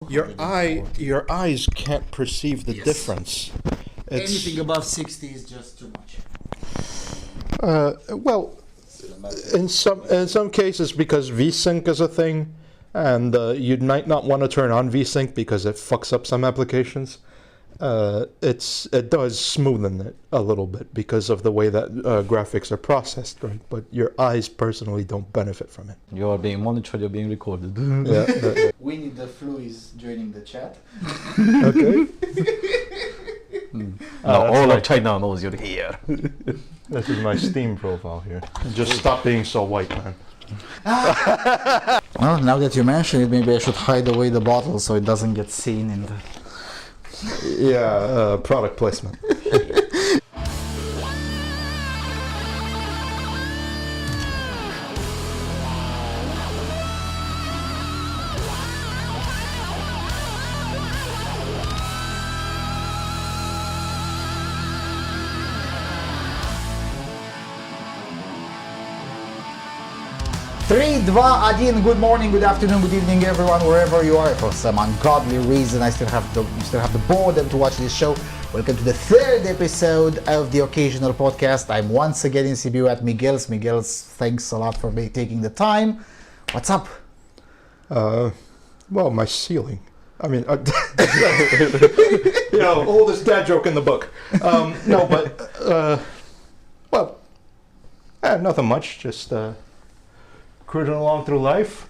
Your eyes can't perceive the difference. Anything above 60 is just too much. Well, in some cases, because VSync is a thing, and you might not want to turn on VSync because it fucks up some applications. It does smoothen it a little bit because of the way that graphics are processed, right? But your eyes personally don't benefit from it. You are being monitored, you're being recorded. Yeah. Winnie the Flu is joining the chat. Okay. Now all of China knows you're here. This is my Steam profile here. Just stop being so white, man. Well, now that you mention it, maybe I should hide away the bottle so it doesn't get seen in the... Yeah, product placement. Three, dva, один. Good morning, good afternoon, good evening, everyone, wherever you are. For some ungodly reason, you still have the boredom to watch this show. Welcome to the third episode of the Occasional Podcast. I'm once again in Cebu at Miguel's. Miguel's, thanks a lot for taking the time. What's up? Well, my ceiling. I mean, oldest dad joke in the book. No, but nothing much. Just cruising along through life.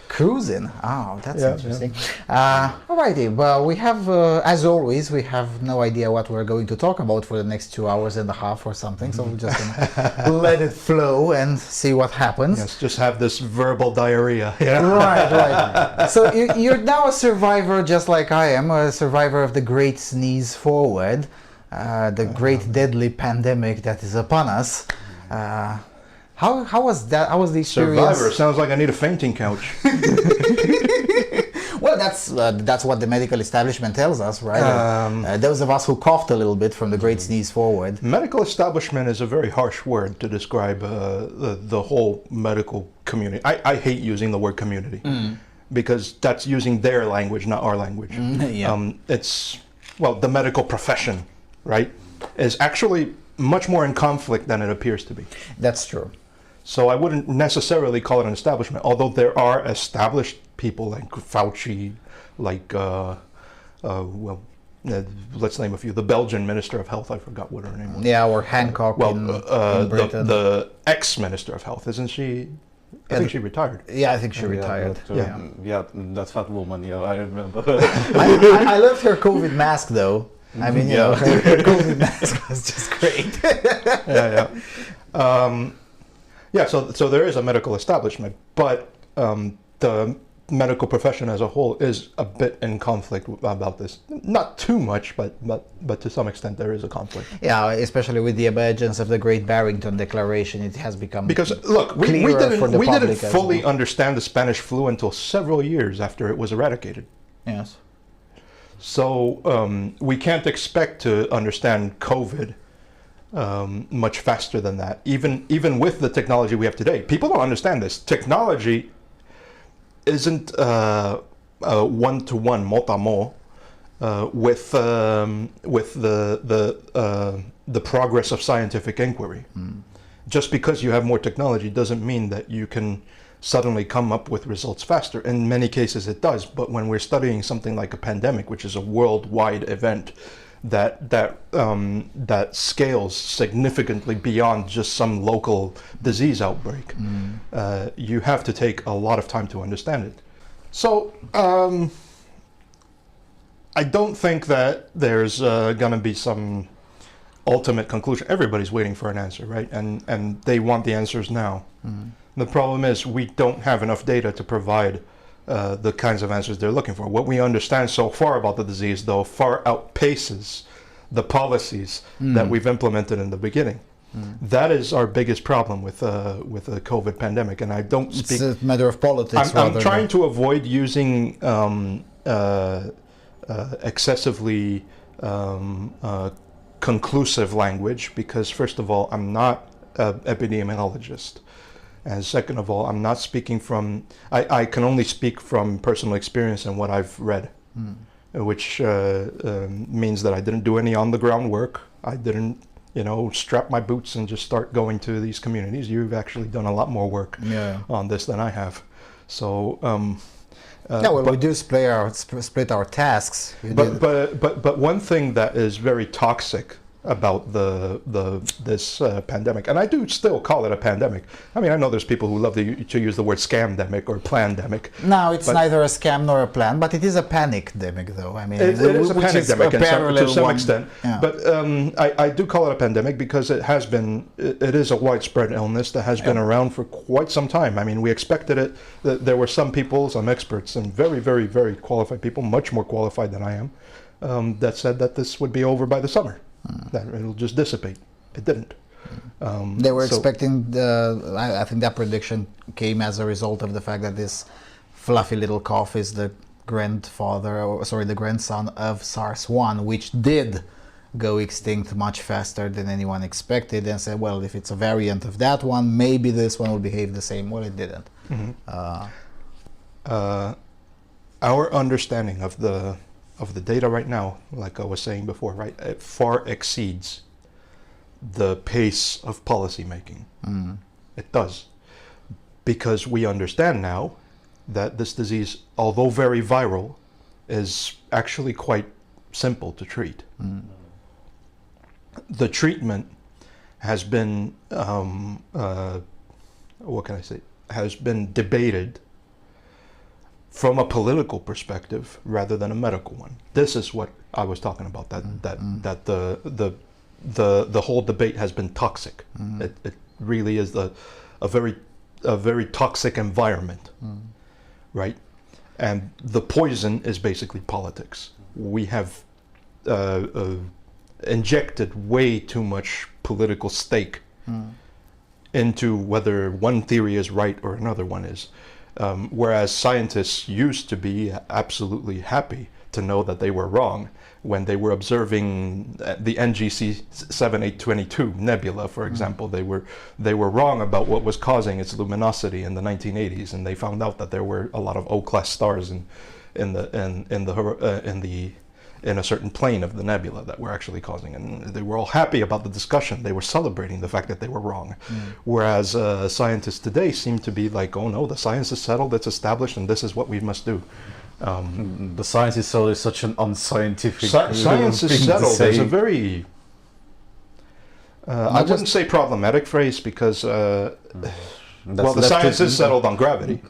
Cruising. Oh, that's interesting. Yeah. Alrighty. Well, we have, as always, we have no idea what we're going to talk about for the next 2 hours and a half or something. So we're just gonna let it flow and see what happens. Yes, just have this verbal diarrhea. Yeah. Right. So you're now a survivor, just like I am, a survivor of the great sneeze forward, the great deadly pandemic that is upon us. How was that? How was the experience? Survivor. Sounds like I need a fainting couch. Well, that's what the medical establishment tells us, right? Those of us who coughed a little bit from the great sneeze forward. Medical establishment is a very harsh word to describe the whole medical community. I hate using the word community because that's using their language, not our language. The medical profession, right, is actually much more in conflict than it appears to be. That's true. So I wouldn't necessarily call it an establishment, although there are established people like Fauci, like, let's name a few. The Belgian Minister of Health, I forgot what her name was. Yeah, or Hancock in Britain. The ex-Minister of Health, isn't she? I think she retired. Yeah, I think she retired. That fat woman, I remember. I loved her COVID mask, though. I mean, her COVID mask was just great. So there is a medical establishment, but the medical profession as a whole is a bit in conflict about this. Not too much, but to some extent there is a conflict. Yeah, especially with the emergence of the Great Barrington Declaration, it has become we didn't fully understand the Spanish flu until several years after it was eradicated. Yes. So we can't expect to understand COVID much faster than that, even with the technology we have today. People don't understand this. Technology isn't one-to-one, mot a mot, with the progress of scientific inquiry. Just because you have more technology doesn't mean that you can suddenly come up with results faster. In many cases it does, but when we're studying something like a pandemic, which is a worldwide event that scales significantly beyond just some local disease outbreak, you have to take a lot of time to understand it. So I don't think that there's gonna be some ultimate conclusion. Everybody's waiting for an answer, right? And they want the answers now. The problem is we don't have enough data to provide the kinds of answers they're looking for. What we understand so far about the disease, though, far outpaces the policies that we've implemented in the beginning. That is our biggest problem with the COVID pandemic, and I don't speak. It's a matter of politics. I'm trying to avoid using excessively conclusive language because, first of all, I'm not an epidemiologist. And second of all, I'm not speaking from, I can only speak from personal experience and what I've read, which means that I didn't do any on the ground work. I didn't, strap my boots and just start going to these communities. You've actually done a lot more work on this than I have. So, we do split our tasks. But one thing that is very toxic about this pandemic, and I do still call it a pandemic. I mean, I know there's people who love to use the word scamdemic or plandemic. No, it's neither a scam nor a plan, but it is a panic-demic, though. I mean, it is a pandemic to some extent. Yeah. But I do call it a pandemic because it is a widespread illness that has been around for quite some time. I mean, we expected it. There were some people, some experts, and very, very, very qualified people, much more qualified than I am, that said that this would be over by the summer. That it'll just dissipate. It didn't. They were expecting I think that prediction came as a result of the fact that this fluffy little cough is the grandson of SARS-1, which did go extinct much faster than anyone expected, and said, well, if it's a variant of that one, maybe this one will behave the same. Well, it didn't. Our understanding of the data right now, like I was saying before, right, it far exceeds the pace of policy making. It does. Because we understand now that this disease, although very viral, is actually quite simple to treat. The treatment has been, has been debated from a political perspective rather than a medical one. This is what I was talking about, that the whole debate has been toxic. It really is a very toxic environment, right? And the poison is basically politics. We have injected way too much political stake into whether one theory is right or another one is. Whereas scientists used to be absolutely happy to know that they were wrong when they were observing the NGC 7822 nebula, for example. They were wrong about what was causing its luminosity in the 1980s, and they found out that there were a lot of O-class stars in a certain plane of the nebula that were actually causing, and they were all happy about the discussion. They were celebrating the fact that they were wrong. Whereas scientists today seem to be like, oh no, the science is settled, it's established, and this is what we must do. The science is settled is such an unscientific science is settled. There's a very I wouldn't say problematic phrase, because the science is settled on gravity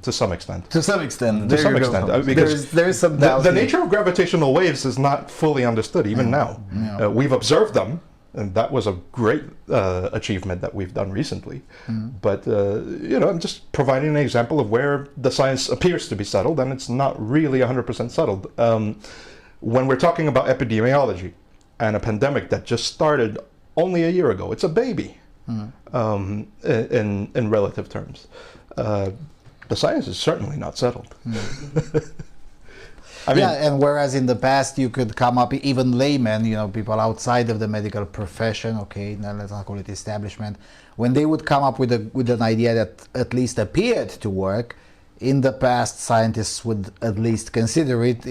to some extent. To some extent. Because there is some doubt. The nature of gravitational waves is not fully understood even now. We've observed them, and that was a great achievement that we've done recently. But I'm just providing an example of where the science appears to be settled, and it's not really 100% settled. When we're talking about epidemiology and a pandemic that just started only a year ago, it's a baby. In relative terms, the science is certainly not settled. I mean, and whereas in the past you could come up, even laymen, people outside of the medical profession, okay, now let's not call it establishment, when they would come up with an idea that at least appeared to work, in the past scientists would at least consider it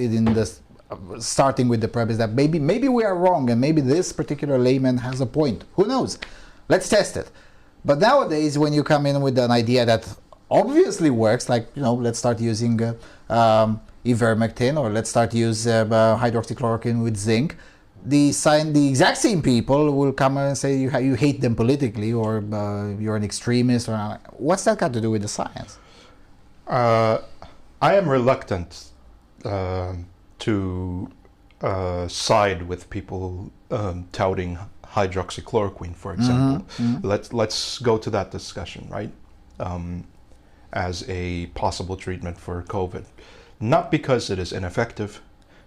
starting with the premise that maybe we are wrong, and maybe this particular layman has a point. Who knows? Let's test it. But nowadays, when you come in with an idea that obviously works, like, let's start using ivermectin, or let's start use hydroxychloroquine with zinc, the exact same people will come and say you hate them politically, or you're an extremist, or what's that got to do with the science? I am reluctant to side with people touting hydroxychloroquine, for example. Let's go to that discussion, right? As a possible treatment for COVID, not because it is ineffective,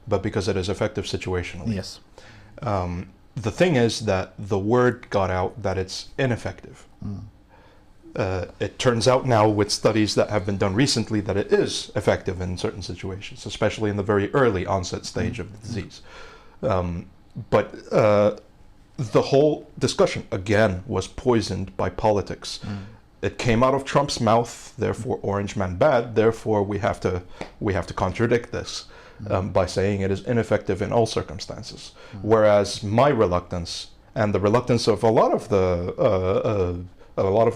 but because it is effective situationally. Yes. The thing is that the word got out that it's ineffective. It turns out now, with studies that have been done recently, that it is effective in certain situations, especially in the very early onset stage of the disease. But the whole discussion, again, was poisoned by politics. it came out of Trump's mouth, therefore Orange Man bad, therefore we have to contradict this by saying it is ineffective in all circumstances. Whereas my reluctance and the reluctance of a lot of the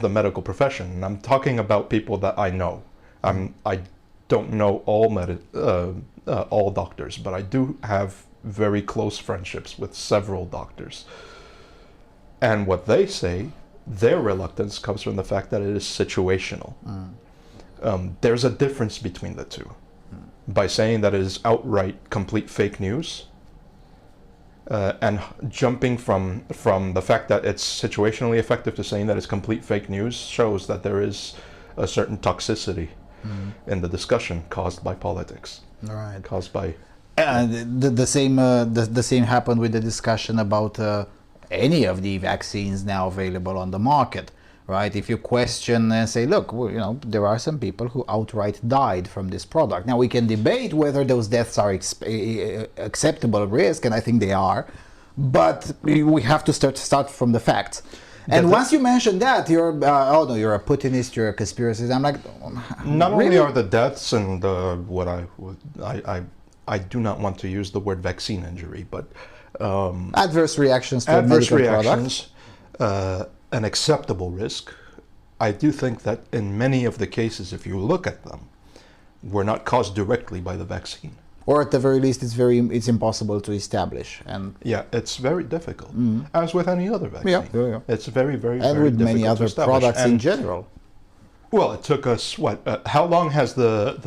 medical profession, and I'm talking about people that I know. I don't know all doctors, but I do have very close friendships with several doctors. And what they say, their reluctance comes from the fact that it is situational. There's a difference between the two. By saying that it is outright complete fake news, and jumping from the fact that it's situationally effective to saying that it's complete fake news shows that there is a certain toxicity in the discussion caused by politics. Right. Caused by... And the same happened with the discussion about any of the vaccines now available on the market, right? If you question and say, look, well, there are some people who outright died from this product. Now we can debate whether those deaths are acceptable risk, and I think they are, but we have to start from the facts. And once you mention that, you're oh no, you're a Putinist, you're a conspiracist. I'm like, not really? only are the deaths and what I do not want to use the word vaccine injury, but adverse reactions to adverse a medical reactions, an acceptable risk. I do think that in many of the cases, if you look at them, were not caused directly by the vaccine. Or at the very least, it's impossible to establish. And yeah, it's very difficult, as with any other vaccine. Yeah. It's very, very, and very with many difficult to other establish. products And, in general. well, it took us how long has the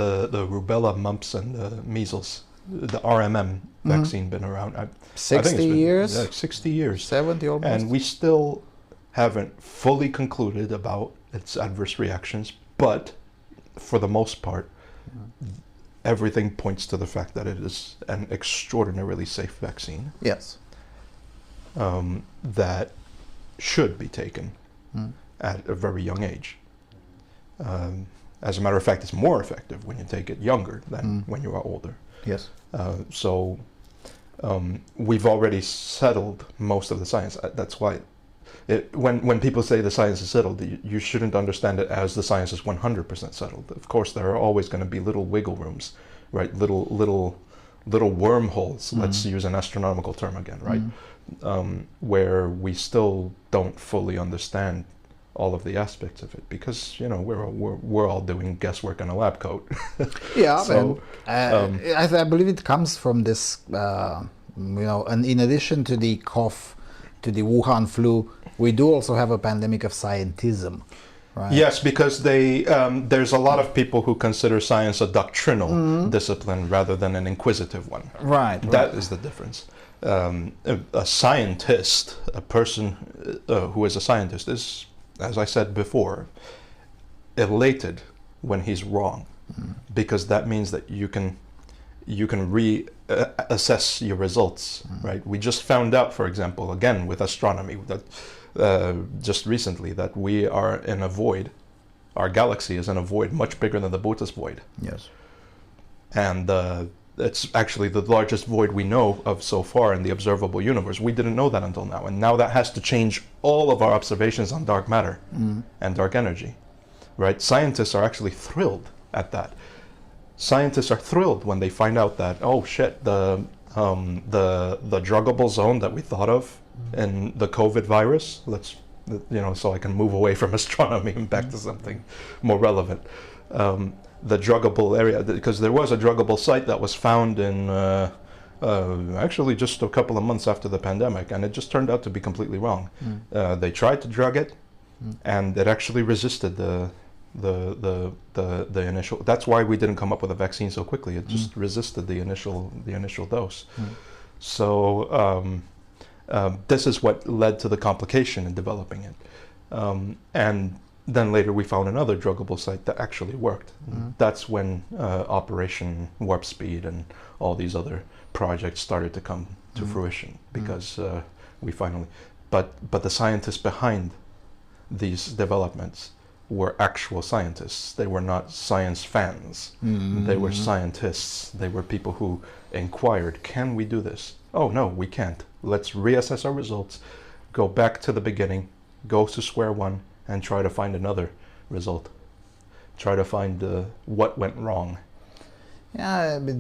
rubella, mumps, and the measles, the RMM vaccine been around? I think 60 it's been, years? Yeah, 60 years. 70 almost. And we still haven't fully concluded about its adverse reactions, but for the most part, everything points to the fact that it is an extraordinarily safe vaccine. Yes. That should be taken at a very young age. As a matter of fact, it's more effective when you take it younger than when you are older. Yes. So we've already settled most of the science. That's why when people say the science is settled, you shouldn't understand it as the science is 100% settled. Of course, there are always going to be little wiggle rooms, right? Little wormholes. Let's use an astronomical term again, right? Where we still don't fully understand all of the aspects of it, because we're all doing guesswork in a lab coat. Yeah, so I believe it comes from this. And in addition to the cough, to the Wuhan flu, we do also have a pandemic of scientism, right? Yes, because there's a lot of people who consider science a doctrinal discipline rather than an inquisitive one. Right. That is the difference. A scientist, a person who is a scientist, is, as I said before, elated when he's wrong, because that means that you can reassess your results, right? We just found out, for example, again with astronomy, that just recently, that we are in a void. Our galaxy is in a void much bigger than the Boötes void. Yes. And it's actually the largest void we know of so far in the observable universe. We didn't know that until now, and now that has to change all of our observations on dark matter and dark energy, right? Scientists are actually thrilled at that. Scientists are thrilled when they find out that, oh shit, the druggable zone that we thought of in the COVID virus, so I can move away from astronomy and back to something more relevant. The druggable area, because there was a druggable site that was found in actually just a couple of months after the pandemic, and it just turned out to be completely wrong. They tried to drug it, and it actually resisted the initial. That's why we didn't come up with a vaccine so quickly. It just resisted the initial dose. So this is what led to the complication in developing it, and then later we found another druggable site that actually worked. That's when Operation Warp Speed and all these other projects started to come to fruition, because we finally. But the scientists behind these developments were actual scientists. They were not science fans. They were scientists. They were people who inquired, can we do this? Oh no, we can't. Let's reassess our results, go back to the beginning, go to square one, and try to find another result. Try to find what went wrong. Yeah, but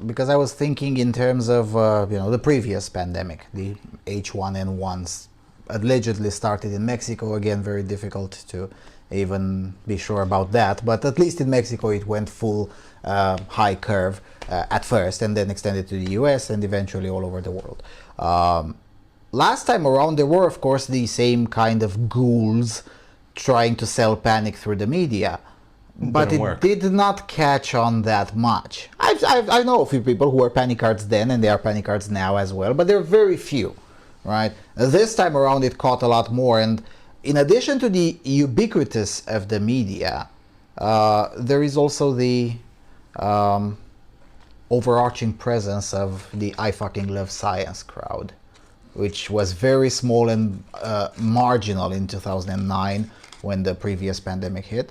because I was thinking in terms of the previous pandemic, the H1N1s allegedly started in Mexico. Again, very difficult to even be sure about that, but at least in Mexico it went full high curve at first, and then extended to the US and eventually all over the world. Last time around, there were of course the same kind of ghouls trying to sell panic through the media, but it did not catch on that much. I know a few people who were panic cards then, and they are panic cards now as well, but they're very few, right? This time around it caught a lot more, and in addition to the ubiquitous of the media, there is also the overarching presence of the I fucking love science crowd, which was very small and marginal in 2009 when the previous pandemic hit.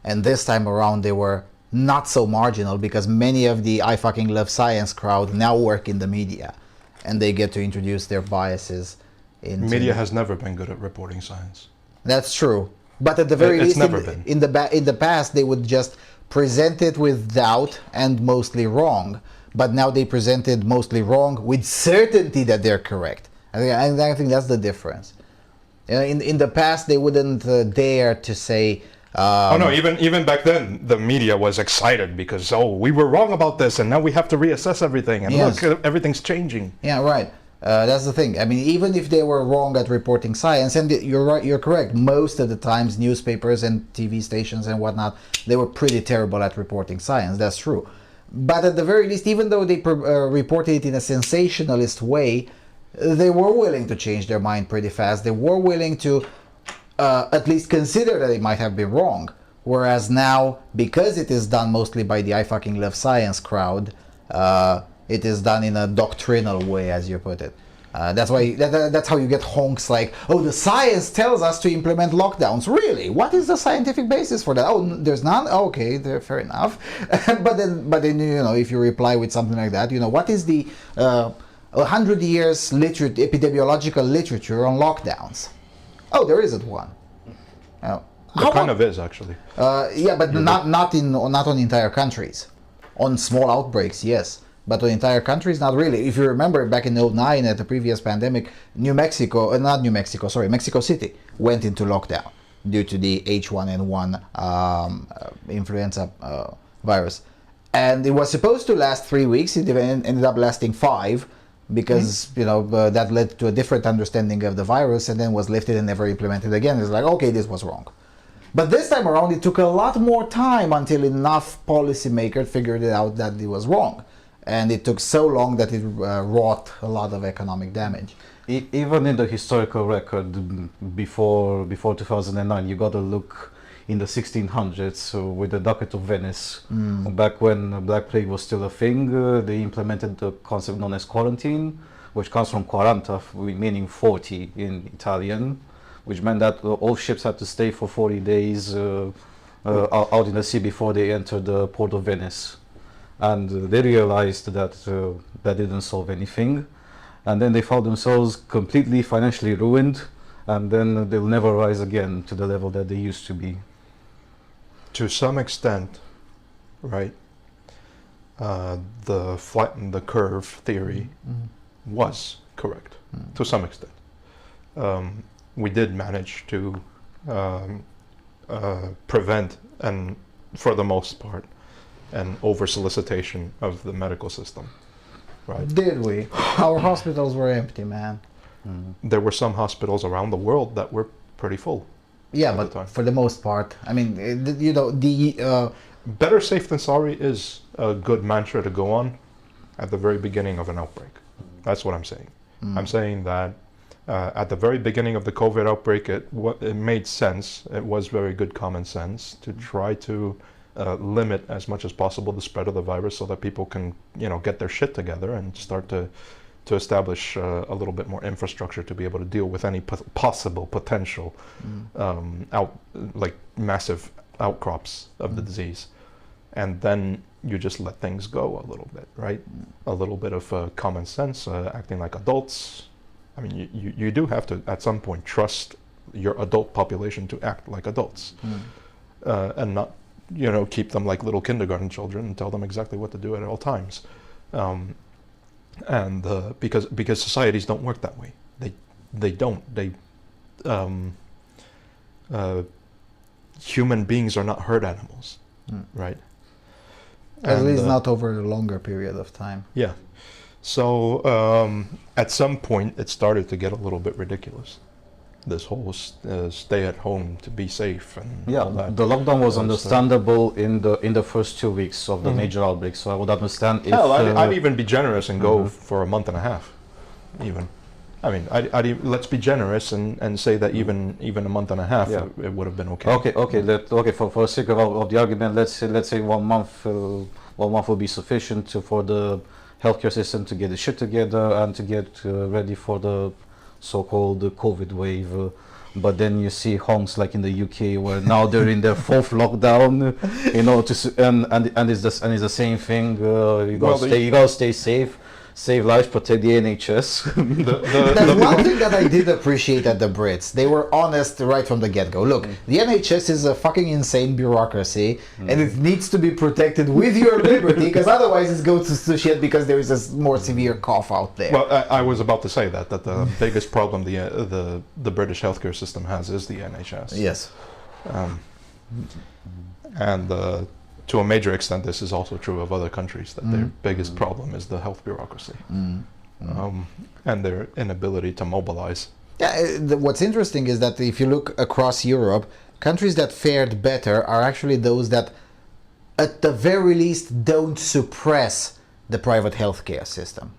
And this time around they were not so marginal because many of the I fucking love science crowd now work in the media, and they get to introduce their biases into... Media has never been good at reporting science. That's true. But at the very least, in the past, they would just present it with doubt and mostly wrong. But now they present it mostly wrong with certainty that they're correct. I think that's the difference. In the past, they wouldn't dare to say... oh no! Even back then, the media was excited because we were wrong about this, and now we have to reassess everything. And yes. Look, everything's changing. Yeah, right. That's the thing. I mean, even if they were wrong at reporting science, and you're right, you're correct. Most of the times, newspapers and TV stations and whatnot, they were pretty terrible at reporting science. That's true. But at the very least, even though they reported it in a sensationalist way, they were willing to change their mind pretty fast. They were willing to at least consider that they might have been wrong. Whereas now, because it is done mostly by the I fucking love science crowd, it is done in a doctrinal way, as you put it. That's why that's how you get honks like, oh, the science tells us to implement lockdowns. Really? What is the scientific basis for that? Oh, there's none? Okay, fair enough. but then if you reply with something like that, what is the 100 years epidemiological literature on lockdowns? Oh, there isn't one. There kind of is, actually. Yeah, but not on entire countries. On small outbreaks, yes. But on entire countries, not really. If you remember back in 2009 at the previous pandemic, Mexico City went into lockdown due to the H1N1 influenza virus. And it was supposed to last 3 weeks. It ended up lasting 5 because, that led to a different understanding of the virus and then was lifted and never implemented again. It's like, okay, this was wrong. But this time around, it took a lot more time until enough policymakers figured it out that it was wrong. And it took so long that it wrought a lot of economic damage. Even in the historical record before 2009, you got to look in the 1600s with the Ducat of Venice. Back when Black Plague was still a thing, they implemented the concept known as quarantine, which comes from quaranta, meaning 40 in Italian, which meant that all ships had to stay for 40 days out in the sea before they entered the port of Venice. And they realized that that didn't solve anything, and then they found themselves completely financially ruined, and then they'll never rise again to the level that they used to be. To some extent, right, the flatten the curve theory was correct, to some extent. We did manage to prevent, and for the most part, an over-solicitation of the medical system, right? Did we? Our hospitals were empty, man. There were some hospitals around the world that were pretty full. Yeah, but for the most part, I mean, better safe than sorry is a good mantra to go on at the very beginning of an outbreak. That's what I'm saying. I'm saying that at the very beginning of the COVID outbreak, it made sense. It was very good common sense to try to limit as much as possible the spread of the virus so that people can, get their shit together and start to establish a little bit more infrastructure to be able to deal with any possible potential massive outcrops of the disease. And then you just let things go a little bit, right? A little bit of common sense, acting like adults. I mean, you do have to, at some point, trust your adult population to act like adults, and not, keep them like little kindergarten children and tell them exactly what to do at all times. And because societies don't work that way. They don't. Human beings are not herd animals, right? At And, least not over a longer period of time. Yeah. So at some point, it started to get a little bit ridiculous. This whole stay at home to be safe and all that. The lockdown was So- understandable in the first 2 weeks of the major outbreak. So I would understand if. Hell, I'd even be generous and go for a month and a half, even. I mean, let's be generous and say that even a month and a half, Yeah. it would have been okay. Okay. For the sake of the argument, let's say 1 month. 1 month will be sufficient for the healthcare system to get the shit together and to get ready for the so-called COVID wave. But then you see honks like in the UK, where now they're in their 4th lockdown, and it's the same thing. You gotta stay safe. Save lives, protect the NHS. There's one thing that I did appreciate at the Brits. They were honest right from the get-go. Look, the NHS is a fucking insane bureaucracy, and it needs to be protected with your liberty, because otherwise it goes to shit because there is a more severe cough out there. Well, I was about to say that the biggest problem the British healthcare system has is the NHS. Yes. And to a major extent, this is also true of other countries, that their biggest problem is the health bureaucracy and their inability to mobilize. Yeah, what's interesting is that if you look across Europe, countries that fared better are actually those that, at the very least, don't suppress the private healthcare system.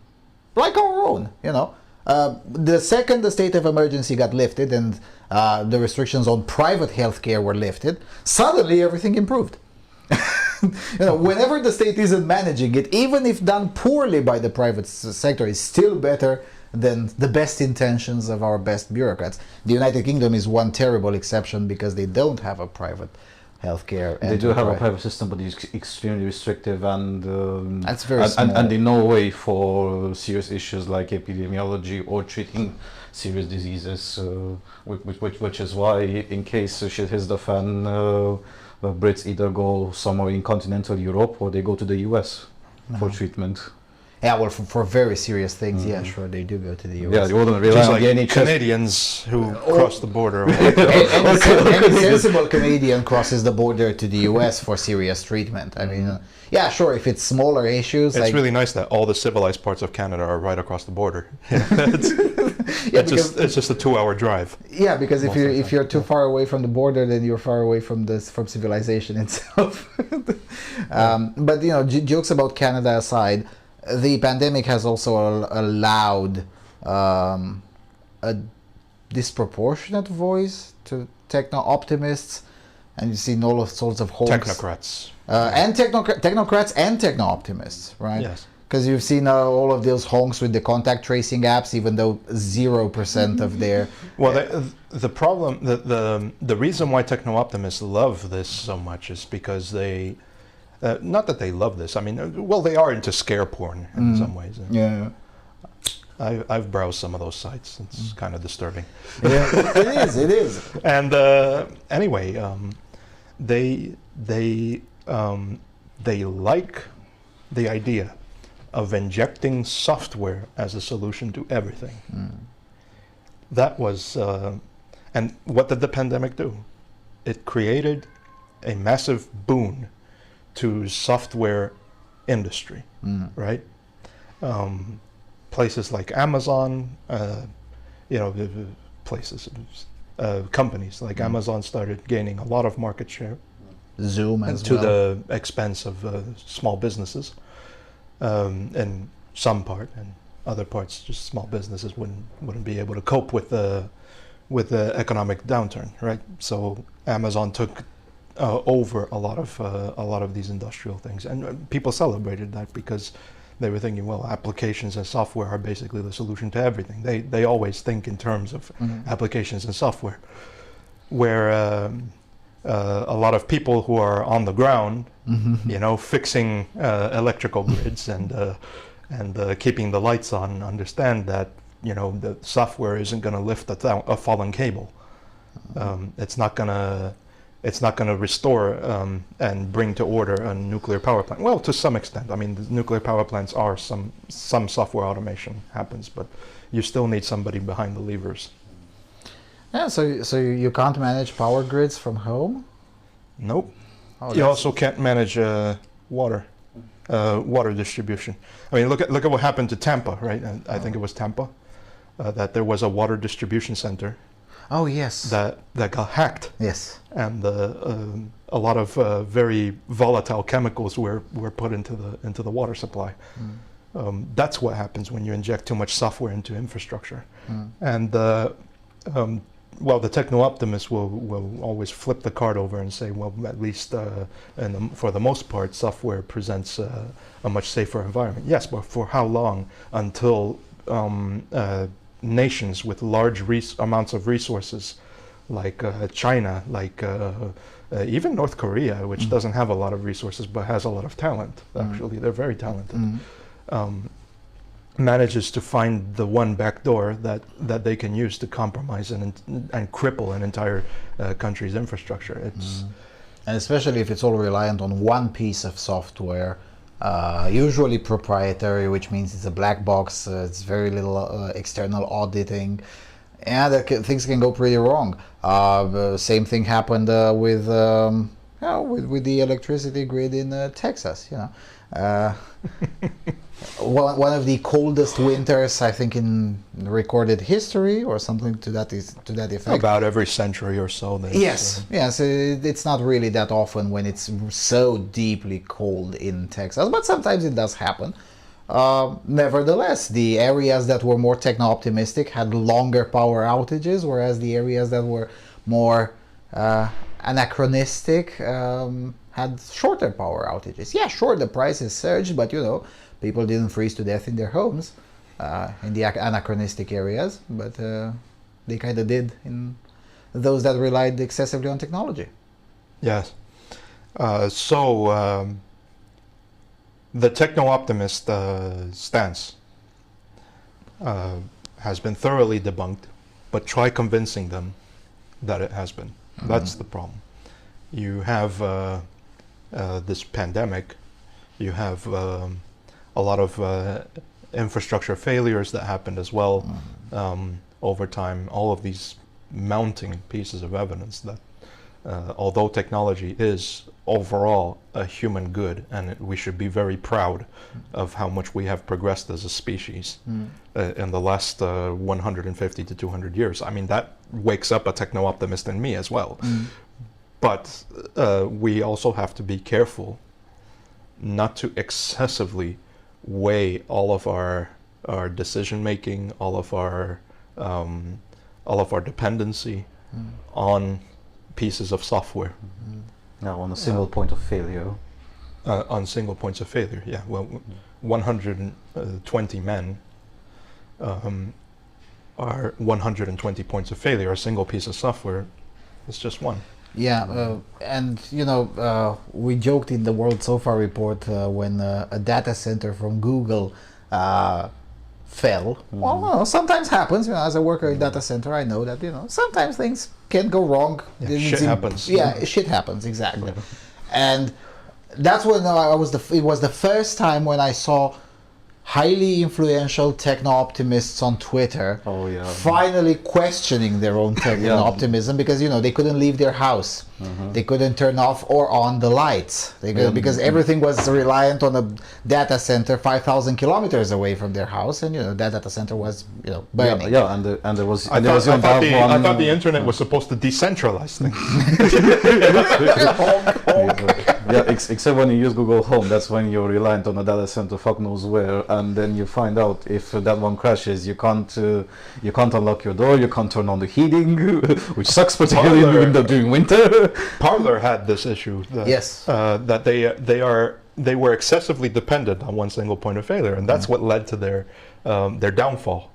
Like our own, The second the state of emergency got lifted and the restrictions on private healthcare were lifted, suddenly everything improved. Whenever the state isn't managing it, even if done poorly by the private sector, is still better than the best intentions of our best bureaucrats. The United Kingdom is one terrible exception because they don't have a private healthcare. They do have a private system, but it's extremely restrictive and that's very small. And in no way for serious issues like epidemiology or treating serious diseases, which is why, in case shit hits the fan, the Brits either go somewhere in continental Europe or they go to the US for treatment. Yeah, well, for very serious things, yeah, sure, they do go to the US. Yeah, you wouldn't rely Just on like the NHS. Canadians who cross the border. Any sensible Canadian crosses the border to the US for serious treatment. I mean, yeah, sure, if it's smaller issues. It's like, really nice that all the civilized parts of Canada are right across the border. It's just a 2-hour drive. Yeah, because Most of the if you're too far away from the border, then you're far away from civilization itself. But jokes about Canada aside, the pandemic has also allowed a disproportionate voice to techno-optimists, and you've seen all sorts of honks. Technocrats. And technocrats and techno-optimists, right? Yes. Because you've seen all of those honks with the contact tracing apps, even though 0% of their... Well, the problem, the reason why techno-optimists love this so much is because they, not that they love this, I mean, well, they are into scare porn in some ways. Yeah. I've browsed some of those sites. It's kind of disturbing. Yeah, it is. And anyway, they like the idea of injecting software as a solution to everything. That was, and what did the pandemic do? It created a massive boon to software industry, right? Places like Amazon, companies like Amazon started gaining a lot of market share. Zoom as to well. the expense of small businesses, in some part, and other parts just small businesses wouldn't be able to cope with the economic downturn, right? So Amazon took over a lot of these industrial things, and people celebrated that because they were thinking, well, applications and software are basically the solution to everything. They always think in terms of applications and software, where a lot of people who are on the ground, fixing electrical grids and keeping the lights on, understand that the software isn't going to lift a fallen cable. It's not gonna restore and bring to order a nuclear power plant. Well, to some extent. I mean, the nuclear power plants are some software automation happens, but you still need somebody behind the levers. Yeah, so you can't manage power grids from home? Nope. Oh, You also can't manage water distribution. I mean, look at what happened to Tampa, right? And I think it was Tampa that there was a water distribution center Oh, yes. that got hacked, Yes. and a lot of very volatile chemicals were put into the water supply. That's what happens when you inject too much software into infrastructure. And well, the techno-optimist will always flip the card over and say, well, at least for the most part, software presents a much safer environment. Yes, but for how long until nations with large amounts of resources, like China, like even North Korea, which doesn't have a lot of resources but has a lot of talent, actually, they're very talented, manages to find the one back door that they can use to compromise and cripple an entire country's infrastructure. It's And especially if it's all reliant on one piece of software, usually proprietary, which means it's a black box, it's very little external auditing, and things can go pretty wrong. Same thing happened with the electricity grid in Texas. One of the coldest winters, I think, in recorded history, or something to that effect. about every century or so. Yes, it's not really that often when it's so deeply cold in Texas, but sometimes it does happen. Nevertheless, the areas that were more techno-optimistic had longer power outages, whereas the areas that were more anachronistic had shorter power outages. Yeah, sure, the prices surged, but people didn't freeze to death in their homes in the anachronistic areas, but they kind of did in those that relied excessively on technology. Yes. So the techno-optimist stance has been thoroughly debunked, but try convincing them that it has been. That's the problem. You have this pandemic, you have a lot of infrastructure failures that happened as well over time. All of these mounting pieces of evidence that although technology is overall a human good, and we should be very proud of how much we have progressed as a species in the last 150 to 200 years. I mean, that wakes up a techno-optimist in me as well. But we also have to be careful not to excessively weigh all of our decision making, all of our dependency on pieces of software. Now, on a single point of failure. On single points of failure, yeah. Well, 120 men are 120 points of failure. A single piece of software is just one. Yeah, and we joked in the World So Far report when a data center from Google fell. Well, sometimes happens. As a worker in data center, I know that sometimes things can go wrong. Yeah, shit happens. Yeah, shit happens, exactly. And that's when it was the first time when I saw highly influential techno-optimists on Twitter finally questioning their own techno-optimism, because they couldn't leave their house. They couldn't turn off or on the lights because everything was reliant on a data center 5,000 kilometers away from their house, and that data center was burning. And there was I thought the internet was supposed to decentralize things. Except when you use Google Home, that's when you're reliant on a data center, fuck knows where, and then you find out if that one crashes, you can't unlock your door, you can't turn on the heating, which sucks particularly during winter. Parler had this issue. That they were excessively dependent on one single point of failure, and that's what led to their downfall.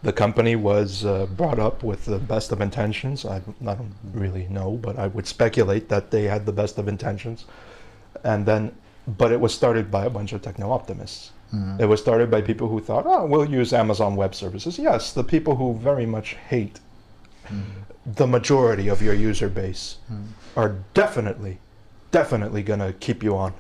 The company was brought up with the best of intentions. I don't really know, but I would speculate that they had the best of intentions. But it was started by a bunch of techno-optimists. It was started by people who thought, we'll use Amazon Web Services. Yes, the people who very much hate the majority of your user base are definitely going to keep you on.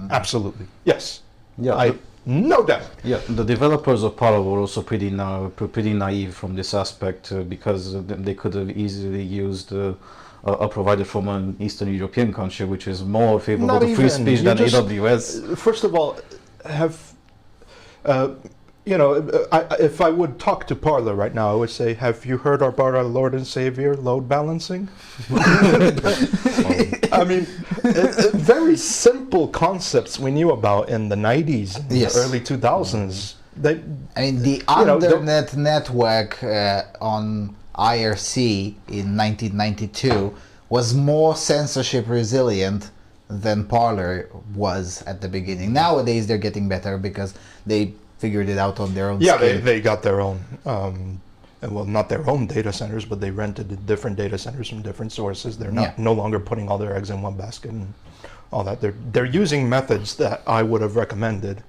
Absolutely. Yes. Yeah. No doubt. Yeah, the developers of Parler were also pretty naive from this aspect because they could have easily used a provider from an Eastern European country, which is more favorable to free speech than AWS. First of all, if I would talk to Parler right now, I would say, have you heard about our Lord and Savior load balancing? I mean, very simple concepts we knew about in the 90s, and the early 2000s. The Undernet network on IRC in 1992 was more censorship resilient than Parler was at the beginning. Nowadays they're getting better because they figured it out on their own. Yeah, they got their own, well, not their own data centers, but they rented different data centers from different sources. They're no longer putting all their eggs in one basket and all that. They're using methods that I would have recommended,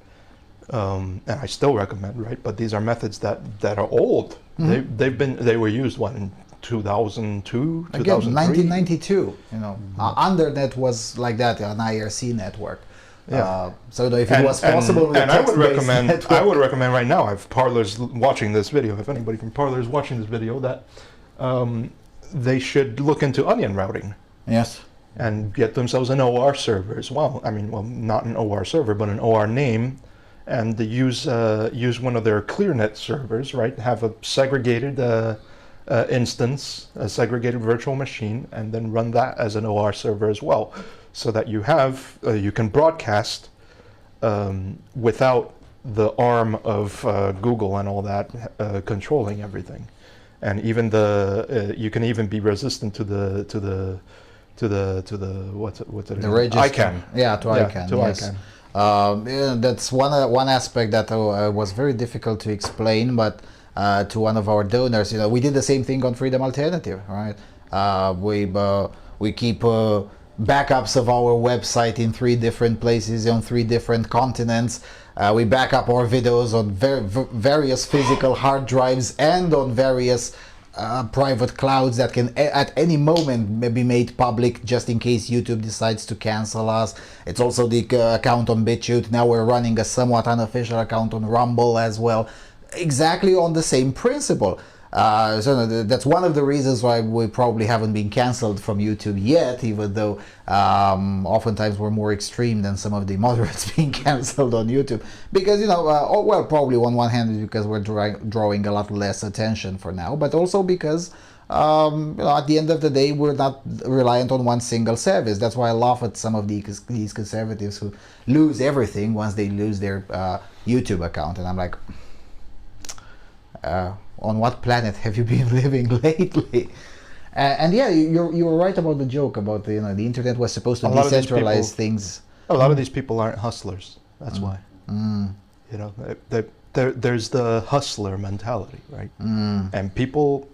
and I still recommend, right? But these are methods that are old. They were used in 2002, again, 2003? 1992. Undernet was like that, an IRC network. Yeah. So if it was possible, with I would recommend. network, I would recommend right now, if Parler's watching this video, if anybody from Parler is watching this video, that they should look into onion routing. Yes. And get themselves an OR server as well. I mean, well, not an OR server, but an OR name, and use one of their ClearNet servers, right? Have a segregated instance, a segregated virtual machine, and then run that as an OR server as well, so that you have you can broadcast without the arm of Google and all that controlling everything, and even you can even be resistant to the what's it? The register. ICANN. Yeah, to ICANN. To yes. ICANN. That's one aspect that was very difficult to explain, but to one of our donors, we did the same thing on Freedom Alternative, right? We keep backups of our website in 3 different places on 3 different continents. We back up our videos on various physical hard drives and on various private clouds that can at any moment be made public, just in case YouTube decides to cancel us. It's also the account on BitChute. Now we're running a somewhat unofficial account on Rumble as well, exactly on the same principle. So that's one of the reasons why we probably haven't been cancelled from YouTube yet, even though oftentimes we're more extreme than some of the moderates being cancelled on YouTube. Because, probably on one hand because we're drawing a lot less attention for now, but also because, at the end of the day, we're not reliant on one single service. That's why I laugh at some of these conservatives who lose everything once they lose their YouTube account. And I'm like, on what planet have you been living lately? And yeah, you were right about the joke about the internet was supposed to decentralize things. A lot of these people aren't hustlers. That's why. There's the hustler mentality, right? And people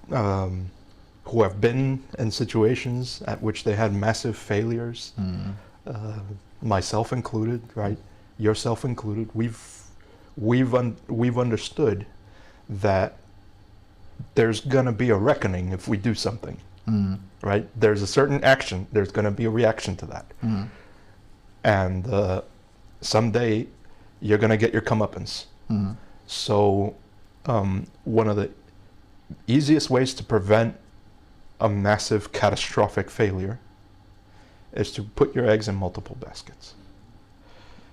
who have been in situations at which they had massive failures, myself included, right? Yourself included. We've understood that there's going to be a reckoning if we do something, right? There's a certain action, there's going to be a reaction to that. And someday you're going to get your comeuppance. So one of the easiest ways to prevent a massive catastrophic failure is to put your eggs in multiple baskets.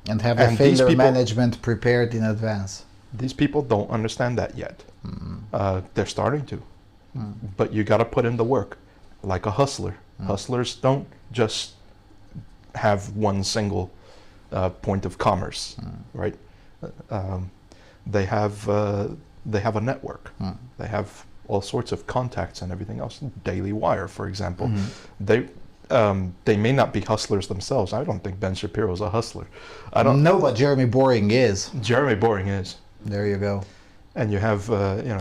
And have the failure management prepared in advance. These people don't understand that yet. They're starting to. But you got to put in the work, like a hustler. Hustlers don't just have one single point of commerce, right? They have a network. They have all sorts of contacts and everything else. Daily Wire, for example. They may not be hustlers themselves. I don't think Ben Shapiro's a hustler. No, but Jeremy Boring is. Jeremy Boring is. There you go. And you have,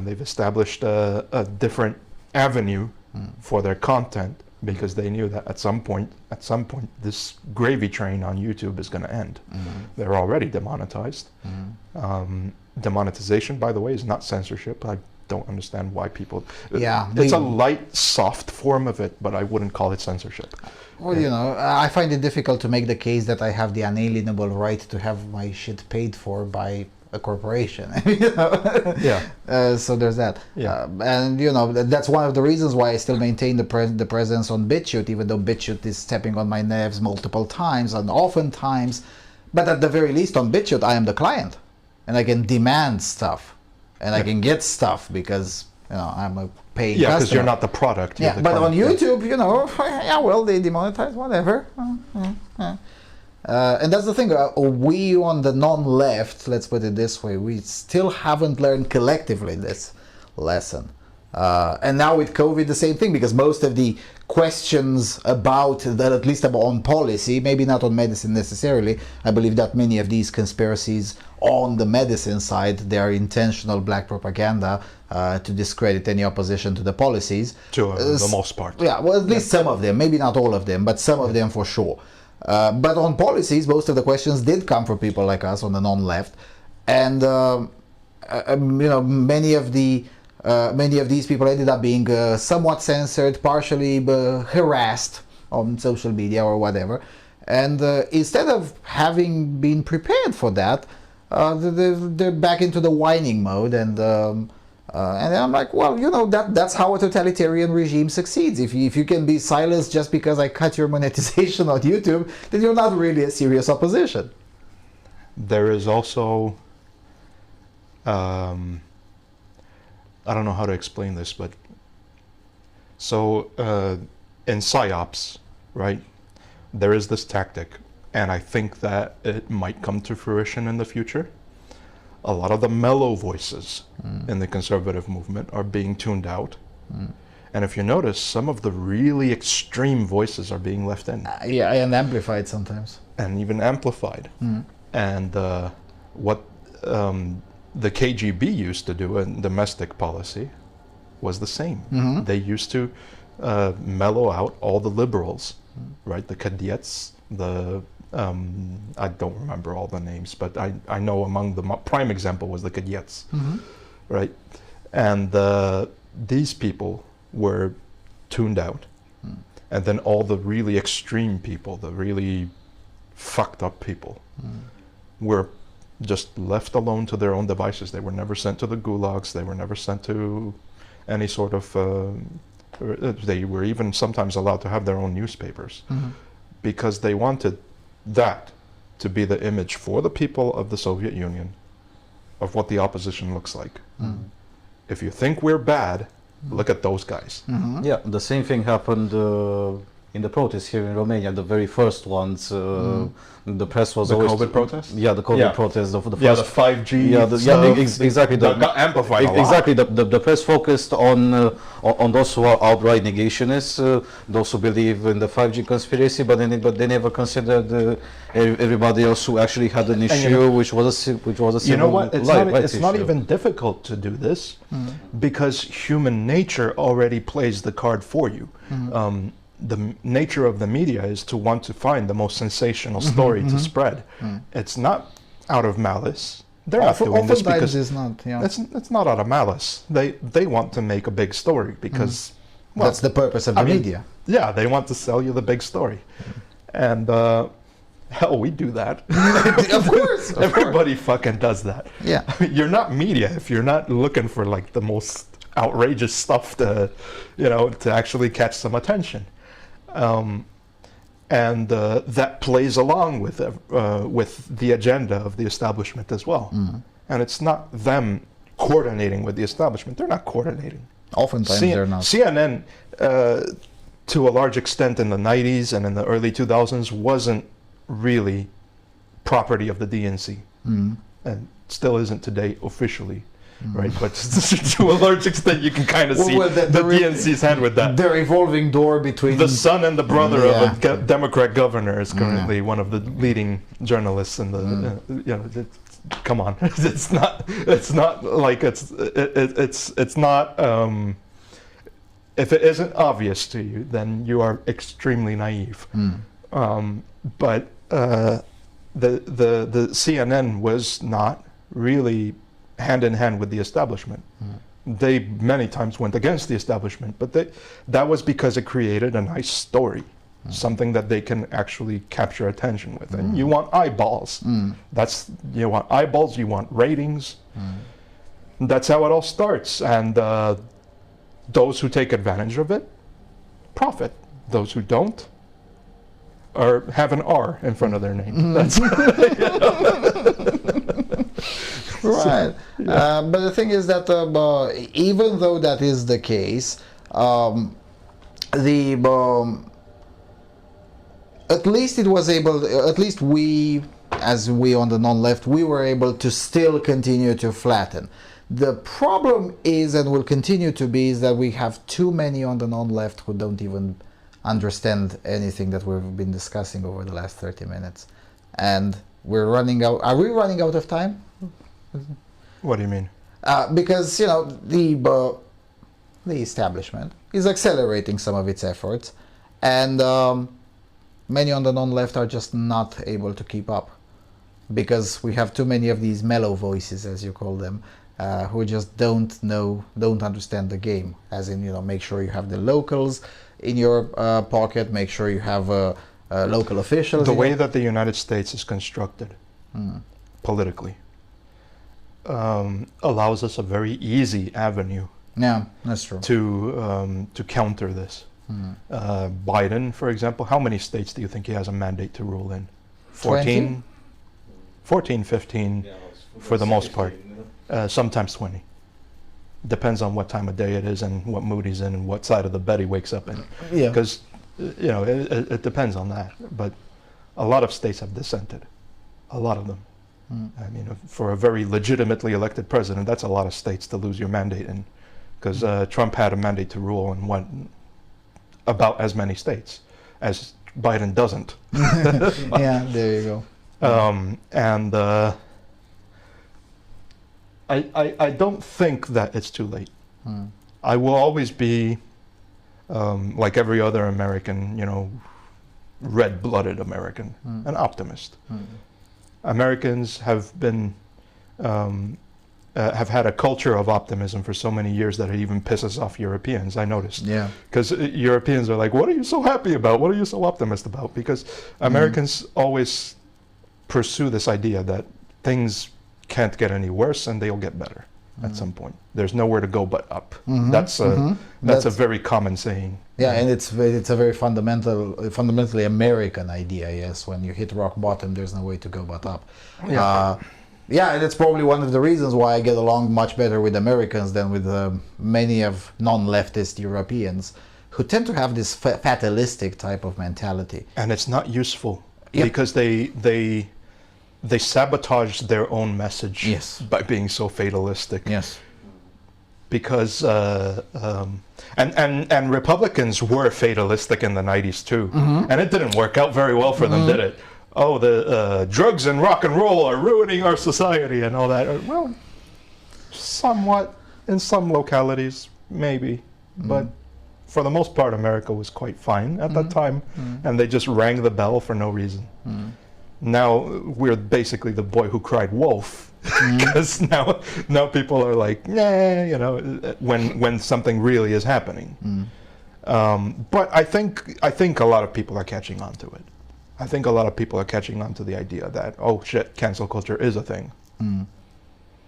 they've established a different avenue for their content because they knew that at some point, this gravy train on YouTube is going to end. They're already demonetized. Demonetization, by the way, is not censorship. don't understand why people. Yeah, It's a light, soft form of it, but I wouldn't call it censorship. Well, you know, I find it difficult to make the case that I have the unalienable right to have my shit paid for by a corporation. You know? Yeah. So there's that. Yeah. And you know, that's one of the reasons why I still maintain the presence on BitChute, even though BitChute is stepping on my nerves multiple times and oftentimes. But at the very least, on BitChute, I am the client, and I can demand stuff, and I can get stuff because you know I'm a paying customer. Yeah, because you're not the product. Yeah, but on YouTube, you know, yeah, well, they demonetize whatever. And that's the thing, we on the non-left, let's put it this way, we still haven't learned collectively this lesson. And now with COVID, the same thing, because most of the questions about that, at least on policy, maybe not on medicine necessarily, I believe that many of these conspiracies on the medicine side, they are intentional black propaganda to discredit any opposition to the policies. To the most part. Yeah, well, at least some of them, maybe not all of them, but some of them for sure. But on policies, most of the questions did come from people like us on the non-left, and you know, many of these people ended up being somewhat censored, partially harassed on social media or whatever. And instead of having been prepared for that, they're back into the whining mode, and I'm like, well, you know, that's how a totalitarian regime succeeds. If you can be silenced just because I cut your monetization on YouTube, then you're not really a serious opposition. There is also, I don't know how to explain this, but so in PSYOPs, right, there is this tactic, and I think that it might come to fruition in the future. A lot of the mellow voices in the conservative movement are being tuned out. And if you notice, some of the really extreme voices are being left in. Yeah, and amplified sometimes. And even amplified. And what the KGB used to do in domestic policy was the same. They used to mellow out all the liberals, right? The cadets, the I don't remember all the names, but I know among the prime example was the cadets, right? And these people were tuned out, and then all the really extreme people, the really fucked up people, were just left alone to their own devices. They were never sent to the gulags. They were never sent to any sort of. They were even sometimes allowed to have their own newspapers, because they wanted that to be the image for the people of the Soviet Union of what the opposition looks like. If you think we're bad, look at those guys. Yeah, the same thing happened in the protests here in Romania, the very first ones. The press was The always... COVID protests? Yeah, the COVID protests. The Yeah, first, the 5G yeah, exactly. That got amplified a lot. Exactly. The press focused on those who are outright negationists, those who believe in the 5G conspiracy, but they never considered everybody else who actually had an issue, which was a You know what? It's not issue. even difficult to do this, because human nature already plays the card for you. The nature of the media is to want to find the most sensational story to spread. It's not out of malice. They're not doing this because it's not. Yeah, it's not out of malice. They want to make a big story because well, that's the purpose of the media. Yeah, they want to sell you the big story, and hell, we do that. Of course, everybody fucking does that. Yeah, I mean, you're not media if you're not looking for like the most outrageous stuff to, you know, to actually catch some attention. And that plays along with the agenda of the establishment as well. And it's not them coordinating with the establishment. They're not coordinating. Oftentimes they're not. CNN, to a large extent in the 90s and in the early 2000s, wasn't really property of the DNC. And still isn't today officially. Right, but to a large extent, you can kind of see the DNC's hand with that. The revolving door between the son and the brother of a Democrat governor is currently one of the leading journalists in the. You know, come on, it's not like it's not. If it isn't obvious to you, then you are extremely naive. But the CNN was not really hand in hand with the establishment. They many times went against the establishment, but that was because it created a nice story, something that they can actually capture attention with. And you want eyeballs. You want eyeballs, you want ratings. That's how it all starts. And those who take advantage of it profit. Those who don't have an R in front of their name. That's Right. But the thing is that even though that is the case, at least it was able, at least we, as we on the non-left, we were able to still continue to flatten. The problem is, and will continue to be, is that we have too many on the non-left who don't even understand anything that we've been discussing over the last 30 minutes. And we're running out. Are we running out of time? What do you mean? Because, you know, the establishment is accelerating some of its efforts, and many on the non-left are just not able to keep up, because we have too many of these mellow voices, as you call them, who just don't understand the game. As in, you know, make sure you have the locals in your pocket, make sure you have local officials. The way that the United States is constructed politically allows us a very easy avenue. Yeah, that's true. To counter this. Biden, for example, how many states do you think he has a mandate to rule in? 14, 15 for the most part. Sometimes 20. Depends on what time of day it is and what mood he's in and what side of the bed he wakes up in. Yeah. Because, you know, it depends on that. But a lot of states have dissented. A lot of them. I mean, for a very legitimately elected president, that's a lot of states to lose your mandate in. Because Trump had a mandate to rule in about as many states as Biden doesn't. Yeah, there you go. And I don't think that it's too late. I will always be, like every other American, you know, red-blooded American, an optimist. Americans have been, have had a culture of optimism for so many years that it even pisses off Europeans, I noticed. Yeah. Because Europeans are like, what are you so happy about? What are you so optimistic about? Because Americans always pursue this idea that things can't get any worse and they'll get better at some point. There's nowhere to go but up. That's a very common saying. Yeah, and it's a very fundamentally American idea. Yes, when you hit rock bottom, there's no way to go but up. Yeah. Yeah, and it's probably one of the reasons why I get along much better with Americans than with many of non-leftist Europeans, who tend to have this fatalistic type of mentality. And it's not useful because they sabotage their own message. Yes. By being so fatalistic. Yes. Because and Republicans were fatalistic in the 90s too, and it didn't work out very well for them, did it? Oh, the drugs and rock and roll are ruining our society and all that. Well, somewhat in some localities, maybe, but for the most part, America was quite fine at that time, and they just rang the bell for no reason. Now we're basically the boy who cried wolf, because now people are like, yeah, you know, when something really is happening. But I think a lot of people are catching on to it. I think a lot of people are catching on to the idea that, oh shit, cancel culture is a thing,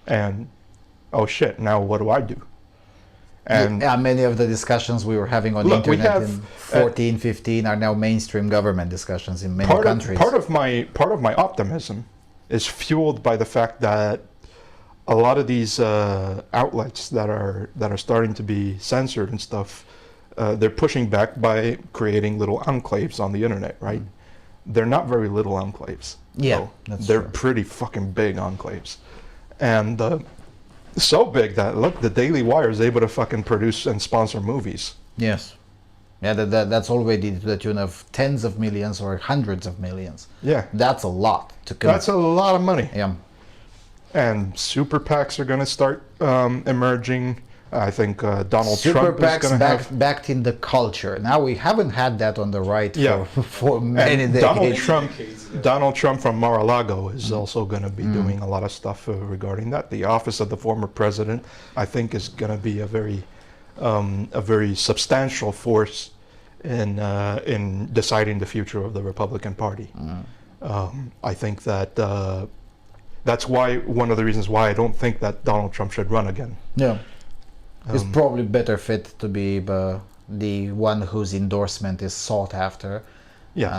and oh shit, now what do I do? And yeah, many of the discussions we were having on the internet in 14, 15 are now mainstream government discussions in many countries. Part of my optimism is fueled by the fact that a lot of these outlets that are starting to be censored and stuff, they're pushing back by creating little enclaves on the internet, right? They're not very little enclaves. Yeah, they're pretty fucking big enclaves, and so big that look, the Daily Wire is able to fucking produce and sponsor movies. Yes. Yeah, that's already to the tune of tens of millions or hundreds of millions. Yeah. That's a lot to That's a lot of money. Yeah. And super PACs are going to start emerging. I think Donald Super Trump is PACs going to have. backed in the culture. Now we haven't had that on the right Yeah. for many And decades. Donald Trump from Mar-a-Lago is also going to be doing a lot of stuff regarding that. The office of the former president, I think, is going to be a very substantial force in deciding the future of the Republican Party. I think that that's why one of the reasons why I don't think that Donald Trump should run again. Yeah. He's probably better fit to be the one whose endorsement is sought after. Yes.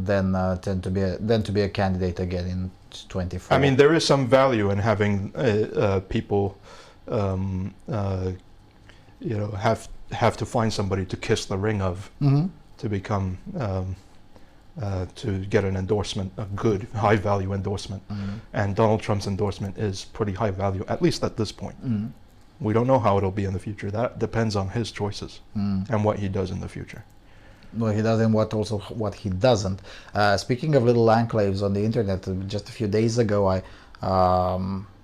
Than to be a candidate again in 24. I mean, there is some value in having people, have to find somebody to kiss the ring of to become to get an endorsement, a good, high value endorsement. And Donald Trump's endorsement is pretty high value, at least at this point. We don't know how it'll be in the future. That depends on his choices and what he does in the future. Well, he does, and what he doesn't. Speaking of little enclaves on the internet, just a few days ago, I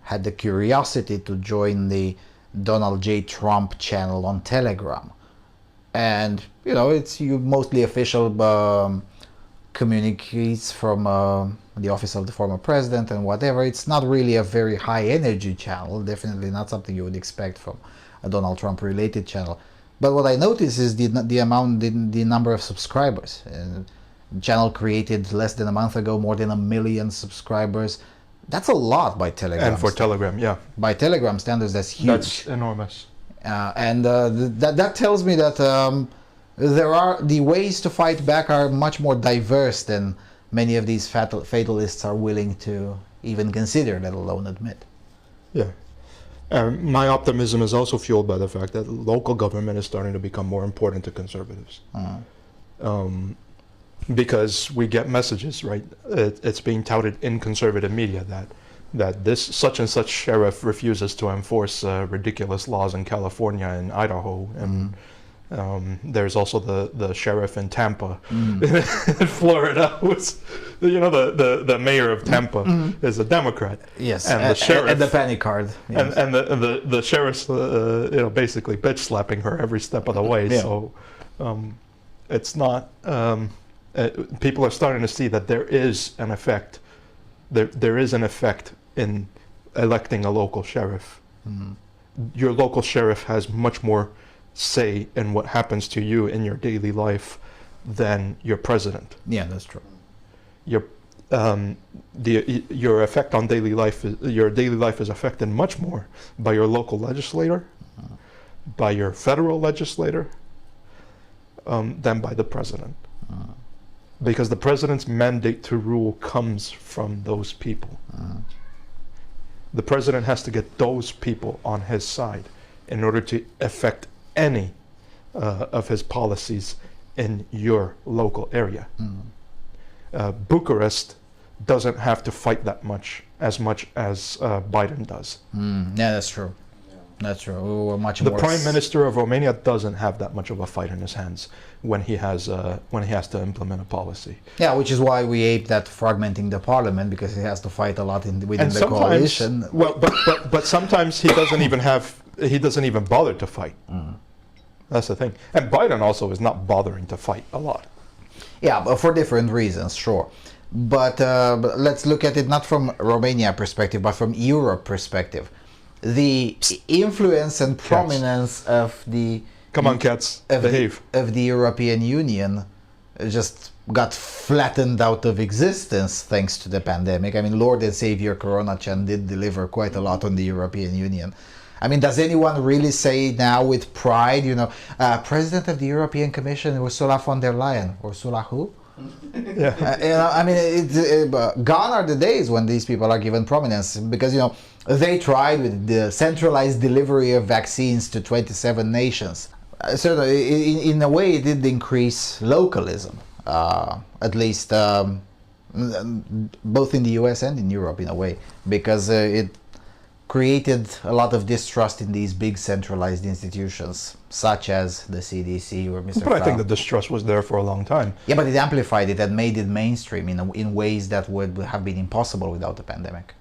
had the curiosity to join the Donald J. Trump channel on Telegram, and it's mostly official communiques from the office of the former president and whatever. It's not really a very high energy channel. Definitely not something you would expect from a Donald Trump related channel. But what I notice is the number of subscribers. The channel created less than a month ago, more than 1 million subscribers. That's a lot by Telegram. And for Telegram, yeah. By Telegram standards, that's huge. That's enormous. That tells me that the ways to fight back are much more diverse than many of these fatalists are willing to even consider, let alone admit. Yeah. My optimism is also fueled by the fact that local government is starting to become more important to conservatives. Because we get messages, right? It's being touted in conservative media that this such and such sheriff refuses to enforce ridiculous laws in California and Idaho, and there's also the sheriff in Tampa, in Florida, who's the mayor of Tampa is a Democrat. Yes, and the sheriff and the panic card. Yes. And the sheriff's basically bitch slapping her every step of the way. Yeah. So it's not. People are starting to see that there is an effect. There is an effect in electing a local sheriff. Your local sheriff has much more say in what happens to you in your daily life than your president. Yeah, that's true. Your effect on daily life, your daily life is affected much more by your local legislator, by your federal legislator, than by the president. Because the president's mandate to rule comes from those people. The president has to get those people on his side in order to affect any of his policies in your local area. Bucharest doesn't have to fight that much as Biden does. Yeah, that's true. That's true. The Prime Minister of Romania doesn't have that much of a fight in his hands when he has to implement a policy. Yeah, which is why we ape that fragmenting the parliament, because he has to fight a lot within the coalition. Well, but sometimes he doesn't even bother to fight. That's the thing. And Biden also is not bothering to fight a lot. Yeah, but for different reasons, sure. But let's look at it not from Romania perspective, but from Europe perspective. The influence and prominence of the behave. Of the European Union just got flattened out of existence thanks to the pandemic. I mean, Lord and Savior Corona-chan did deliver quite a lot on the European Union. I mean, does anyone really say now with pride, President of the European Commission, Ursula von der Leyen, Ursula who? Yeah. I mean, gone are the days when these people are given prominence, because they tried with the centralized delivery of vaccines to 27 nations. So in a way, it did increase localism, at least both in the US and in Europe in a way, because it created a lot of distrust in these big centralized institutions, such as the CDC or Mr. But I think the distrust was there for a long time. Yeah, but it amplified it and made it mainstream in ways that would have been impossible without the pandemic.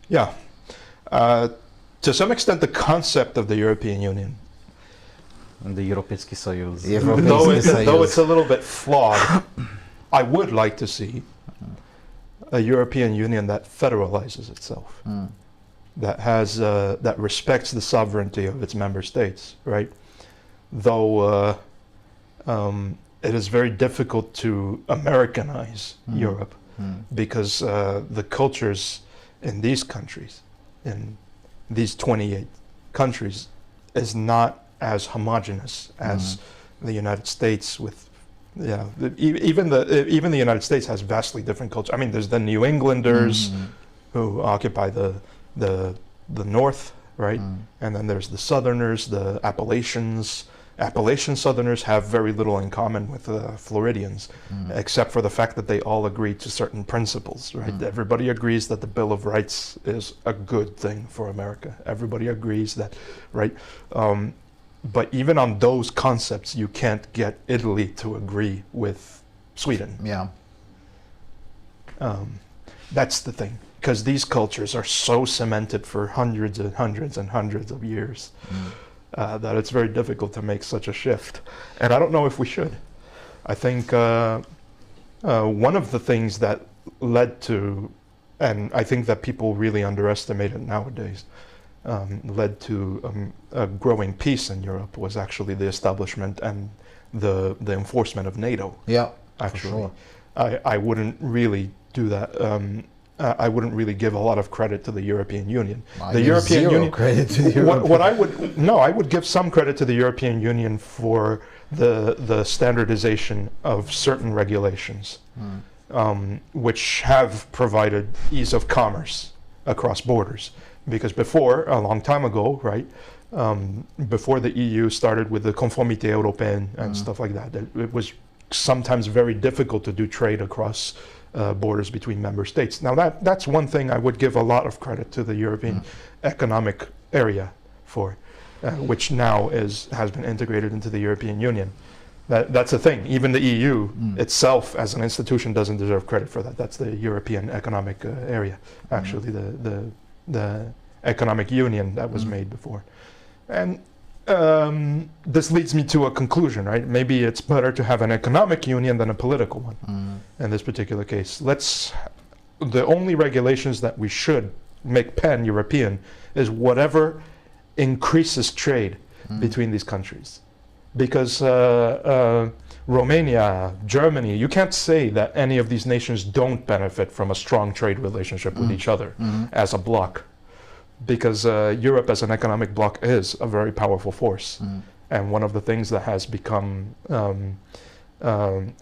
Yeah. to some extent, the concept of the European Union, And the Europejski Sojuz. though it's a little bit flawed, I would like to see a European Union that federalizes itself, that has that respects the sovereignty of its member states, right? Though it is very difficult to Americanize Europe because the cultures in these countries, in these 28 countries, is not as homogeneous as the United States. With even the United States has vastly different culture. I mean, there's the New Englanders who occupy the North, right? And then there's the Southerners, the Appalachians. Appalachian Southerners have very little in common with Floridians, except for the fact that they all agree to certain principles, right? Everybody agrees that the Bill of Rights is a good thing for America. Everybody agrees that, right? But even on those concepts, you can't get Italy to agree with Sweden. Yeah. That's the thing, because these cultures are so cemented for hundreds and hundreds and hundreds of years. That it's very difficult to make such a shift. And I don't know if we should. I think one of the things that led to, and I think that people really underestimate it nowadays, led to a growing peace in Europe was actually the establishment and the enforcement of NATO. Yeah, actually. for sure. I wouldn't really do that. I wouldn't really give a lot of credit to the European Union. The European Union credit to the what I would give some credit to the European Union for the standardization of certain regulations, which have provided ease of commerce across borders. Because before, a long time ago, right, before the EU started with the Conformité Européenne and stuff like that, it was sometimes very difficult to do trade across borders between member states. Now that's one thing I would give a lot of credit to the European Economic Area for, which now has been integrated into the European Union. That's a thing. Even the EU itself as an institution doesn't deserve credit for that. That's the European Economic Area, actually, the Economic Union that was made before. And this leads me to a conclusion, right? Maybe it's better to have an economic union than a political one in this particular case. The only regulations that we should make pan-European is whatever increases trade between these countries. Because Romania, Germany, you can't say that any of these nations don't benefit from a strong trade relationship with each other as a bloc. Because Europe as an economic bloc is a very powerful force. And one of the things that has become,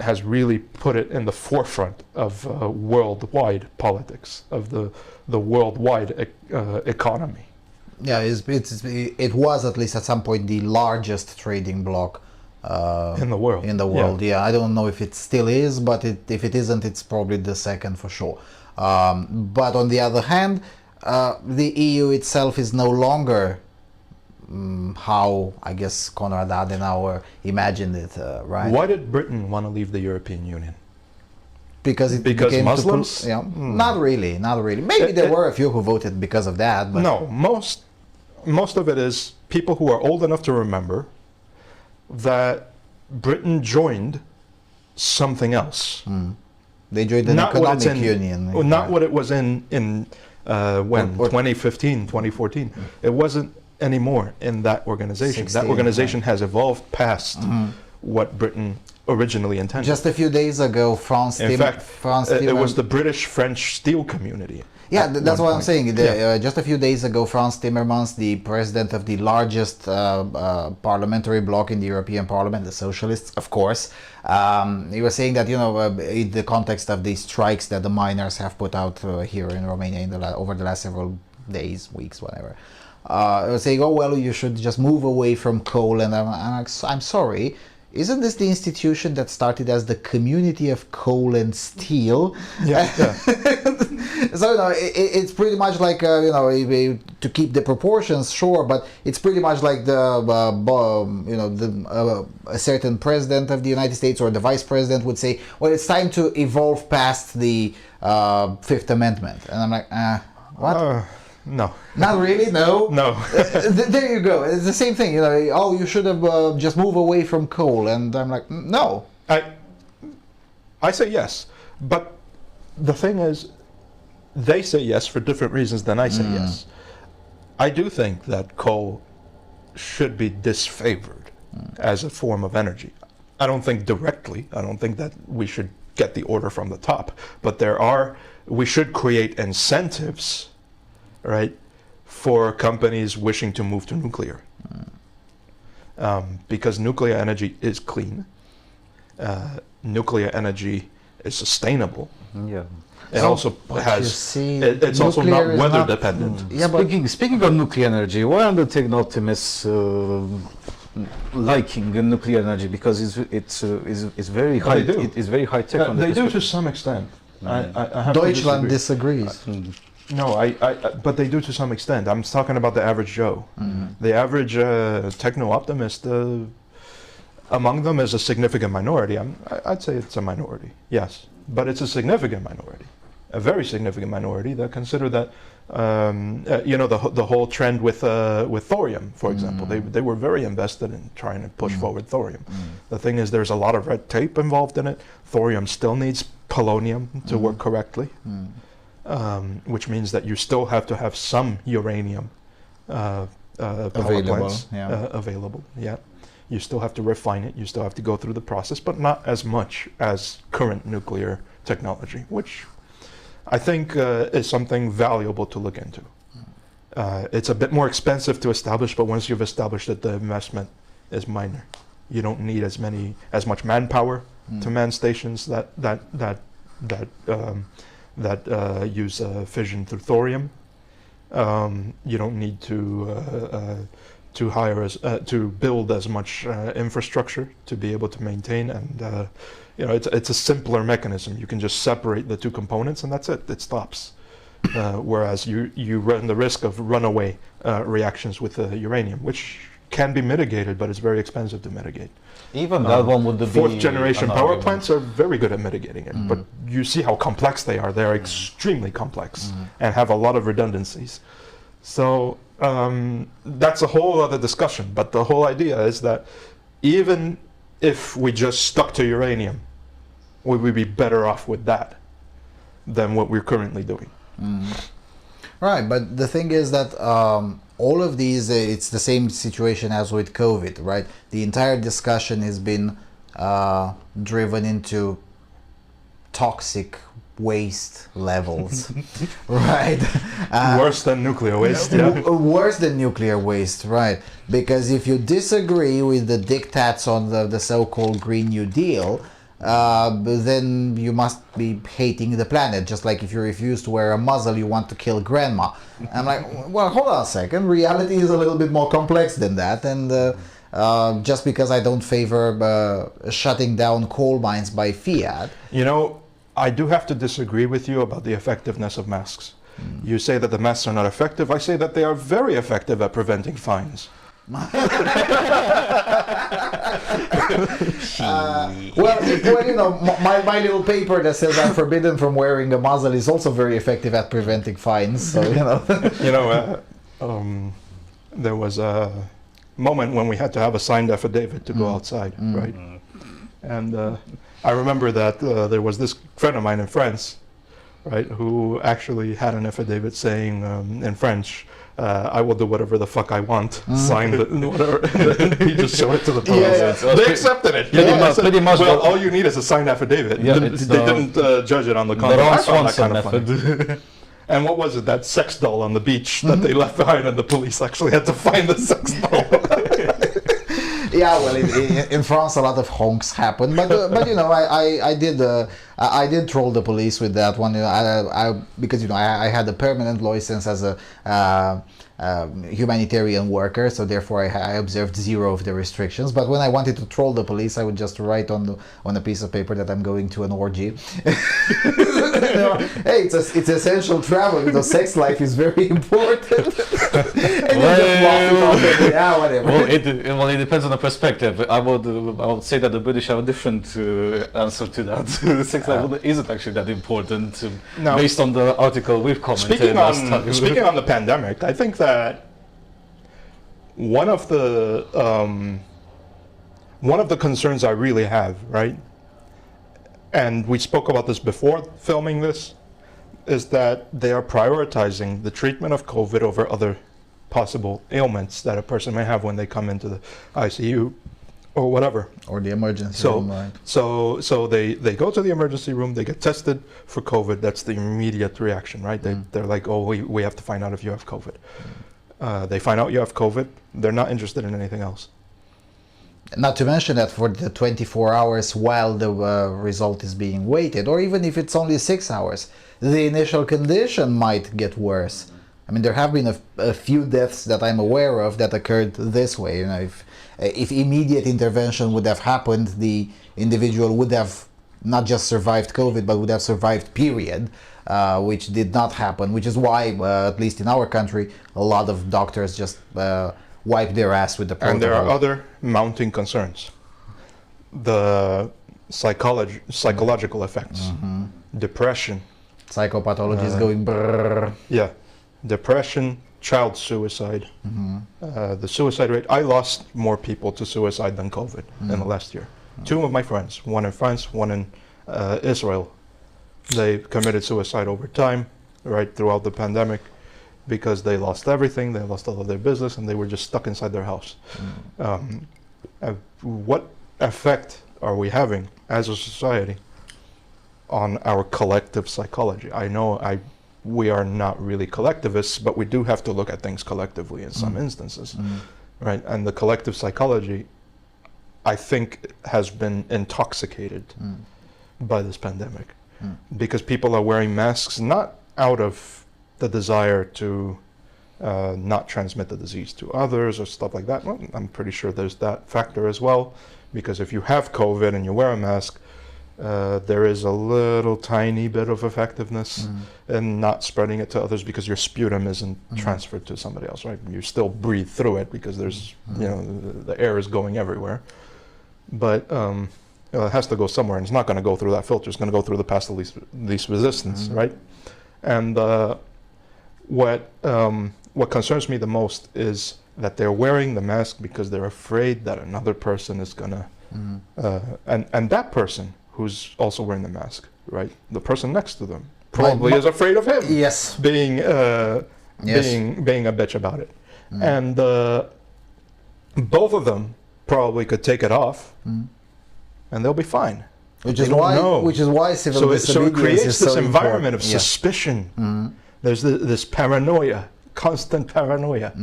has really put it in the forefront of worldwide politics, of the worldwide economy. Yeah, it was at least at some point the largest trading bloc in the world. Yeah, I don't know if it still is, but if it isn't, it's probably the second for sure. But on the other hand, the EU itself is no longer how, I guess, Konrad Adenauer imagined it, right? Why did Britain want to leave the European Union? Because Muslims? Not really. Maybe there were a few who voted because of that. But no, most of it is people who are old enough to remember that Britain joined something else. They joined an economic union. Not what it was in 2015, 2014. It wasn't anymore in that organization. 16, that organization has evolved past what Britain originally intended. Just a few days ago, it was the British-French steel community. Yeah, that's what I'm saying. Just a few days ago, Frans Timmermans, the president of the largest parliamentary bloc in the European Parliament, the Socialists, of course, he was saying that, in the context of the strikes that the miners have put out here in Romania over the last several days, weeks, whatever, he was saying, oh, well, you should just move away from coal. And I'm sorry. Isn't this the institution that started as the Community of Coal and Steel? Yeah. So it's pretty much like to keep the proportions, sure, but it's pretty much like a certain president of the United States or the vice president would say, well, it's time to evolve past the Fifth Amendment, and I'm like, what? No. Not really, no. No. There you go. It's the same thing. Oh, you should have just moved away from coal, and I'm like, no. I say yes, but the thing is, they say yes for different reasons than I say yes. I do think that coal should be disfavored as a form of energy. I don't think directly. I don't think that we should get the order from the top, but we should create incentives, right, for companies wishing to move to nuclear. Because nuclear energy is clean. Nuclear energy is sustainable. Yeah. It also has. It's also not weather dependent. Yeah, speaking of nuclear energy, why are the techno-optimists liking nuclear energy? Because it's very high. It's very high tech. They do to some extent. I have Deutschland to disagree. disagrees. No, but they do to some extent. I'm talking about the average Joe. The average techno-optimist. Among them is a significant minority. I'd say it's a minority, yes, but it's a significant minority, a very significant minority that consider that, the whole trend with thorium, for example. They were very invested in trying to push forward thorium. The thing is, there's a lot of red tape involved in it. Thorium still needs polonium to work correctly, which means that you still have to have some uranium power plants available. Yeah. You still have to refine it, you still have to go through the process, but not as much as current nuclear technology, which I think is something valuable to look into. It's a bit more expensive to establish, but once you've established it, the investment is minor. You don't need as much manpower to man stations that use fission through thorium. You don't need to build as much infrastructure to be able to maintain, and it's a simpler mechanism. You can just separate the two components, and that's it. It stops. Whereas you run the risk of runaway reactions with uranium, which can be mitigated, but it's very expensive to mitigate. Even that one would be fourth generation power plants are very good at mitigating it, but you see how complex they are. They are extremely complex and have a lot of redundancies. So that's a whole other discussion, but the whole idea is that even if we just stuck to uranium, would we be better off with that than what we're currently doing? Right, but the thing is that all of these, it's the same situation as with COVID, right? The entire discussion has been driven into toxic waste levels, right? Worse than nuclear waste, Worse than nuclear waste, right? Because if you disagree with the diktats on the so-called Green New Deal, then you must be hating the planet. Just like if you refuse to wear a muzzle, you want to kill grandma. I'm like, well, hold on a second. Reality is a little bit more complex than that, and just because I don't favor shutting down coal mines by fiat. I do have to disagree with you about the effectiveness of masks. You say that the masks are not effective. I say that they are very effective at preventing fines. My little paper that says I'm forbidden from wearing a muzzle is also very effective at preventing fines. So there was a moment when we had to have a signed affidavit to go outside, right? And I remember that there was this friend of mine in France, right, who actually had an affidavit saying in French, I will do whatever the fuck I want. Signed it, whatever. He just showed it to the police. They accepted it. Pretty much. Well, all you need is a signed affidavit. Yeah, they didn't judge it on the content. I found that kind of funny. And what was it? That sex doll on the beach that they left behind, and the police actually had to find the sex doll. Yeah, well, in France, a lot of honks happen, but I did troll the police with that one. Because I had a permanent license as a humanitarian worker, so therefore I observed zero of the restrictions. But when I wanted to troll the police, I would just write on a piece of paper that I'm going to an orgy. Hey, it's essential travel. Sex life is very important. And yeah, whatever. Well, it depends on the perspective. I would say that the British have a different answer to that. Sex sex level isn't actually that important, Now, based on the article we've commented speaking last time. on speaking on the pandemic, I think that one of the concerns I really have, right, and we spoke about this before filming this, is that they are prioritizing the treatment of COVID over other possible ailments that a person may have when they come into the ICU or whatever. Or the emergency room, right? So they go to the emergency room, they get tested for COVID. That's the immediate reaction, right? They're like, oh, we have to find out if you have COVID. They find out you have COVID. They're not interested in anything else. Not to mention that for the 24 hours while the result is being waited, or even if it's only 6 hours, the initial condition might get worse. I mean, there have been a few deaths that I'm aware of that occurred this way. You know, if immediate intervention would have happened, the individual would have not just survived COVID, but would have survived, period, which did not happen, which is why, at least in our country, a lot of doctors just wipe their ass with the protocol. And there are other mounting concerns. The psychological effects, depression. Psychopathology is going brrrr. Yeah, depression, child suicide, the suicide rate. I lost more people to suicide than COVID in the last year. Two of my friends, one in France, one in Israel, they committed suicide over time, right, throughout the pandemic, because they lost everything, they lost all of their business, and they were just stuck inside their house. What effect are we having as a society on our collective psychology? I know we are not really collectivists, but we do have to look at things collectively in some instances, right? And the collective psychology, I think, has been intoxicated by this pandemic, because people are wearing masks not out of the desire to not transmit the disease to others or stuff like that. Well, I'm pretty sure there's that factor as well, because if you have COVID and you wear a mask, there is a little tiny bit of effectiveness in not spreading it to others, because your sputum isn't transferred to somebody else, right? You still breathe through it because there's, you know, the air is going everywhere. But it has to go somewhere, and it's not going to go through that filter. It's going to go through the path of least resistance, right? And what concerns me the most is that they're wearing the mask because they're afraid that another person is going to, and that person who's also wearing the mask, right? The person next to them probably is afraid of him. Yes. Being a bitch about it. And both of them probably could take it off, and they'll be fine. Which is why civil disobedience so it creates is this so environment important. of suspicion. There's this paranoia, constant paranoia.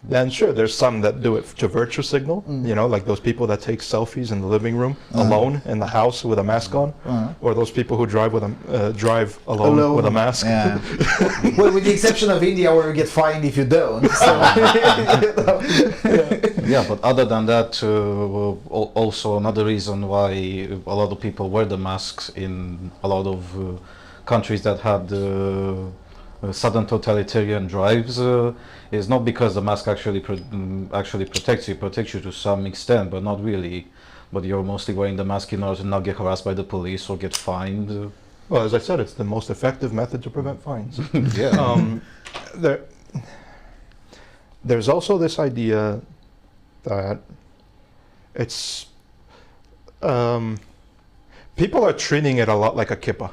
Then sure, there's some that do it to virtue signal, you know, like those people that take selfies in the living room alone in the house with a mask on, or those people who drive with drive alone with a mask. Yeah. Well, with the exception of India, where you get fined if you don't. So, Yeah, but other than that, also another reason why a lot of people wear the masks in a lot of countries that had sudden totalitarian drives is not because the mask actually protects you to some extent, but not really. But you're mostly wearing the mask in order to not get harassed by the police or get fined. Well, as I said, it's the most effective method to prevent fines. Yeah. There's also this idea that it's people are treating it a lot like a kippa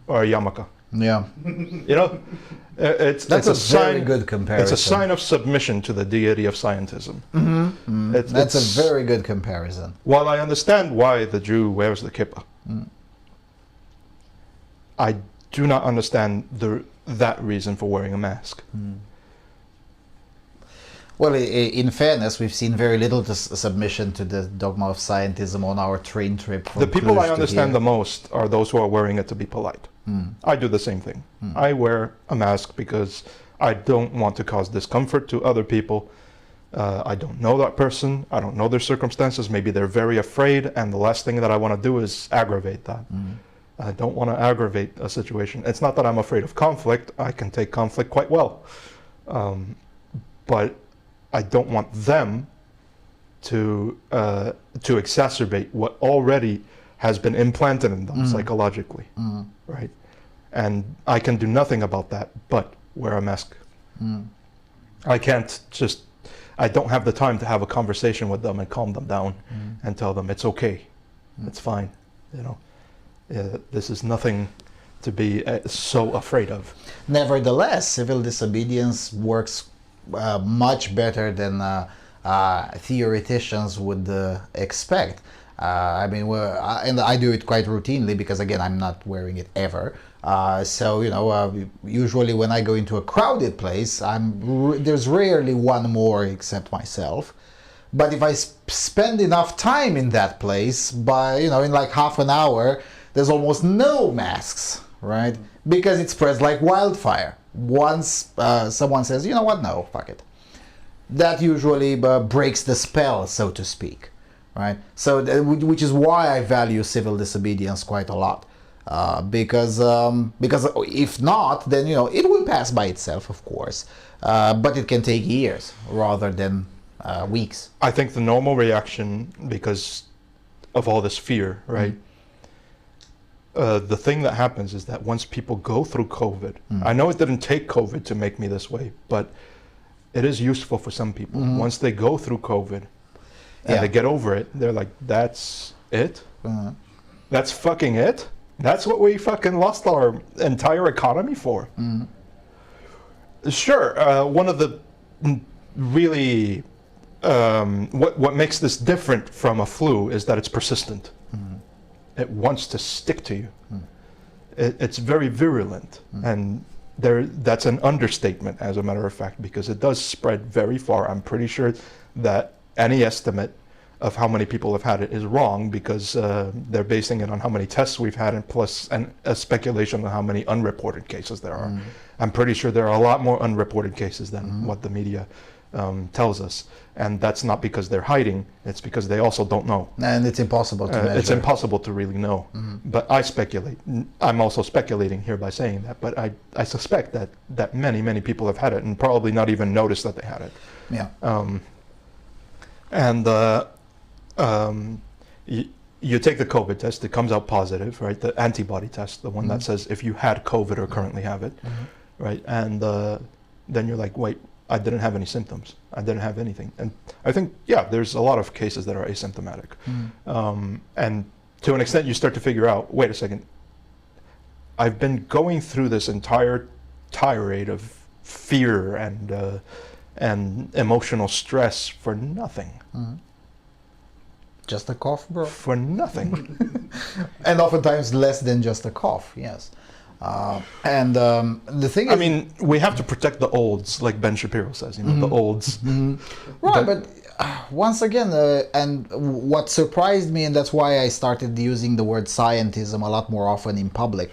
or a yarmulke. yeah. You know, it's That's a a sign. very good comparison. It's a sign of submission to the deity of scientism. That's a very good comparison. While I understand why the Jew wears the kippah, I do not understand that reason for wearing a mask. Well, in fairness, we've seen very little submission to the dogma of scientism on our train trip. The people I understand the most are those who are wearing it to be polite. I do the same thing. I wear a mask because I don't want to cause discomfort to other people. I don't know that person. I don't know their circumstances. Maybe they're very afraid, and the last thing that I want to do is aggravate that. I don't want to aggravate a situation. It's not that I'm afraid of conflict. I can take conflict quite well. But I don't want them to exacerbate what already has been implanted in them psychologically, right? And I can do nothing about that but wear a mask. I can't just, I don't have the time to have a conversation with them and calm them down and tell them it's okay, it's fine, you know. This is nothing to be so afraid of. Nevertheless, civil disobedience works much better than theoreticians would expect. I mean, and I do it quite routinely because, again, I'm not wearing it ever. So, you know, usually when I go into a crowded place, there's rarely one more except myself. But if I spend enough time in that place, in like half an hour, there's almost no masks, right? Because it spreads like wildfire. Once someone says, you know what, no, fuck it. That usually breaks the spell, so to speak, right? So, which is why I value civil disobedience quite a lot. Because if not, then, you know, it will pass by itself, of course. But it can take years rather than weeks. I think the normal reaction, because of all this fear, right? The thing that happens is that once people go through COVID, I know it didn't take COVID to make me this way, but it is useful for some people. Once they go through COVID and they get over it, they're like, that's it? That's fucking it? That's what we fucking lost our entire economy for? Sure, one of the really, what makes this different from a flu is that it's persistent. It wants to stick to you. It's very virulent, and that's an understatement, as a matter of fact, because it does spread very far. I'm pretty sure that any estimate of how many people have had it is wrong, because they're basing it on how many tests we've had, and plus a speculation on how many unreported cases there are. I'm pretty sure there are a lot more unreported cases than what the media tells us, and that's not because they're hiding, it's because they also don't know. And it's impossible to measure. It's impossible to really know. But I speculate. I'm also speculating here by saying that, but I suspect that many people have had it and probably not even noticed that they had it. Yeah. You take the COVID test, it comes out positive, right? The antibody test, the one that says if you had COVID or currently have it, right? And then you're like, wait, I didn't have any symptoms. I didn't have anything. And I think, yeah, there's a lot of cases that are asymptomatic. And to an extent, you start to figure out, wait a second, I've been going through this entire tirade of fear and emotional stress for nothing. Just a cough, bro. For nothing. And oftentimes less than just a cough, yes. The thing is, I mean, we have to protect the olds, like Ben Shapiro says, you know, the olds. Right, but once again, and what surprised me, and that's why I started using the word scientism a lot more often in public,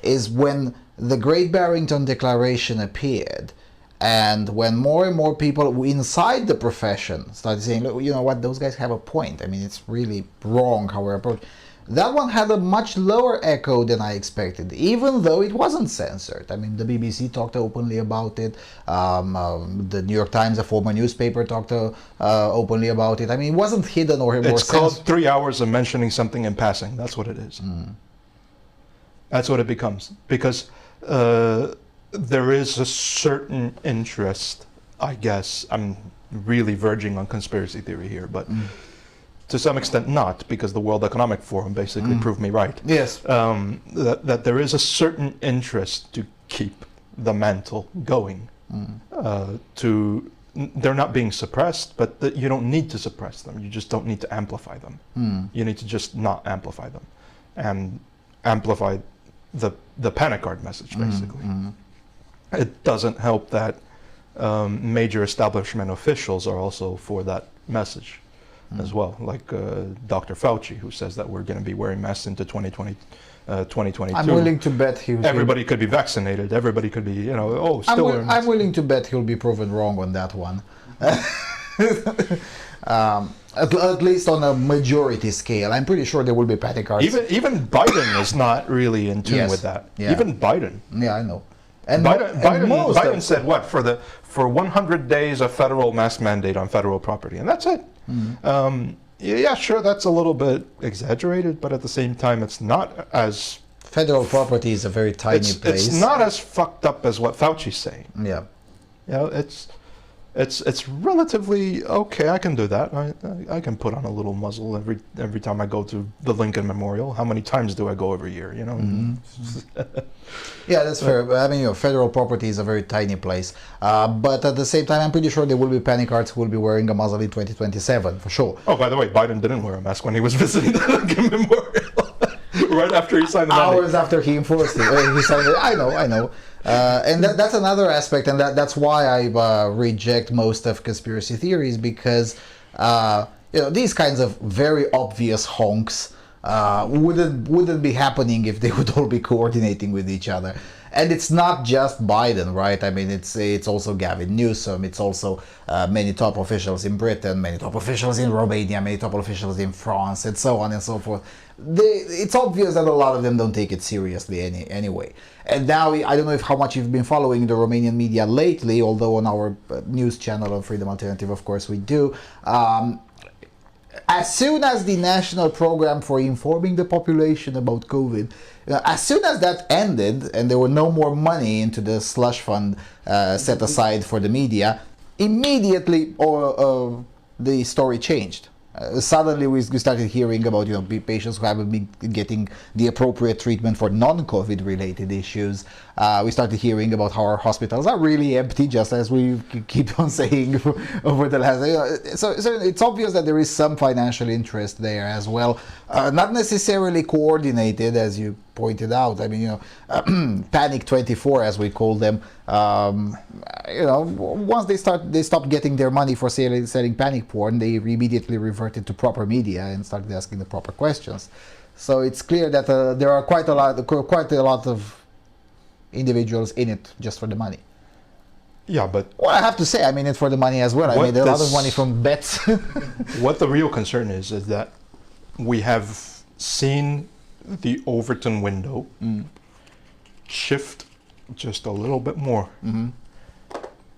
is when the Great Barrington Declaration appeared, and when more and more people inside the profession started saying, look, you know what, those guys have a point. I mean, it's really wrong how we're approaching. That one had a much lower echo than I expected, even though it wasn't censored. I mean, the BBC talked openly about it. The New York Times, a former newspaper, talked openly about it. I mean, it wasn't hidden or It's called 3 hours of mentioning something in passing. That's what it is. That's what it becomes. Because there is a certain interest, I guess. I'm really verging on conspiracy theory here, but to some extent not, because the World Economic Forum basically proved me right. Yes. That there is a certain interest to keep the mantle going. They're not being suppressed, but you don't need to suppress them. You just don't need to amplify them. You need to just not amplify them, and amplify the panic card message, basically. It doesn't help that major establishment officials are also for that message as well, like Dr. Fauci, who says that we're going to be wearing masks into 2022. I'm willing to bet everybody could be vaccinated. Everybody could be, you know, I'm willing to bet he'll be proven wrong on that one. At least on a majority scale. I'm pretty sure there will be panic cards. Even Biden is not really in tune with that. Yeah. Even Biden. Yeah, I know. And Biden said what, for 100 days a federal mask mandate on federal property, and that's it. Yeah, sure, that's a little bit exaggerated, but at the same time, it's not as Federal property is a very tiny place. it's not as fucked up as what Fauci's saying. Yeah. You know, it's relatively okay. I can do that. I can put on a little muzzle every time I go to the Lincoln Memorial. How many times do I go every year? You know. Yeah, that's fair. I mean, federal property is a very tiny place. But at the same time, I'm pretty sure there will be panic arts who will be wearing a muzzle in 2027 for sure. Oh, by the way, Biden didn't wear a mask when he was visiting the Lincoln Memorial. Right after he signed the mandate. Hours after he enforced it. He signed it. I know. And that's another aspect, and that's why I reject most of conspiracy theories, because these kinds of very obvious honks wouldn't be happening if they would all be coordinating with each other. And it's not just Biden, right? I mean, it's also Gavin Newsom, it's also many top officials in Britain, many top officials in Romania, many top officials in France, and so on and so forth. It's obvious that a lot of them don't take it seriously anyway. And now, I don't know how much you've been following the Romanian media lately, although on our news channel on Freedom Alternative, of course, we do. As soon as the national program for informing the population about COVID, as soon as that ended and there were no more money into the slush fund set aside for the media, immediately the story changed. Suddenly we started hearing about patients who haven't been getting the appropriate treatment for non-COVID related issues. We started hearing about how our hospitals are really empty, just as we keep on saying over the last. So it's obvious that there is some financial interest there as well, not necessarily coordinated, as you pointed out. I mean, Panic 24, as we call them. Once they stopped getting their money for selling panic porn, they immediately reverted to proper media and started asking the proper questions. So it's clear that there are quite a lot of individuals in it just for the money. Yeah, but well, I have to say, I'm in it for the money as well. I made a lot of money from bets. What the real concern is that we have seen the Overton window shift just a little bit more. Mm-hmm.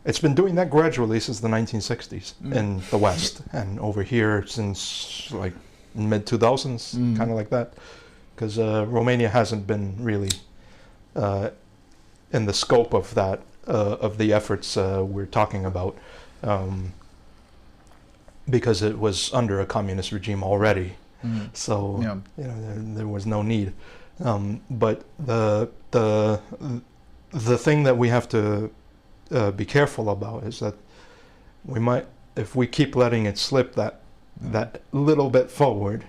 It's been doing that gradually since the 1960s in the West, and over here since like mid 2000s, kind of like that, because Romania hasn't been really in the scope of that of the efforts we're talking about, because it was under a communist regime already. So there was no need. But the thing that we have to be careful about is that we might, if we keep letting it slip that little bit forward,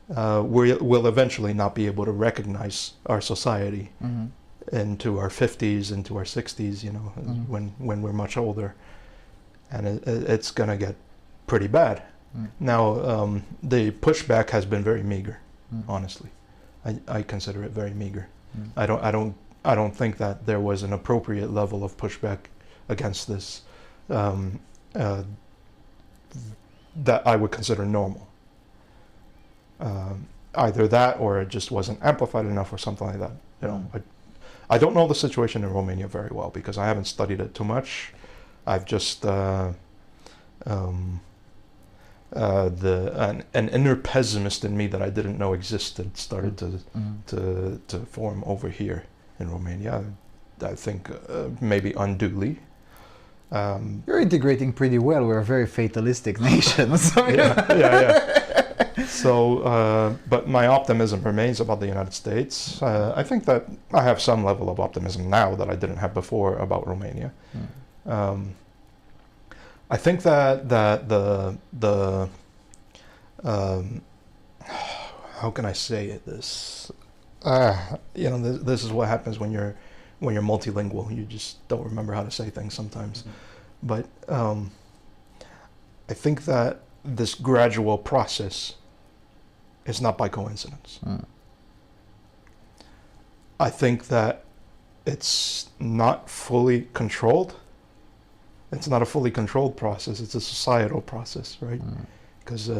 we'll eventually not be able to recognize our society into our 50s, into our 60s, when we're much older, and it's gonna get pretty bad. Now, the pushback has been very meager, honestly. I consider it very meager. I don't think that there was an appropriate level of pushback against this that I would consider normal. Either that, or it just wasn't amplified enough, or something like that. I don't know the situation in Romania very well because I haven't studied it too much. I've just an inner pessimist in me that I didn't know existed started to form over here in Romania. I think maybe unduly. You're integrating pretty well. We're a very fatalistic nation. So yeah. So, but my optimism remains about the United States. I think that I have some level of optimism now that I didn't have before about Romania. I think that the how can I say it? This is what happens when you're multilingual. You just don't remember how to say things sometimes. But I think that this gradual process is not by coincidence. I think that it's not fully controlled. It's not a fully controlled process. It's a societal process, right? Because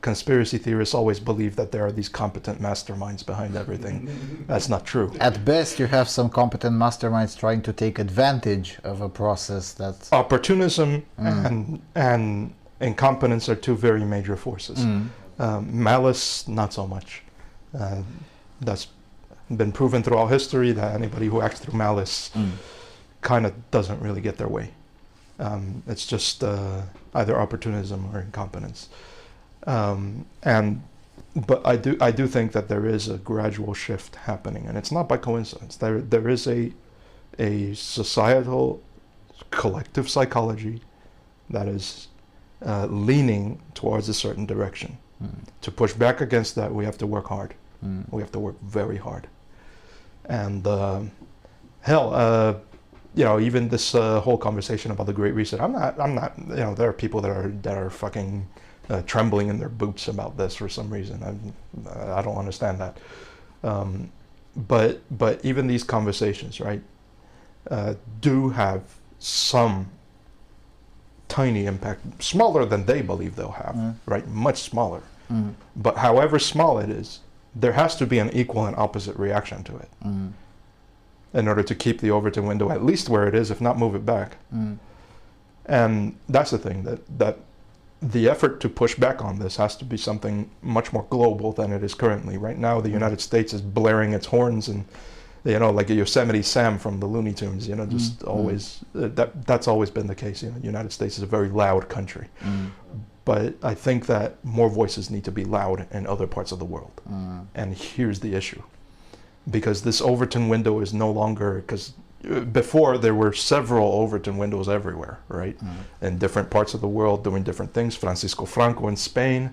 conspiracy theorists always believe that there are these competent masterminds behind everything. That's not true. At best, you have some competent masterminds trying to take advantage of a process that's... Opportunism and incompetence are two very major forces. Malice, not so much. That's been proven throughout history that anybody who acts through malice kind of doesn't really get their way. It's just either opportunism or incompetence. But I do think that there is a gradual shift happening, and it's not by coincidence. There is a societal collective psychology that is leaning towards a certain direction. To push back against that, we have to work hard. We have to work very hard. And even this whole conversation about the Great Reset, I'm not. There are people that are fucking trembling in their boots about this for some reason. I don't understand that. But even these conversations, right, do have some tiny impact, smaller than they believe they'll have, right? Much smaller. But however small it is, there has to be an equal and opposite reaction to it in order to keep the Overton window at least where it is, if not move it back. And that's the thing, that the effort to push back on this has to be something much more global than it is currently. Right now, the United States is blaring its horns, and like a Yosemite Sam from the Looney Tunes, just always, that's always been the case. The United States is a very loud country. But I think that more voices need to be loud in other parts of the world. And here's the issue. Because this Overton window is no longer, because before there were several Overton windows everywhere, right? In different parts of the world doing different things. Francisco Franco in Spain,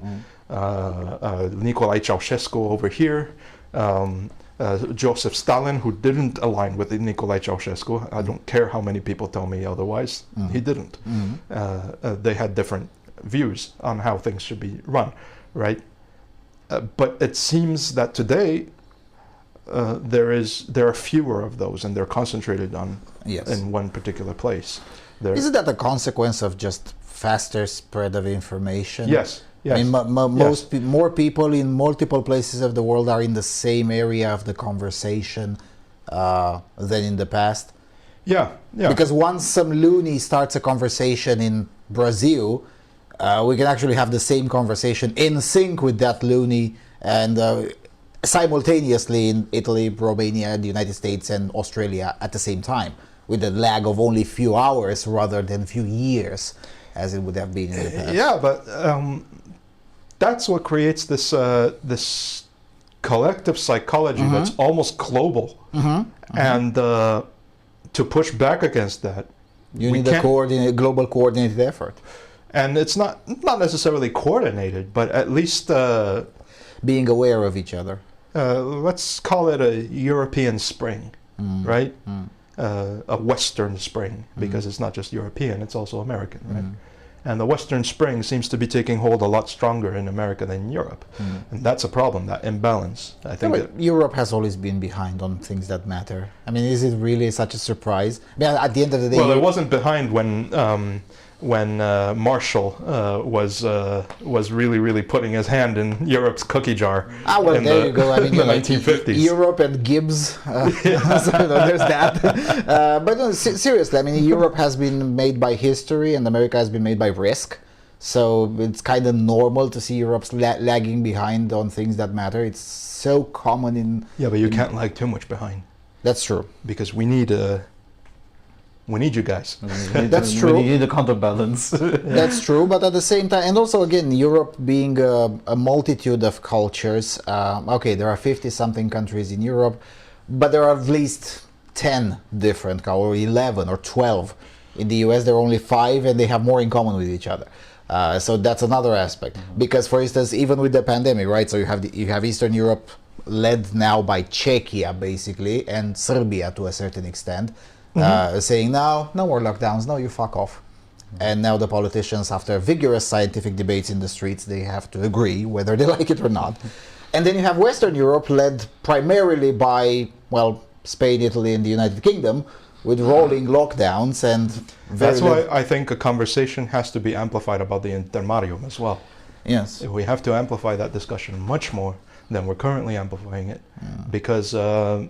Nicolae Ceausescu over here, Joseph Stalin, who didn't align with Nicolae Ceausescu. I don't care how many people tell me otherwise. He didn't. They had different views on how things should be run, right? But it seems that today there are fewer of those, and they're concentrated in one particular place. Isn't that a consequence of just faster spread of information? Yes. I mean, more people in multiple places of the world are in the same area of the conversation than in the past. Yeah. Because once some loony starts a conversation in Brazil, we can actually have the same conversation in sync with that loony, and simultaneously in Italy, Romania, the United States, and Australia at the same time, with a lag of only a few hours rather than a few years, as it would have been in the past. Yeah, but that's what creates this this collective psychology that's almost global. And to push back against that, you need a global coordinated effort. And it's not necessarily coordinated, but at least being aware of each other. Let's call it a European spring, right? A Western spring, because it's not just European, it's also American, right? And the Western spring seems to be taking hold a lot stronger in America than Europe. And that's a problem, that imbalance. I think Europe has always been behind on things that matter. I mean, is it really such a surprise? I mean, at the end of the day... Well, it wasn't behind when Marshall was really putting his hand in Europe's cookie jar. There you go. I mean, in the 1950s. Europe and Gibbs. So there's that. But no, seriously, I mean, Europe has been made by history, and America has been made by risk. So it's kind of normal to see Europe's lagging behind on things that matter. It's so common in... Yeah, but you can't lag too much behind. That's true. Because we need you guys. That's true. We need a counterbalance. That's true, but at the same time, and also again, Europe being a multitude of cultures. Okay, there are 50-something countries in Europe, but there are at least 10 different, or 11 or 12. In the US, there are only 5, and they have more in common with each other. So that's another aspect. Because, for instance, even with the pandemic, right? So you have Eastern Europe led now by Czechia, basically, and Serbia to a certain extent. Saying no more lockdowns, no, you fuck off. And now the politicians, after vigorous scientific debates in the streets, they have to agree whether they like it or not. And then you have Western Europe led primarily by, Spain, Italy, and the United Kingdom, with rolling lockdowns and... That's why I think a conversation has to be amplified about the intermarium as well. Yes. We have to amplify that discussion much more than we're currently amplifying it. Because a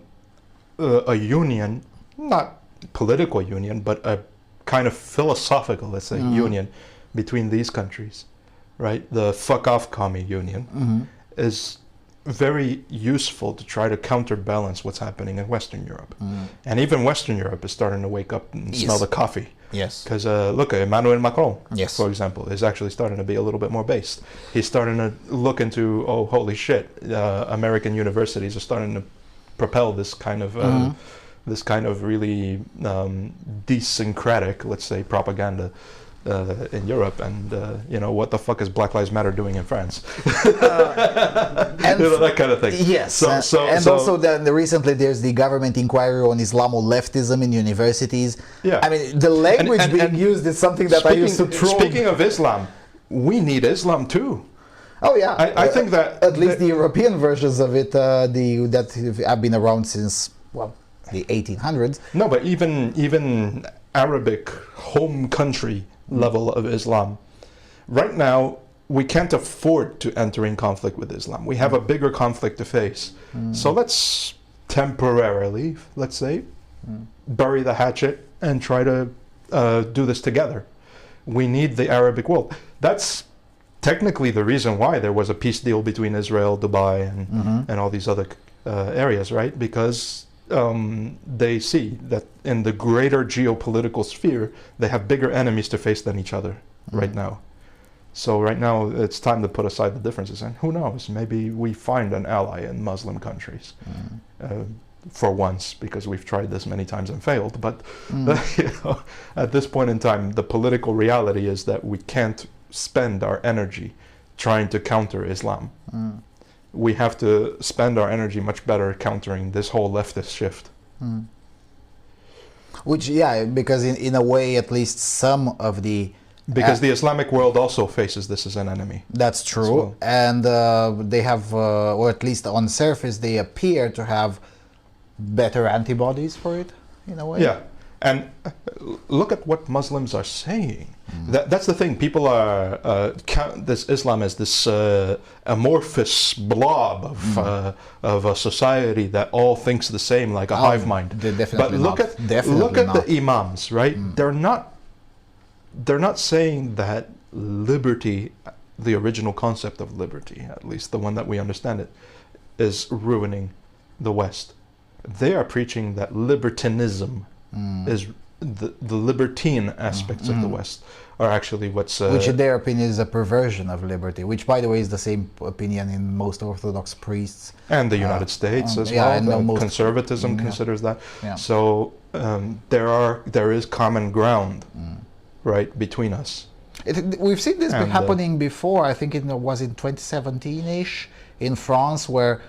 union, not political union, but a kind of philosophical, let's say, union between these countries, right? The fuck off commie union is very useful to try to counterbalance what's happening in Western Europe. And even Western Europe is starting to wake up and smell the coffee. Yes. Because look, Emmanuel Macron, Yes. for example, is actually starting to be a little bit more based. He's starting to look into, oh, holy shit, American universities are starting to propel this kind of really desyncratic, let's say, propaganda in Europe, and what the fuck is Black Lives Matter doing in France? And that kind of thing. Yes, also then recently there's the government inquiry on Islamo-leftism in universities. Yeah. I mean, the language being used is something that I used to troll. Speaking of Islam, we need Islam too. Oh yeah, I think that at least the European versions of it, that have been around since the 1800s. No, but even Arabic home country level of Islam. Right now, we can't afford to enter in conflict with Islam. We have a bigger conflict to face. So let's temporarily, let's say, bury the hatchet and try to do this together. We need the Arabic world. That's technically the reason why there was a peace deal between Israel, Dubai, and all these other areas, right? Because they see that in the greater geopolitical sphere, they have bigger enemies to face than each other right now. So right now, it's time to put aside the differences, and who knows, maybe we find an ally in Muslim countries for once, because we've tried this many times and failed. But at this point in time, the political reality is that we can't spend our energy trying to counter Islam. We have to spend our energy much better countering this whole leftist shift. Which, because in a way, at least some of the... Because the Islamic world also faces this as an enemy. That's true. Well. And they have, or at least on surface, they appear to have better antibodies for it, in a way. Yeah. And look at what Muslims are saying. That's the thing. People are count this Islam as this amorphous blob of a society that all thinks the same, like a hive mind. But look at the imams, right? They're not saying that liberty, the original concept of liberty, at least the one that we understand it, is ruining the West. They are preaching that libertinism is the libertine aspects of the West are actually what's... which in their opinion is a perversion of liberty, which by the way is the same opinion in most Orthodox priests. And the United States as well. And conservatism considers that. Yeah. So there is common ground, right, between us. We've seen this happening before. I think it was in 2017-ish in France, where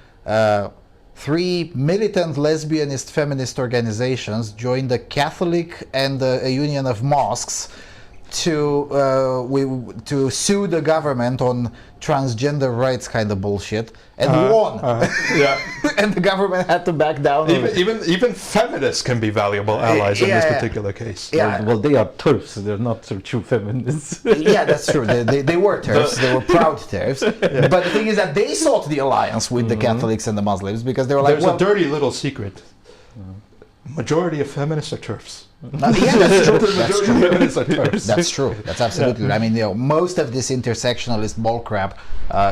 3 militant lesbianist feminist organizations joined the Catholic and a union of mosques to sue the government on transgender rights kind of bullshit, and won. And the government had to back down. Even feminists can be valuable allies in this particular case. Well, they are TERFs. They're not true feminists. That's true. They were TERFs. They were proud TERFs. But the thing is that they sought the alliance with the Catholics and the Muslims because they were like, there's a dirty little secret. Majority of feminists are TERFs. That's true. That's true. That's absolutely. I mean, most of this intersectionalist bullcrap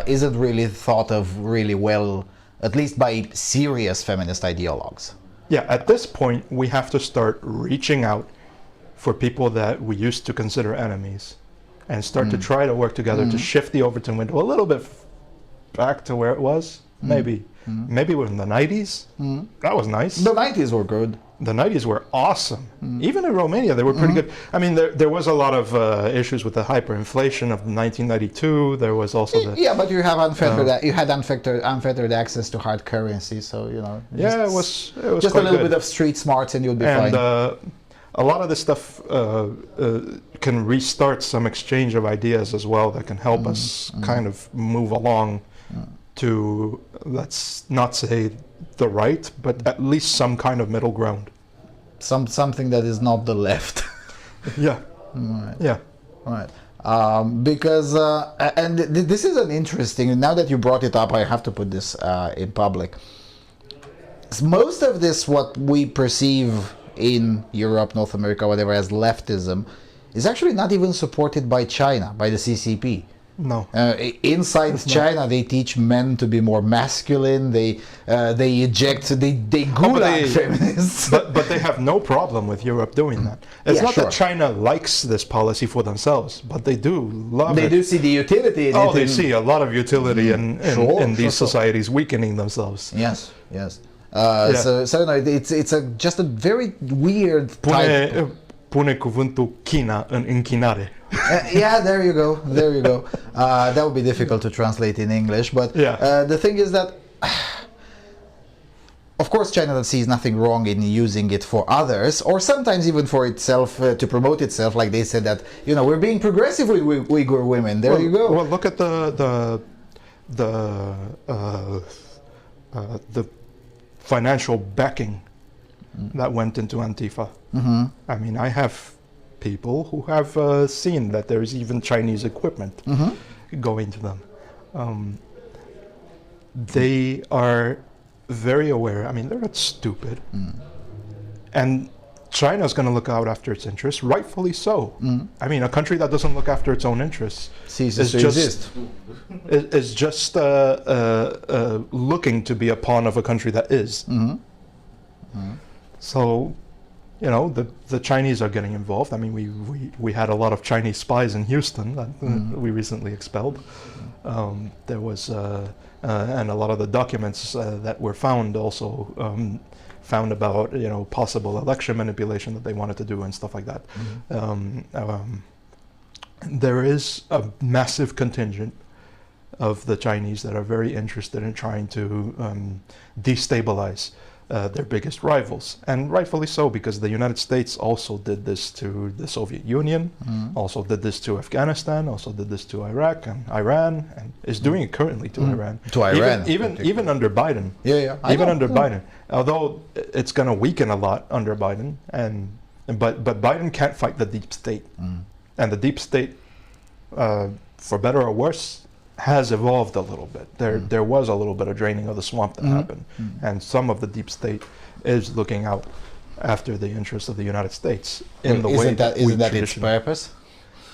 isn't really thought of really well, at least by serious feminist ideologues. Yeah, at this point, we have to start reaching out for people that we used to consider enemies, and start to try to work together to shift the Overton window a little bit back to where it was. Maybe in the 90s. That was nice. The 90s were good. The 90s were awesome. Even in Romania, they were pretty good. I mean, there was a lot of issues with the hyperinflation of 1992. There was also the... but you have unfettered access to hard currency, so, it was just a little bit of street smarts and you'll be fine. A lot of this stuff can restart some exchange of ideas as well that can help us kind of move along to, let's not say the right, but at least some kind of middle ground. Something that is not the left. Yeah. Right. Yeah. Right. Because, and this is an interesting, now that you brought it up, I have to put this in public. Most of this, what we perceive in Europe, North America, whatever, as leftism, is actually not even supported by China, by the CCP. No. Inside China, they teach men to be more masculine. They gulag feminists. But they have no problem with Europe doing that. It's not that China likes this policy for themselves, but they do love it. They do see the utility in it. Oh, they see a lot of utility in these societies weakening themselves. Yes, yes. So no, it's just a very weird type. Pune cuvântul China în închinare. Yeah, there you go. That would be difficult to translate in English, but the thing is that, of course, China sees nothing wrong in using it for others, or sometimes even for itself, to promote itself. Like they said that, we're being progressive with Uyghur women. There you go. Well, look at the financial backing that went into Antifa. Mm-hmm. I mean, I have people who have seen that there's even Chinese equipment going to them. They are very aware. I mean, they're not stupid. And China's going to look out after its interests, rightfully so. I mean, a country that doesn't look after its own interests ceases to exist. Is just looking to be a pawn of a country that is. So, the Chinese are getting involved. I mean, we had a lot of Chinese spies in Houston that we recently expelled. There was, and a lot of the documents that were found also found about, possible election manipulation that they wanted to do and stuff like that. There is a massive contingent of the Chinese that are very interested in trying to destabilize their biggest rivals, and rightfully so, because the United States also did this to the Soviet Union, also did this to Afghanistan, also did this to Iraq and Iran, and is doing it currently to Iran. To Iran, even under Biden. Even under Biden, although it's going to weaken a lot under Biden, but Biden can't fight the deep state, and the deep state, for better or worse, has evolved a little bit. There was a little bit of draining of the swamp that happened, and some of the deep state is looking out after the interests of the United States in the way that isn't that its purpose?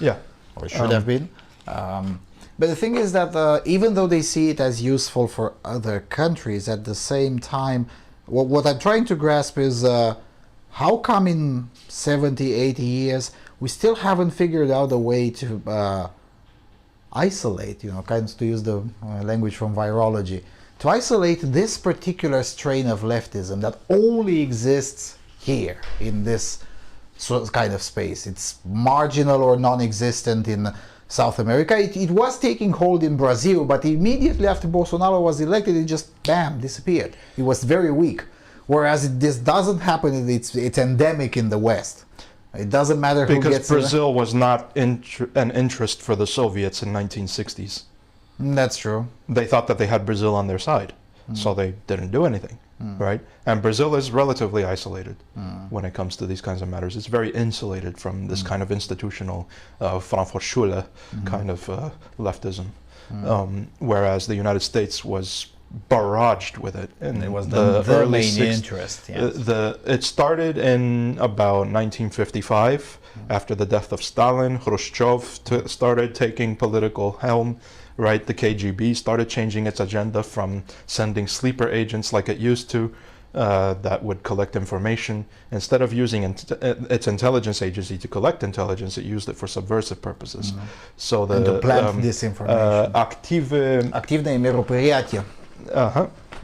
Yeah, or it should have been. But the thing is that even though they see it as useful for other countries, at the same time, what I'm trying to grasp is how come in 70, 80 years we still haven't figured out a way to isolate, kind of, to use the language from virology, to isolate this particular strain of leftism that only exists here in this kind of space. It's marginal or non-existent in South America. It was taking hold in Brazil, but immediately after Bolsonaro was elected, it just, bam, disappeared. It was very weak. Whereas this doesn't happen, it's endemic in the West. It doesn't matter who gets... Because Brazil was not an interest for the Soviets in 1960s. That's true. They thought that they had Brazil on their side, so they didn't do anything, right? And Brazil is relatively isolated when it comes to these kinds of matters. It's very insulated from this kind of institutional Frankfurt-Schule kind of leftism, whereas the United States was barraged with it, and it was the early main interest. Yes. It started in about 1955 after the death of Stalin. Khrushchev started taking political helm. Right, the KGB started changing its agenda from sending sleeper agents like it used to, that would collect information. Instead of using its intelligence agency to collect intelligence, it used it for subversive purposes. So and to plant disinformation. Active мероприятия.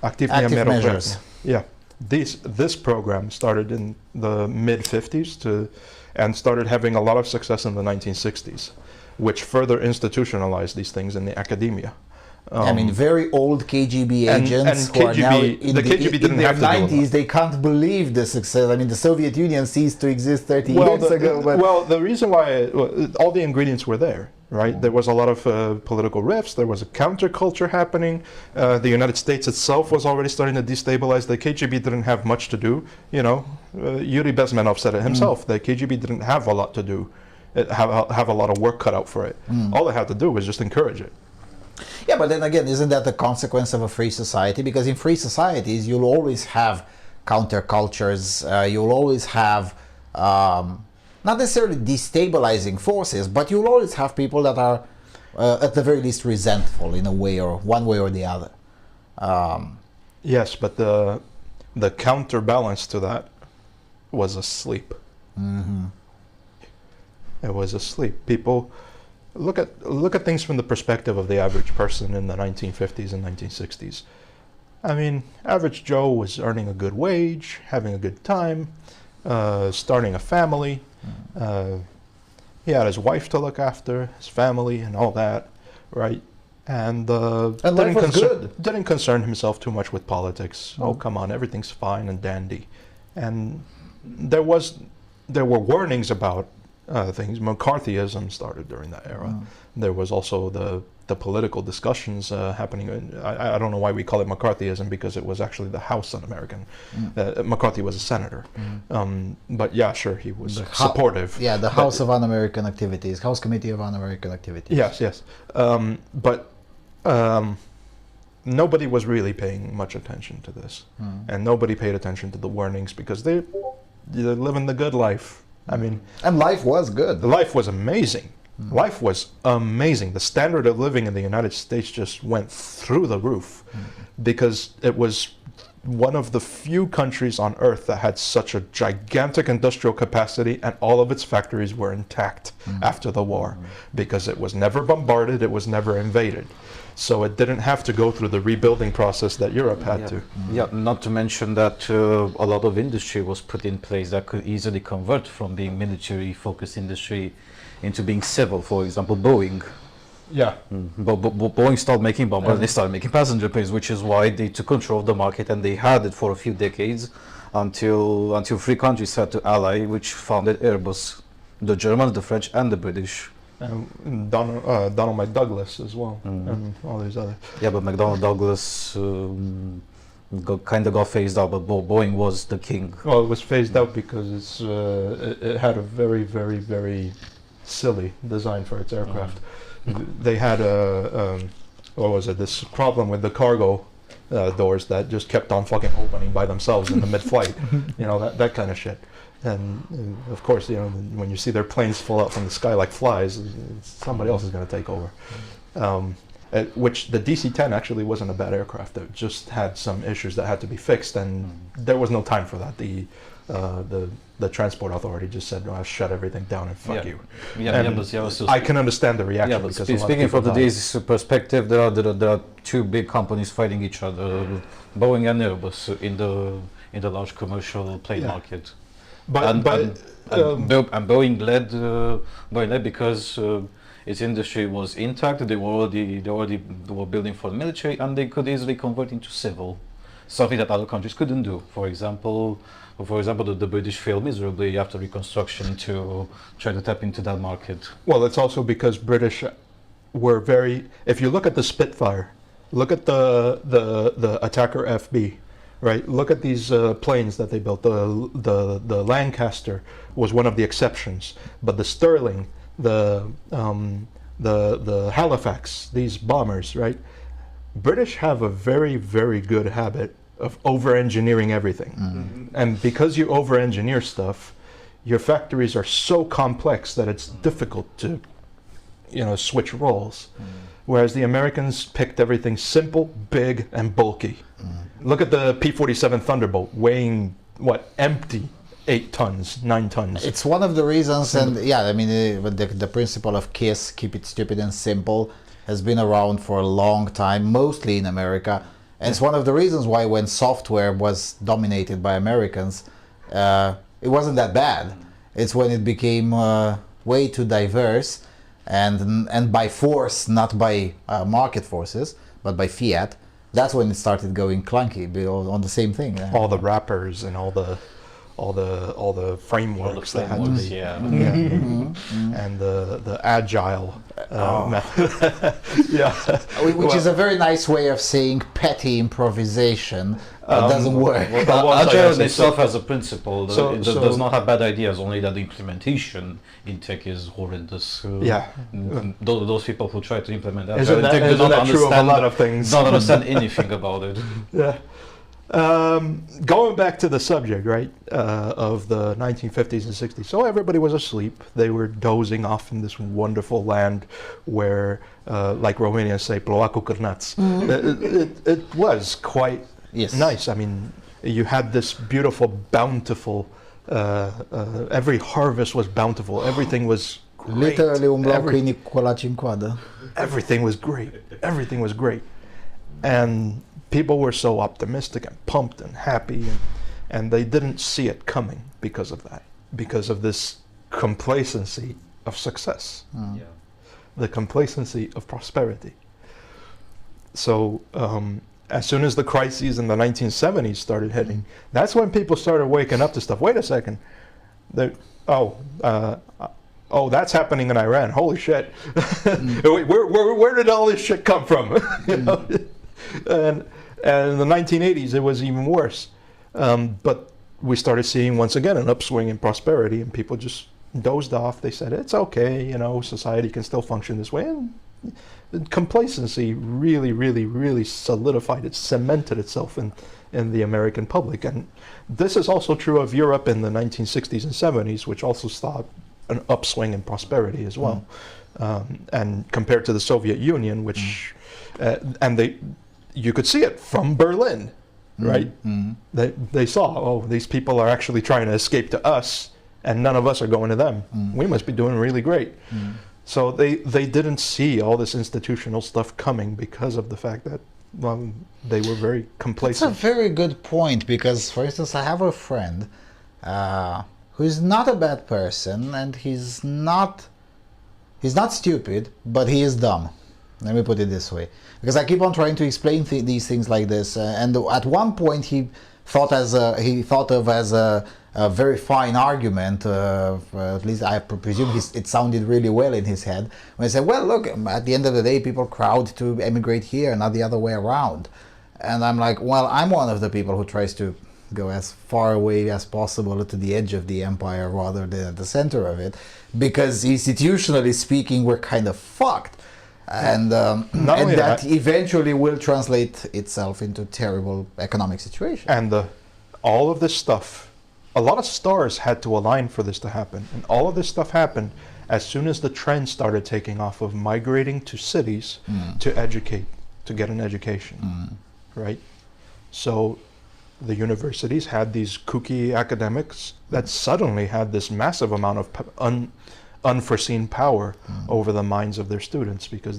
Active measures. Yeah, this program started in the mid-50s and started having a lot of success in the 1960s, which further institutionalized these things in the academia. I mean, very old KGB agents who are now in their 90s, they can't believe the success. I mean, the Soviet Union ceased to exist 30 years ago. Well, the reason why, all the ingredients were there, right? There was a lot of political rifts. There was a counterculture happening. The United States itself was already starting to destabilize. The KGB didn't have much to do. Yuri Bezmenov said it himself. The KGB didn't have a lot to do, have a lot of work cut out for it. All they had to do was just encourage it. Yeah, but then again, isn't that the consequence of a free society? Because in free societies, you'll always have countercultures. You'll always have, not necessarily destabilizing forces, but you'll always have people that are at the very least resentful in a way or one way or the other. Yes, but the counterbalance to that was asleep. It was asleep. People look at things from the perspective of the average person in the 1950s and 1960s. I mean, average Joe was earning a good wage, having a good time, starting a family. He had his wife to look after, his family, and all that, right? And life was good. Didn't concern himself too much with politics. Oh, come on, everything's fine and dandy. And there were warnings about things. Mccarthyism started during that era. There was also the political discussions happening. I don't know why we call it Mccarthyism, because it was actually the House un-American. McCarthy was a senator. But yeah, sure, he was supportive. Yeah, the House of Un-American Activities, House Committee of Un-American Activities. Yes. But nobody was really paying much attention to this. And nobody paid attention to the warnings because they're living the good life. I mean, and life was good. Life was amazing. Life was amazing. The standard of living in the United States just went through the roof because it was one of the few countries on earth that had such a gigantic industrial capacity, and all of its factories were intact after the war because it was never bombarded, it was never invaded. So it didn't have to go through the rebuilding process that Europe had to. Yeah, not to mention that a lot of industry was put in place that could easily convert from being military-focused industry into being civil. For example, Boeing. Yeah. Boeing started making bombers and they started making passenger planes, which is why they took control of the market, and they had it for a few decades until three countries had to ally, which founded Airbus: the Germans, the French, and the British. And Donald McDouglas as well, and all these other. Yeah, but McDonnell Douglas kind of got phased out, but Boeing was the king. Well, it was phased out because it had a very, very, very silly design for its aircraft. They had this problem with the cargo doors that just kept on fucking opening by themselves in the mid-flight, that kind of shit. And of course, when you see their planes fall out from the sky like flies, somebody else is going to take over. Which the DC-10 actually wasn't a bad aircraft. It just had some issues that had to be fixed, and there was no time for that. The transport authority just said, "No, I'll shut everything down and fuck you." I can understand the reaction. Yeah, but speaking from today's perspective, there are two big companies fighting each other, Boeing and Airbus, in the large commercial plane market. And Boeing led because its industry was intact. They were building for the military, and they could easily convert into civil, something that other countries couldn't do. For example, the British failed miserably after Reconstruction to try to tap into that market. Well, it's also because British were very. If you look at the Spitfire, look at the Attacker FB. Right. Look at these planes that they built. The Lancaster was one of the exceptions, but the Sterling, the Halifax, these bombers, right? British have a very, very good habit of over-engineering everything, and because you over-engineer stuff, your factories are so complex that it's difficult to, switch roles. Whereas the Americans picked everything simple, big, and bulky. Look at the P-47 Thunderbolt, weighing, empty 8 tons, 9 tons. It's one of the reasons, and the principle of KISS, keep it stupid and simple, has been around for a long time, mostly in America. And it's one of the reasons why when software was dominated by Americans, it wasn't that bad. It's when it became way too diverse, and by force, not by market forces, but by fiat. That's when it started going clunky on the same thing. All the wrappers and all the frameworks that had to be, and the agile method, which is a very nice way of saying petty improvisation. Doesn't work. Agile in itself has a principle. It does not have bad ideas, only that the implementation in tech is horrendous. Those people who try to implement Agile in tech do not understand a lot of things. Don't understand anything about it. Yeah. Going back to the subject, right, of the 1950s and 60s. So everybody was asleep. They were dozing off in this wonderful land where, like Romanians say, ploacu cârnați. It was quite nice. I mean, you had this beautiful, bountiful, every harvest was bountiful. Everything was great. Literally umblau câinii cu colaci în coadă. Everything was great. Everything was great. And people were so optimistic and pumped and happy, and they didn't see it coming because of that, because of this complacency of success, the complacency of prosperity. So as soon as the crises in the 1970s started hitting, that's when people started waking up to stuff. Wait a second, that's happening in Iran. Holy shit! Where did all this shit come from? You know? And in the 1980s, it was even worse. But we started seeing, once again, an upswing in prosperity, and people just dozed off. They said, it's okay, you know, society can still function this way. And complacency really, really, really solidified it, cemented itself in the American public. And this is also true of Europe in the 1960s and 70s, which also saw an upswing in prosperity as well. And compared to the Soviet Union, which, you could see it from Berlin, right? They saw, these people are actually trying to escape to us, and none of us are going to them. We must be doing really great. So they didn't see all this institutional stuff coming because of the fact that they were very complacent. That's a very good point, because, for instance, I have a friend who is not a bad person, and he's not stupid, but he is dumb. Let me put it this way, because I keep on trying to explain these things like this, and at one point he thought of as a very fine argument. At least I presume it sounded really well in his head when he said, "Well, look, at the end of the day, people crowd to emigrate here, not the other way around." And I'm like, "Well, I'm one of the people who tries to go as far away as possible to the edge of the empire rather than at the center of it, because institutionally speaking, we're kind of fucked." And that eventually will translate itself into terrible economic situation. And all of this stuff, a lot of stars had to align for this to happen. And all of this stuff happened as soon as the trend started taking off of migrating to cities to educate, to get an education, right? So the universities had these kooky academics that suddenly had this massive amount of unforeseen power over the minds of their students, because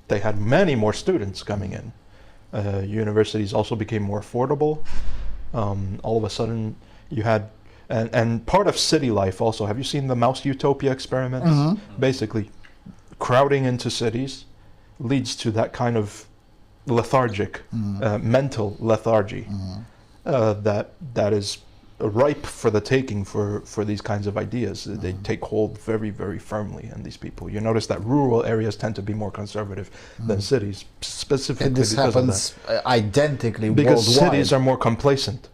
they had many more students coming in. Universities also became more affordable. All of a sudden you had, and part of city life also, have you seen the mouse utopia experiments? Basically, crowding into cities leads to that kind of lethargic, mental lethargy that is ripe for the taking for these kinds of ideas. They take hold very, very firmly in these people. You notice that rural areas tend to be more conservative than cities, specifically and this because happens of that. Identically Because worldwide. cities are more complacent.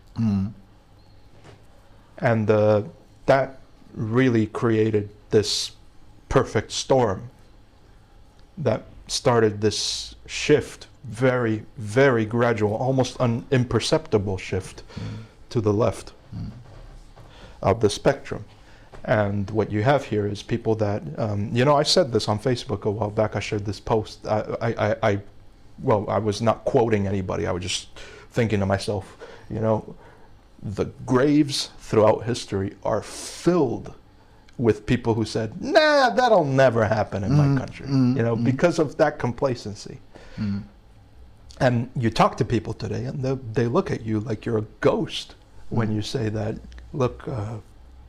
And that really created this perfect storm that started this shift, very, very gradual, almost imperceptible shift to the left of the spectrum. And what you have here is people that, I said this on Facebook a while back. I shared this post. I was not quoting anybody. I was just thinking to myself, the graves throughout history are filled with people who said, nah, that'll never happen in my country, because of that complacency. And you talk to people today and they look at you like you're a ghost when you say that, look,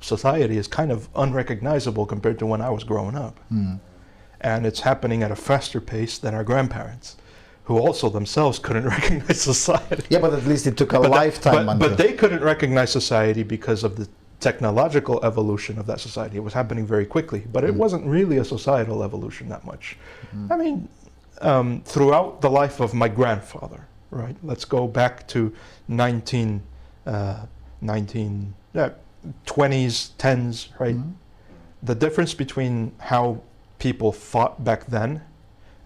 society is kind of unrecognizable compared to when I was growing up. And it's happening at a faster pace than our grandparents, who also themselves couldn't recognize society. Yeah, but at least it took a lifetime. But they couldn't recognize society because of the technological evolution of that society. It was happening very quickly, but it wasn't really a societal evolution that much. I mean, throughout the life of my grandfather, right? Let's go back to 20s, 10s, right? The difference between how people fought back then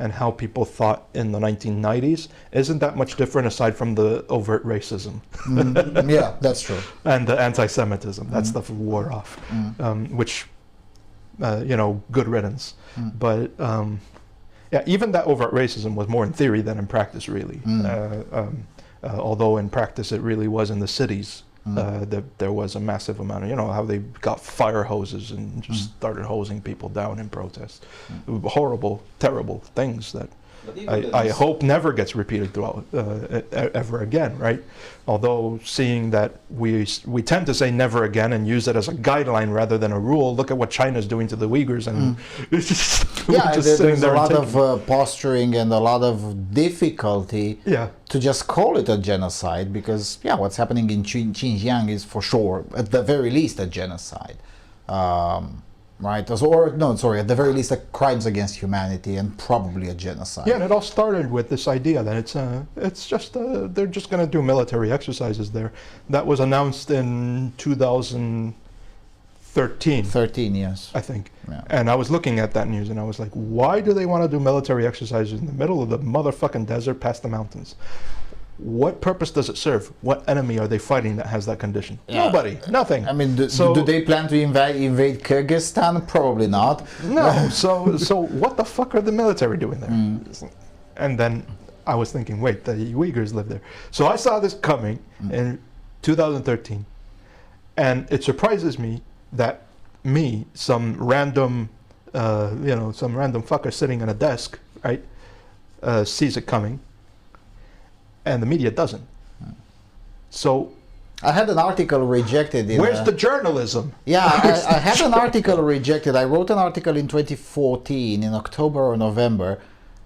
and how people thought in the 1990s isn't that much different, aside from the overt racism Yeah, that's true. and the anti-Semitism. That stuff wore off, which, good riddance. But yeah, even that overt racism was more in theory than in practice, really. Although in practice it really was in the cities. There was a massive amount of, how they got fire hoses and just started hosing people down in protest. Horrible, terrible things that I hope never gets repeated throughout ever again, right? Although seeing that we tend to say never again and use it as a guideline rather than a rule. Look at what China's doing to the Uyghurs, and there's a lot of posturing and a lot of difficulty to just call it a genocide, because what's happening in Xinjiang is for sure, at the very least, a genocide. Right? At the very least, crimes against humanity and probably a genocide. Yeah, and it all started with this idea that it's just they're just going to do military exercises there. That was announced in 2013. 13 years, I think. Yeah. And I was looking at that news and I was like, why do they want to do military exercises in the middle of the motherfucking desert past the mountains? What purpose does it serve? What enemy are they fighting that has that condition? Nobody. Nothing. I mean, do they plan to invade Kyrgyzstan? Probably not. No. So what the fuck are the military doing there? And then I was thinking, wait, the Uyghurs live there. So I saw this coming in 2013, and it surprises me that some random fucker sitting at a desk, right, sees it coming. And the media doesn't. So I had an article rejected. Where's the journalism? Yeah, I had an article rejected. I wrote an article in 2014, in October or November,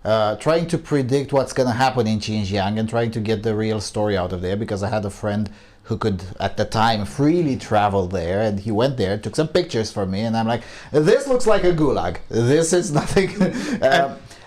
trying to predict what's going to happen in Xinjiang and trying to get the real story out of there, because I had a friend who could, at the time, freely travel there, and he went there, took some pictures for me, and I'm like, this looks like a gulag. This is nothing.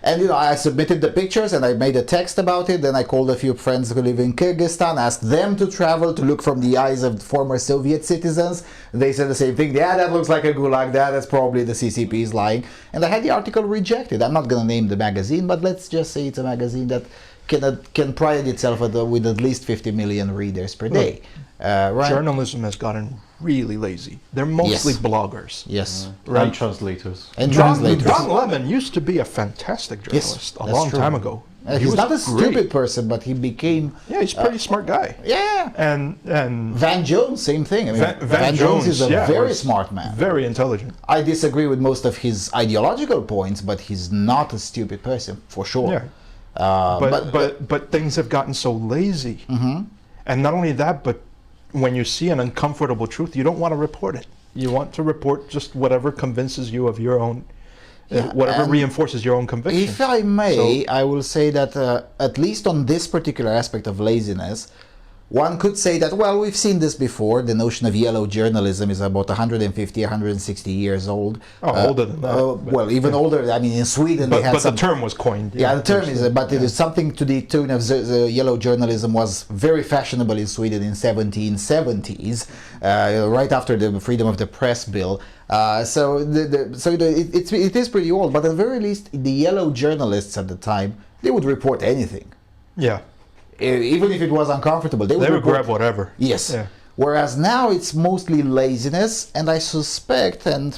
And I submitted the pictures and I made a text about it. Then I called a few friends who live in Kyrgyzstan, asked them to travel to look from the eyes of former Soviet citizens. They said the same thing. Yeah, that looks like a gulag. That's probably the CCP is lying. And I had the article rejected. I'm not going to name the magazine, but let's just say it's a magazine that can pride itself with at least 50 million readers per day. Right? Journalism has gotten really lazy. They're mostly bloggers. Yes. Right. And translators. Don Lemon used to be a fantastic journalist a long time ago. He's not a stupid person, but he became... Yeah, he's a pretty smart guy. Yeah. And Van Jones, same thing. I mean, Van Jones is a very smart man. Very intelligent. I disagree with most of his ideological points, but he's not a stupid person, for sure. Yeah. But things have gotten so lazy. And not only that, but when you see an uncomfortable truth, you don't want to report it. You want to report just whatever convinces you of your own, whatever reinforces your own conviction. If I may, I will say that at least on this particular aspect of laziness, one could say that, well, we've seen this before. The notion of yellow journalism is about 150, 160 years old. Older than that. Well, even older. I mean, in Sweden they had but the term was coined. Yeah, the term is, but it is something to the tune of the yellow journalism was very fashionable in Sweden in 1770s, right after the freedom of the press bill. So it is pretty old, but at the very least, the yellow journalists at the time, they would report anything. Yeah. Even if it was uncomfortable, they would grab whatever. Yes. Yeah. Whereas now it's mostly laziness, and I suspect, and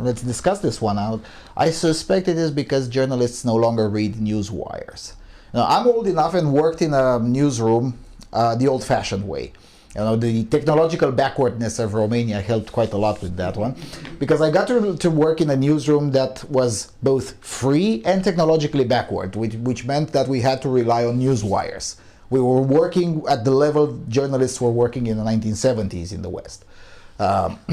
let's discuss this one out. I suspect it is because journalists no longer read news wires. Now, I'm old enough and worked in a newsroom the old-fashioned way. The technological backwardness of Romania helped quite a lot with that one, because I got to work in a newsroom that was both free and technologically backward, which meant that we had to rely on news wires. We were working at the level journalists were working in the 1970s in the West.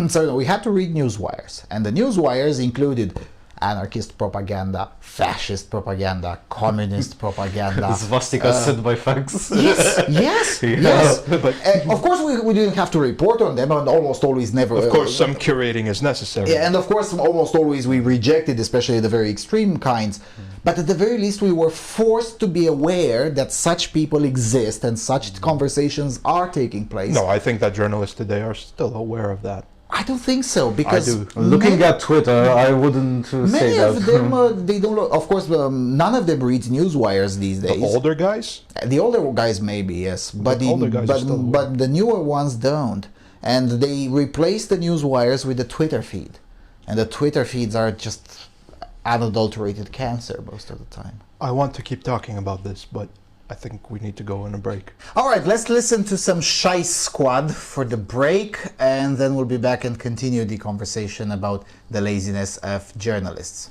So we had to read news wires, and the news wires included anarchist propaganda, fascist propaganda, communist propaganda. Swastika sent by fax. Yes. But of course, we didn't have to report on them, and almost always never. Of course, some curating is necessary. Yeah, and of course, almost always we rejected, especially the very extreme kinds. But at the very least, we were forced to be aware that such people exist and such conversations are taking place. No, I think that journalists today are still aware of that. I don't think so, because Looking at Twitter, I wouldn't say many that. of them, they don't. Of course, none of them reads newswires these days. The older guys? The older guys maybe, yes, but The older guys are still aware. but the newer ones don't, and they replace the newswires with the Twitter feed, and the Twitter feeds are just unadulterated cancer most of the time. I want to keep talking about this, but I think we need to go on a break. All right, let's listen to some Shice Squad for the break, and then we'll be back and continue the conversation about the laziness of journalists.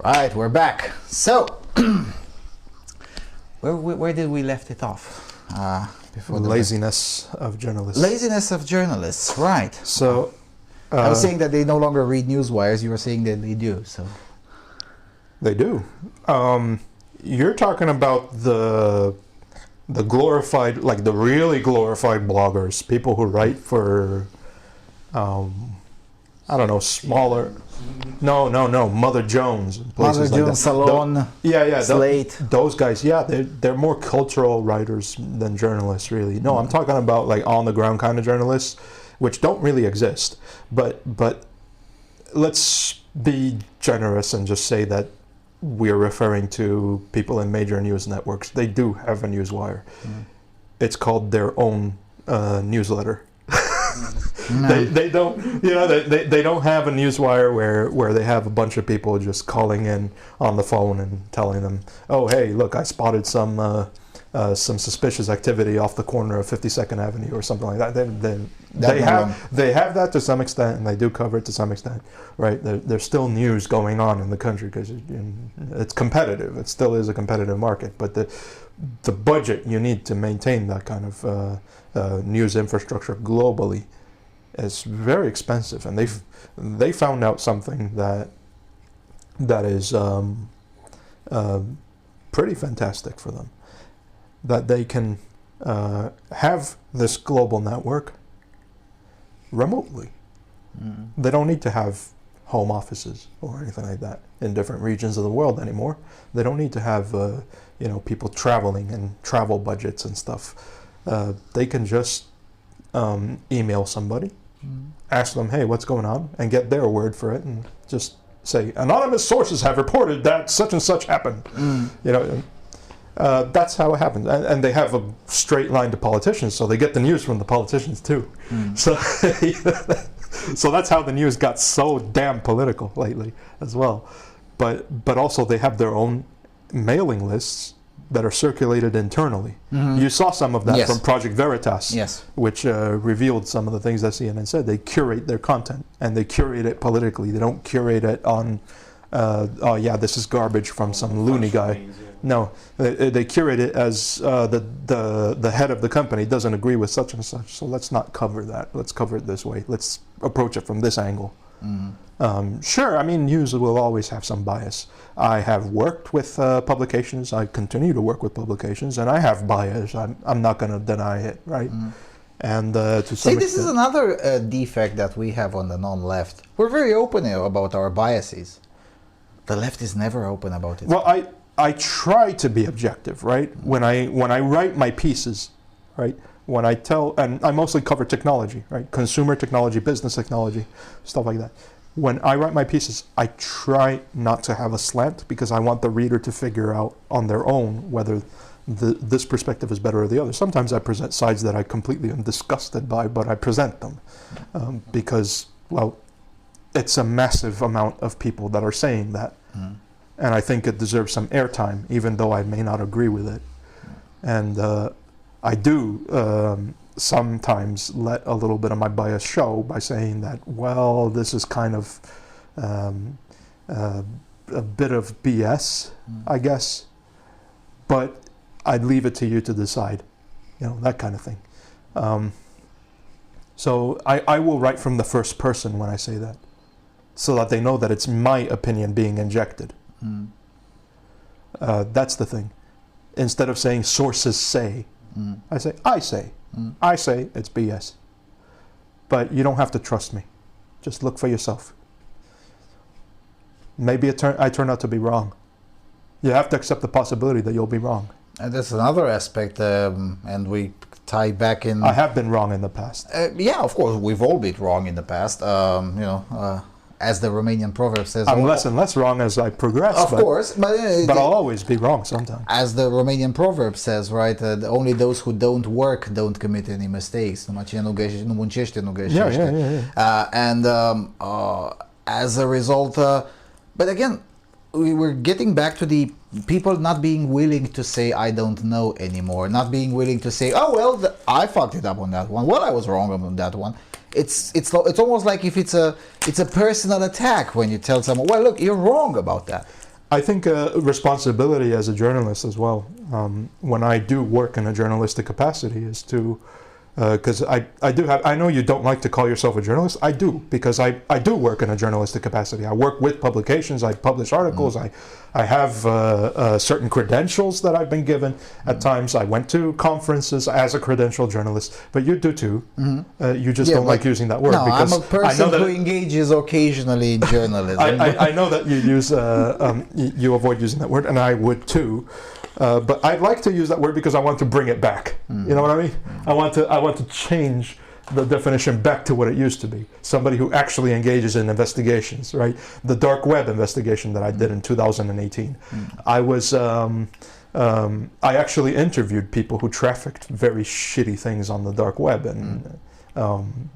Right, we're back. So, Where did we left it off? Before the Laziness of journalists. laziness of journalists, right? So I was saying that they no longer read newswires. You were saying that they do. So they do. You're talking about the glorified, like the really glorified bloggers, people who write for, I don't know, smaller. No, Mother Jones. Mother Jones, Salon, Slate. Those guys, yeah, they're more cultural writers than journalists, really. No, I'm talking about like on the ground kind of journalists, which don't really exist. But let's be generous and just say that we're referring to people in major news networks. They do have a newswire. It's called their own newsletter. No. They don't, you know, they don't have a newswire where they have a bunch of people just calling in on the phone and telling them, oh, hey, look, I spotted some suspicious activity off the corner of 52nd Avenue or something like that. They have that to some extent, and they do cover it to some extent, right? There's still news going on in the country because it's competitive. It still is a competitive market, but the budget you need to maintain that kind of news infrastructure globally is very expensive, and they found out something that is pretty fantastic for them. That they can have this global network remotely. They don't need to have home offices or anything like that in different regions of the world anymore. They don't need to have people traveling and travel budgets and stuff. They can just email somebody, ask them, hey, what's going on, and get their word for it, and just say, anonymous sources have reported that such and such happened. That's how it happens, and they have a straight line to politicians, so they get the news from the politicians too. So, so that's how the news got so damn political lately as well. But also they have their own mailing lists that are circulated internally. You saw some of that from Project Veritas, which revealed some of the things that CNN said. They curate their content, and they curate it politically. They don't curate it on, oh yeah, this is garbage from some loony guy. No, they curate it as the head of the company doesn't agree with such and such, so let's not cover that. Let's cover it this way. Let's approach it from this angle. Sure, I mean, news will always have some bias. I have worked with publications. I continue to work with publications, and I have bias. I'm not going to deny it, right? And to some See, this extent, is another defect that we have on the non-left. We're very open about our biases. The left is never open about it. well, I try to be objective, right? When I write my pieces, right? When I tell, and I mostly cover technology, right? Consumer technology, business technology, stuff like that. When I write my pieces, I try not to have a slant because I want the reader to figure out on their own whether this perspective is better or the other. Sometimes I present sides that I completely am disgusted by, but I present them because, well, it's a massive amount of people that are saying that. And I think it deserves some airtime, even though I may not agree with it. And I do sometimes let a little bit of my bias show by saying that, well, this is kind of a bit of BS, I guess. But I'd leave it to you to decide, that kind of thing. So I will write from the first person when I say that, so that they know that it's my opinion being injected. That's the thing. Instead of saying sources say, I say I say. I say it's BS. But you don't have to trust me. Just look for yourself. Maybe I turn out to be wrong. You have to accept the possibility that you'll be wrong. And that's another aspect, and we tie back in. I have been wrong in the past. Yeah, of course, we've all been wrong in the past. As the Romanian proverb says, I'm less and less wrong as I progress. Of course, but I'll always be wrong sometimes. As the Romanian proverb says, right? Only those who don't work don't commit any mistakes. And as a result, but again, we were getting back to the people not being willing to say I don't know anymore, not being willing to say, oh well, I fucked it up on that one. Well, I was wrong on that one. It's almost like if it's a personal attack when you tell someone, well, look, you're wrong about that. I think responsibility as a journalist as well. when I do work in a journalistic capacity is to, because I know you don't like to call yourself a journalist. I do, because I do work in a journalistic capacity. I work with publications, I publish articles, I have certain credentials that I've been given. At times I went to conferences as a credentialed journalist, but you do too. You just don't like using that word. No, because I'm a person who engages occasionally in journalism. I know that you use, you avoid using that word, and I would too. But I'd like to use that word because I want to bring it back. You know what I mean? I want to change the definition back to what it used to be. Somebody who actually engages in investigations, right? The dark web investigation that I did in 2018. I was, I actually interviewed people who trafficked very shitty things on the dark web, and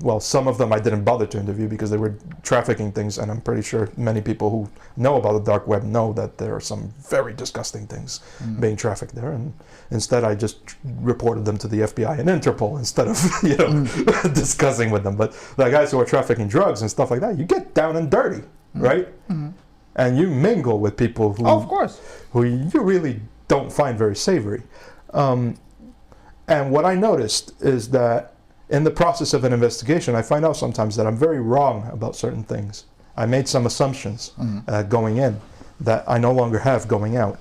well, some of them I didn't bother to interview because they were trafficking things, and I'm pretty sure many people who know about the dark web know that there are some very disgusting things being trafficked there, and instead I just reported them to the FBI and Interpol instead of discussing with them. But the guys who are trafficking drugs and stuff like that, you get down and dirty, right? And you mingle with people who, of course, who you really don't find very savory. And what I noticed is that in the process of an investigation, I find out sometimes that I'm very wrong about certain things. I made some assumptions going in that I no longer have going out.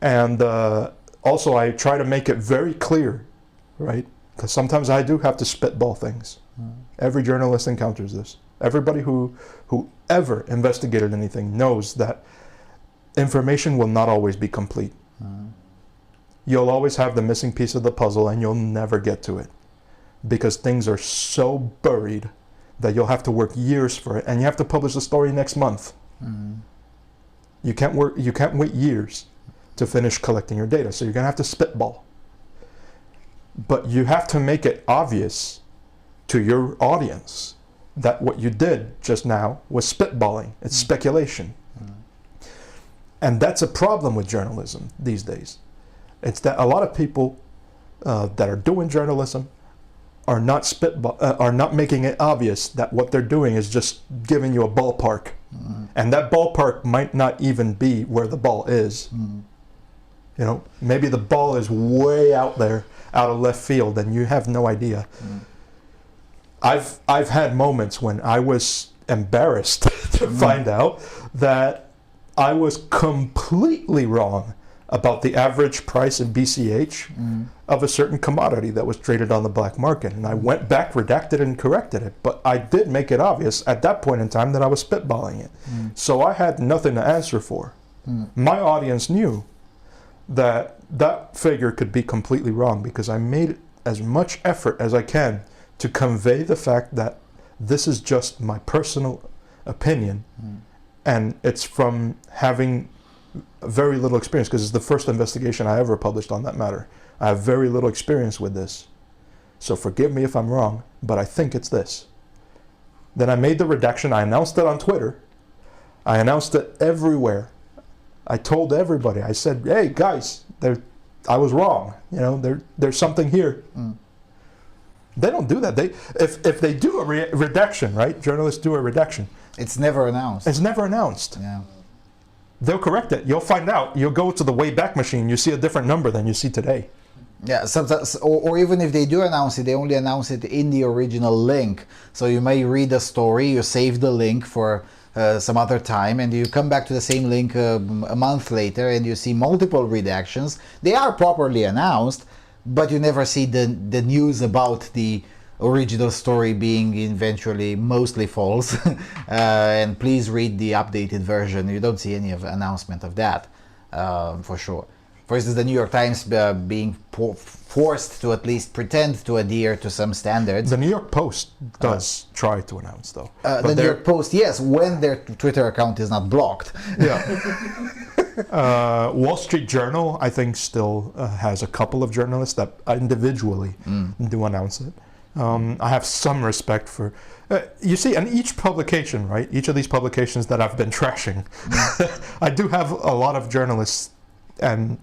And also I try to make it very clear, right? Because sometimes I do have to spitball things. Every journalist encounters this. Everybody who ever investigated anything knows that information will not always be complete. You'll always have the missing piece of the puzzle, and you'll never get to it, because things are so buried that you'll have to work years for it, and you have to publish the story next month. You can't wait years to finish collecting your data, so you're gonna have to spitball. But you have to make it obvious to your audience that what you did just now was spitballing. It's speculation. And that's a problem with journalism these days. It's that a lot of people that are doing journalism are not making it obvious that what they're doing is just giving you a ballpark, and that ballpark might not even be where the ball is. You know, maybe the ball is way out there, out of left field, and you have no idea. I've had moments when I was embarrassed to find out that I was completely wrong about the average price in BCH of a certain commodity that was traded on the black market. And I went back, redacted and corrected it. But I did make it obvious at that point in time that I was spitballing it. So I had nothing to answer for. My audience knew that that figure could be completely wrong, because I made as much effort as I can to convey the fact that this is just my personal opinion, and it's from having very little experience, because it's the first investigation I ever published on that matter. I have very little experience with this, so forgive me if I'm wrong, but I think it's this. Then I made the redaction. I announced it on Twitter. I announced it everywhere. I told everybody. I said, hey guys, I was wrong. You know, there's something here. They don't do that. If they do a redaction, right? Journalists do a redaction. It's never announced. It's never announced. Yeah. They'll correct it. You'll find out. You'll go to the Wayback Machine. You see a different number than you see today. Yeah, sometimes, or even if they do announce it, they only announce it in the original link. So you may read a story, you save the link for some other time, and you come back to the same link a month later, and you see multiple redactions. They are properly announced, but you never see the news about the original story being eventually mostly false. And please read the updated version. You don't see any announcement of that, for sure. For instance, the New York Times being forced to at least pretend to adhere to some standards. The New York Post does try to announce, though. The New York Post, yes, when their Twitter account is not blocked. Yeah. Wall Street Journal, I think, still has a couple of journalists that individually do announce it. I have some respect for... you see, and each publication, right? Each of these publications that I've been trashing, I do have a lot of journalists, and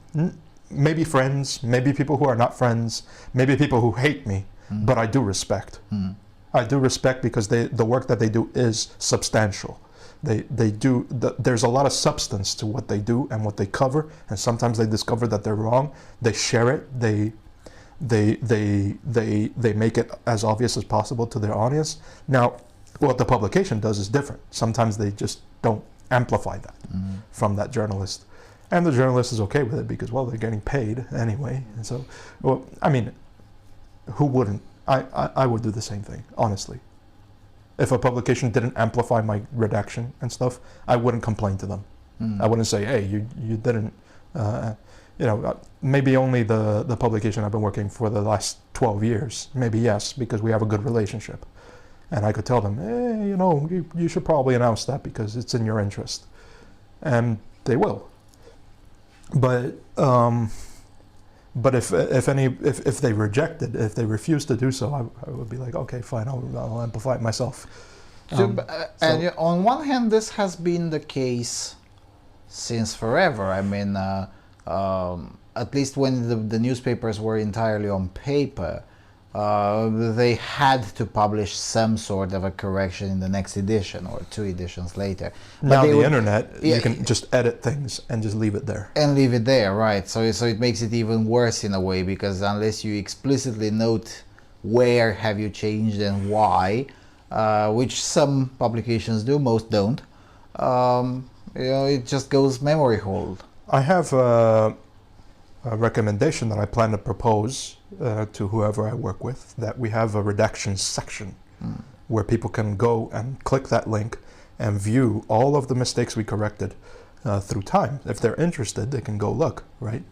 maybe friends, maybe people who are not friends, maybe people who hate me, but I do respect. I do respect, because the work that they do is substantial. They do. There's a lot of substance to what they do and what they cover, and sometimes they discover that they're wrong. They share it. They make it as obvious as possible to their audience. Now, what the publication does is different. Sometimes they just don't amplify that from that journalist, and the journalist is okay with it because, well, they're getting paid anyway. And so, well, I mean, who wouldn't? I would do the same thing, honestly. If a publication didn't amplify my redaction and stuff, I wouldn't complain to them. I wouldn't say, hey, you didn't, maybe only the publication I've been working for the last 12 years, maybe yes, because we have a good relationship. And I could tell them, hey, you should probably announce that because it's in your interest. And they will. But if they reject it, if they refuse to do so, I would be like, okay, fine, I'll amplify it myself. And on one hand, this has been the case since forever. I mean, at least when the newspapers were entirely on paper, they had to publish some sort of a correction in the next edition or 2 editions later. But now the internet, you can just edit things and just leave it there. And leave it there, right. So it makes it even worse in a way, because unless you explicitly note where have you changed and why, which some publications do, most don't, it just goes memory hold. I have a recommendation that I plan to propose to whoever I work with, that we have a redaction section where people can go and click that link and view all of the mistakes we corrected through time. If they're interested, they can go look, right?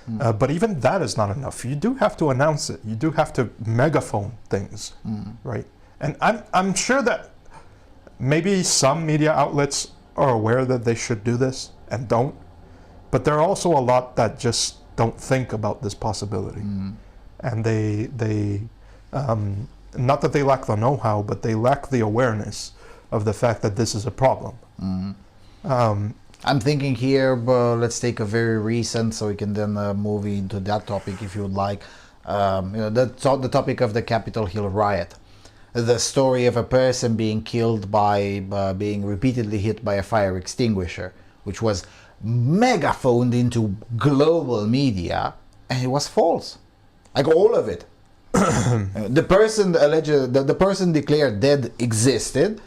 But even that is not enough. You do have to announce it. You do have to megaphone things, right? And I'm sure that maybe some media outlets are aware that they should do this and don't, but there are also a lot that just don't think about this possibility. And they not that they lack the know-how, but they lack the awareness of the fact that this is a problem. I'm thinking here, let's take a very recent, so we can then move into that topic if you would like. The topic of the Capitol Hill riot. The story of a person being killed by being repeatedly hit by a fire extinguisher, which was megaphoned into global media, and it was false. Like all of it. The person declared dead existed,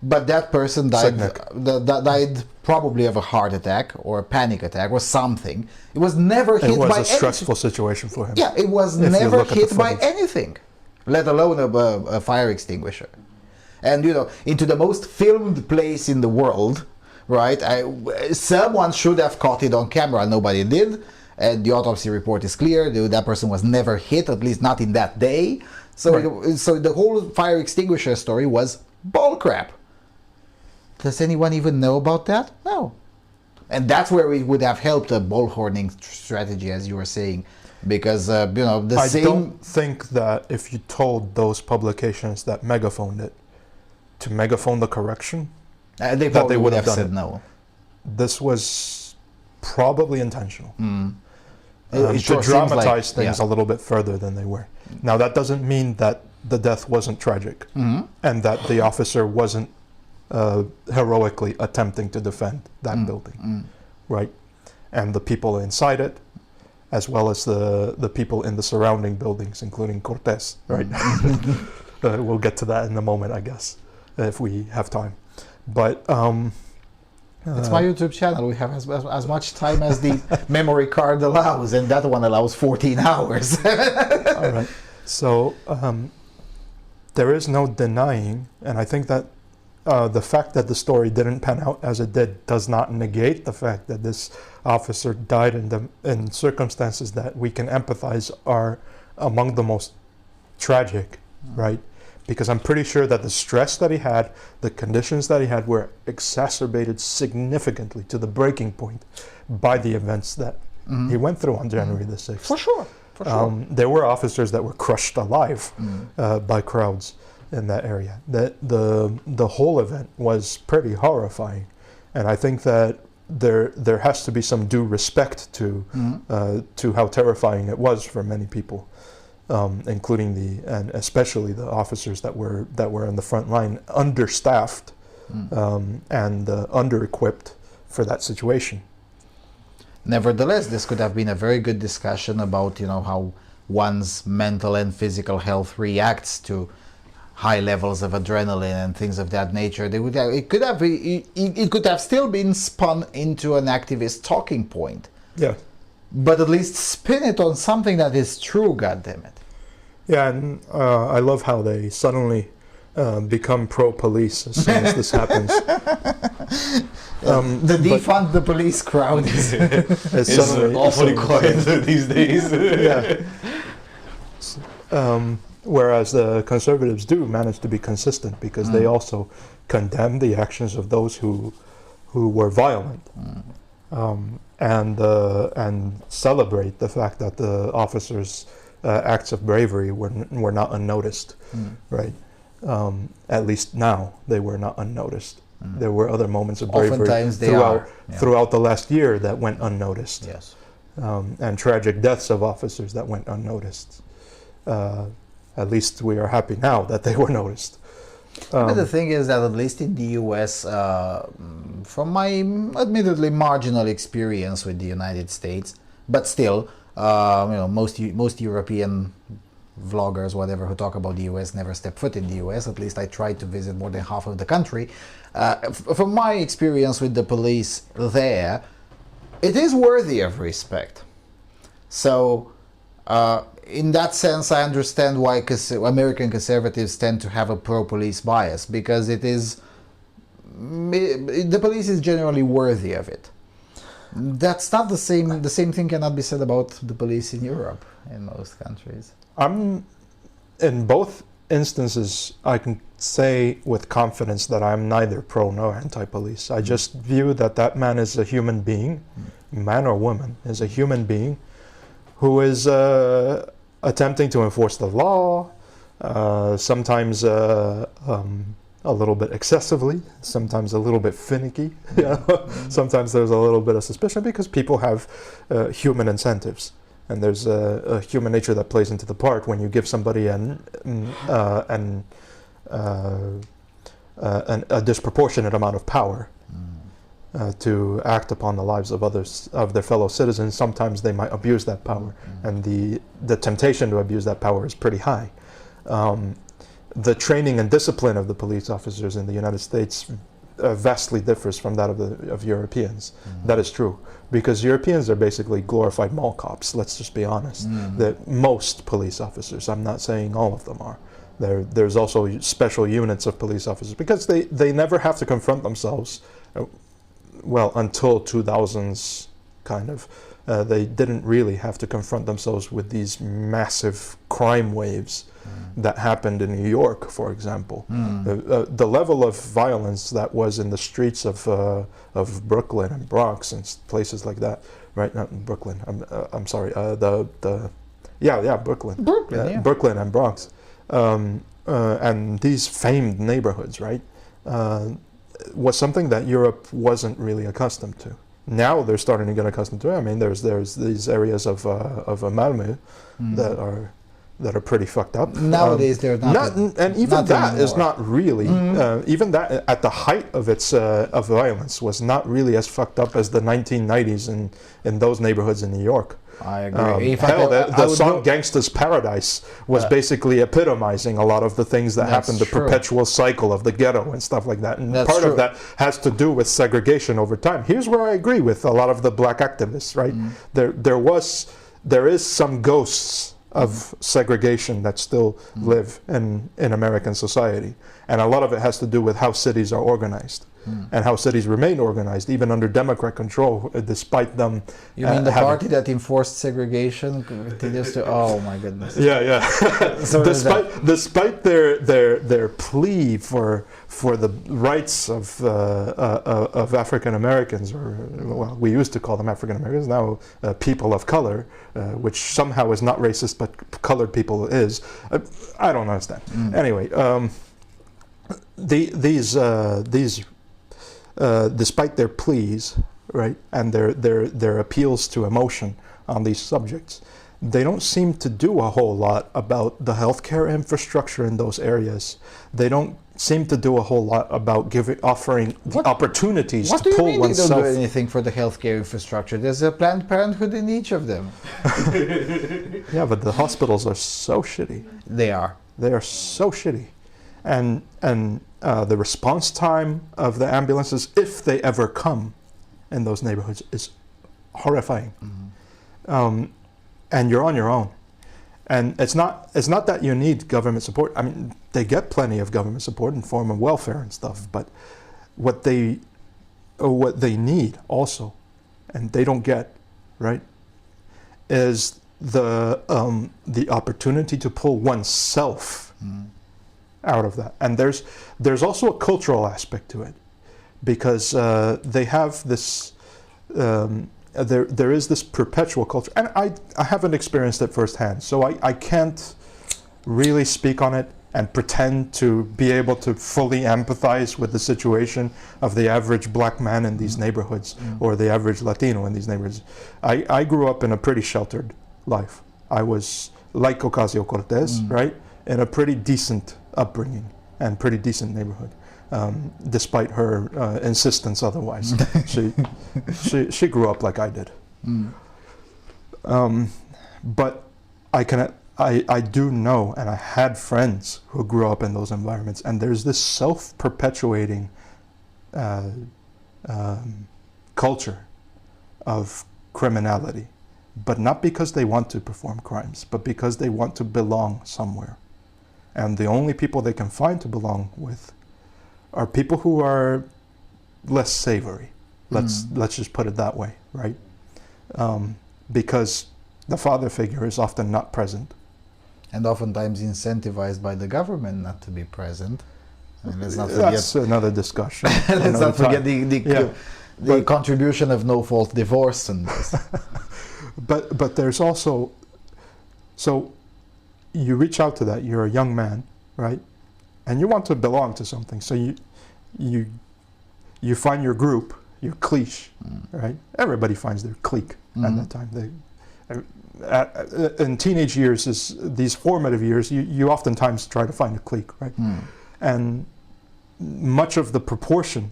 but that person died probably of a heart attack or a panic attack or something. It was never hit by anything. It was a stressful situation for him. Yeah, it was never hit by anything, let alone a fire extinguisher. And into the most filmed place in the world, right? Someone should have caught it on camera. Nobody did. And the autopsy report is clear. That person was never hit, at least not in that day. So, right. So the whole fire extinguisher story was bullcrap. Does anyone even know about that? No. And that's where it would have helped a bullhorning strategy, as you were saying, because I don't think that if you told those publications that megaphoned it to megaphone the correction, they probably would have said no. This was probably intentional. It to dramatize things a little bit further than they were. Now, that doesn't mean that the death wasn't tragic and that the officer wasn't heroically attempting to defend that building, right? And the people inside it, as well as the people in the surrounding buildings, including Cortés, right? We'll get to that in a moment, I guess, if we have time. But it's my YouTube channel. We have as much time as the memory card allows, and that one allows 14 hours. All right. So there is no denying, and I think that the fact that the story didn't pan out as it did does not negate the fact that this officer died in circumstances that we can empathize are among the most tragic, right? Because I'm pretty sure that the stress that he had, the conditions that he had were exacerbated significantly to the breaking point by the events that he went through on January the 6th. For sure. There were officers that were crushed alive by crowds in that area. The whole event was pretty horrifying. And I think that there has to be some due respect to how terrifying it was for many people. Including and especially the officers that were in the front line, understaffed, and under-equipped for that situation. Nevertheless, this could have been a very good discussion about, how one's mental and physical health reacts to high levels of adrenaline and things of that nature. It could have still been spun into an activist talking point. Yeah. But at least spin it on something that is true, goddammit. Yeah, and I love how they suddenly become pro-police as soon as this happens. The defund the police crowd is awfully quiet these days. Yeah. Whereas the conservatives do manage to be consistent because they also condemn the actions of those who were violent, and celebrate the fact that the officers' acts of bravery were not unnoticed, right? At least now they were not unnoticed. There were other moments of bravery throughout the last year that went unnoticed. Yes. And tragic deaths of officers that went unnoticed. At least we are happy now that they were noticed. But the thing is that at least in the US, from my admittedly marginal experience with the United States, but still, most European vloggers, whatever, who talk about the US never step foot in the US. At least I tried to visit more than half of the country. From my experience with the police there, it is worthy of respect. So, in that sense, I understand why American conservatives tend to have a pro-police bias, because the police is generally worthy of it. That's not the same. The same thing cannot be said about the police in Europe, in most countries. In both instances, I can say with confidence that I'm neither pro nor anti-police. I just view that man is a human being, man or woman, is a human being who is attempting to enforce the law, sometimes a little bit excessively, sometimes a little bit finicky. Sometimes there's a little bit of suspicion because people have human incentives. And there's a human nature that plays into the part when you give somebody a disproportionate amount of power to act upon the lives of others, of their fellow citizens. Sometimes they might abuse that power, and the temptation to abuse that power is pretty high. The training and discipline of the police officers in the United States vastly differs from that of Europeans. That is true, because Europeans are basically glorified mall cops. Let's just be honest. That most police officers, I'm not saying all of them are. There's also special units of police officers because they never have to confront themselves. Well, until 2000s, kind of. They didn't really have to confront themselves with these massive crime waves that happened in New York, for example. The level of violence that was in the streets of Brooklyn and Bronx and places like that, right? Not in Brooklyn. I'm sorry. Brooklyn. Brooklyn and Bronx, and these famed neighborhoods, right? Was something that Europe wasn't really accustomed to. Now they're starting to get accustomed to it. I mean, there's these areas of Malmö that are pretty fucked up. Nowadays they're not. And even that is not really. Even that at the height of its of violence was not really as fucked up as the 1990s in those neighborhoods in New York. I agree. The song "Gangsta's Paradise" was basically epitomizing a lot of the things that happened, the perpetual cycle of the ghetto and stuff like that. And part of that has to do with segregation over time. Here's where I agree with a lot of the black activists, right? There is some ghosts of segregation that still live in American society. And a lot of it has to do with how cities are organized. And how cities remain organized, even under Democrat control, despite them. You mean the party that enforced segregation continues to? Oh my goodness! Yeah. So despite their plea for the rights of African Americans, or well, we used to call them African Americans, now people of color, which somehow is not racist, but colored people is. I don't understand. Anyway, these. Despite their pleas, right, and their appeals to emotion on these subjects, they don't seem to do a whole lot about the healthcare infrastructure in those areas. They don't seem to do a whole lot about offering the opportunities What to do you pull mean they don't oneself. do anything for the healthcare infrastructure? There's a Planned Parenthood in each of them. Yeah, but the hospitals are so shitty. They are. They are so shitty, and the response time of the ambulances, if they ever come, in those neighborhoods, is horrifying. And you're on your own. And it's not that you need government support. I mean, they get plenty of government support in form of welfare and stuff. But what they need also, and they don't get, right, is the opportunity to pull oneself out of that. And there's also a cultural aspect to it, because they have this. There is this perpetual culture, and I haven't experienced it firsthand, so I can't really speak on it and pretend to be able to fully empathize with the situation of the average black man in these neighborhoods or the average Latino in these neighborhoods. I grew up in a pretty sheltered life. I was like Ocasio-Cortez, right, in a pretty decent upbringing and pretty decent neighborhood. Despite her insistence otherwise. she grew up like I did. But I do know, and I had friends who grew up in those environments, and there's this self-perpetuating culture of criminality, but not because they want to perform crimes, but because they want to belong somewhere. And the only people they can find to belong with are people who are less savory. Let's just put it that way, right? Because the father figure is often not present. And oftentimes incentivized by the government not to be present. I mean, let's not That's forget. another discussion. Let's not forget the But- contribution of no-fault divorce and this. But there's also, so you reach out to that. You're a young man, right? And you want to belong to something, so you find your group, your clique, right? Everybody finds their clique at that time. In teenage years, these formative years, you oftentimes try to find a clique, right? And much of the proportion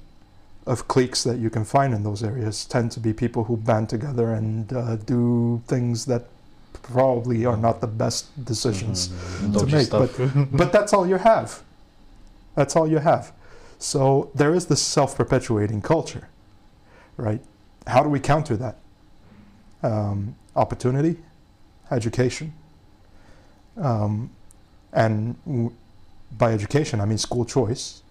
of cliques that you can find in those areas tend to be people who band together and do things that probably are not the best decisions to make. But that's all you have. That's all you have. So there is this self-perpetuating culture, right? How do we counter that? Opportunity, education, and by education I mean school choice,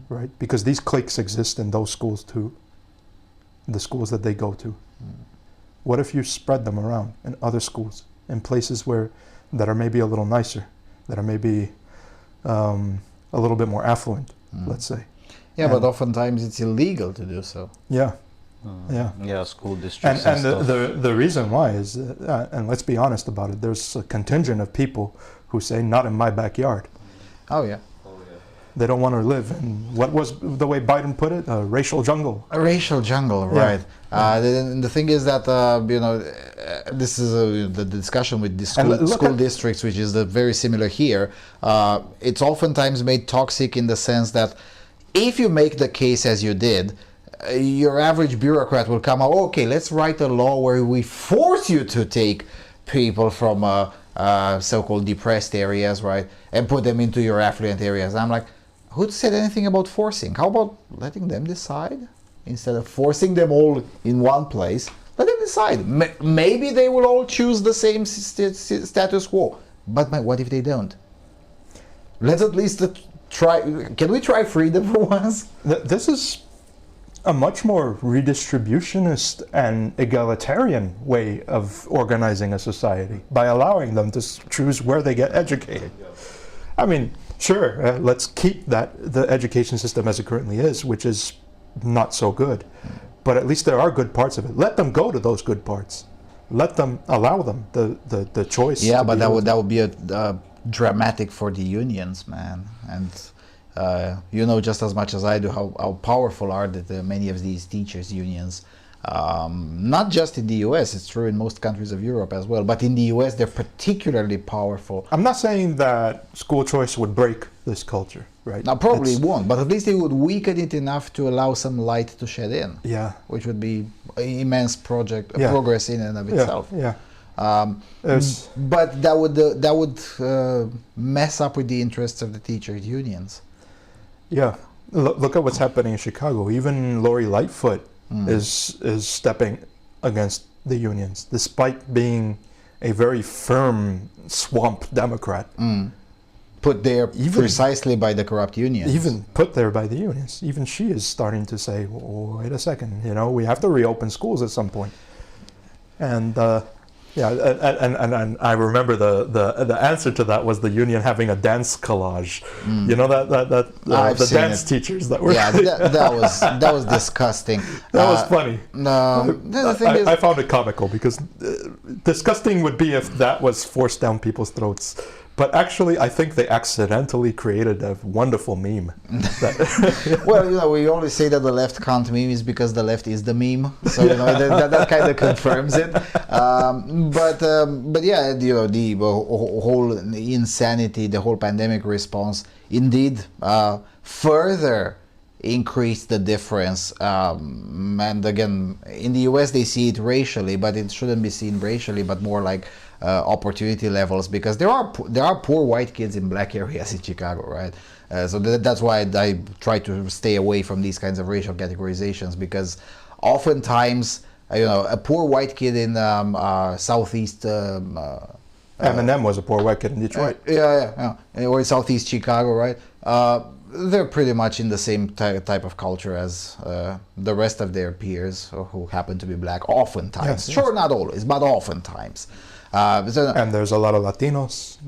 right? Because these cliques exist in those schools too, the schools that they go to. What if you spread them around in other schools, in places that are maybe a little nicer, that are maybe a little bit more affluent, let's say. Yeah, but oftentimes it's illegal to do so. Yeah. School districts And stuff. the reason why is, and let's be honest about it, there's a contingent of people who say, not in my backyard. Oh yeah. They don't want to live in, what was the way Biden put it, a racial jungle. A racial jungle, Yeah. right. The thing is that, this is the discussion with the school districts, which is very similar here. It's oftentimes made toxic in the sense that if you make the case as you did, your average bureaucrat will come out, okay, let's write a law where we force you to take people from so-called depressed areas, right, and put them into your affluent areas. I'm like, who said anything about forcing? How about letting them decide? Instead of forcing them all in one place, let them decide. Maybe they will all choose the same status quo. But what if they don't? Let's at least try. Can we try freedom for once? This is a much more redistributionist and egalitarian way of organizing a society, by allowing them to choose where they get educated. I mean, sure, let's keep the education system as it currently is, which is not so good. But at least there are good parts of it. Let them go to those good parts. Allow them the choice. Yeah, but that would be a dramatic for the unions, man. And you know just as much as I do how powerful are many of these teachers' unions Not just in the US, it's true in most countries of Europe as well, but in the US they're particularly powerful. I'm not saying that school choice would break this culture, right? Now, probably it won't, but at least it would weaken it enough to allow some light to shed in. Yeah. Which would be an immense progress in and of itself. Yeah. But that would mess up with the interests of the teachers' unions. Yeah. Look at what's happening in Chicago. Even Lori Lightfoot is stepping against the unions, despite being a very firm swamp Democrat. Put there precisely by the corrupt unions. Even put there by the unions. Even she is starting to say, well, wait a second, we have to reopen schools at some point. And and I remember the answer to that was the union having a dance collage. The dance teachers that were. Yeah, that was disgusting. That was funny. The thing is, I found it comical because disgusting would be if that was forced down people's throats. But actually, I think they accidentally created a wonderful meme. Well, we always say that the left can't meme is because the left is the meme. So that kind of confirms it. But yeah, the whole insanity, the whole pandemic response, indeed, further increased the difference. And again, in the US they see it racially, but it shouldn't be seen racially, but more like opportunity levels, because there are poor white kids in black areas in Chicago, right? So that's why I try to stay away from these kinds of racial categorizations, because oftentimes a poor white kid in southeast Eminem was a poor white kid in Detroit. Or in southeast Chicago, right? They're pretty much in the same type of culture as the rest of their peers who happen to be black, oftentimes. Sure, not always, but oftentimes. And there's a lot of Latinos.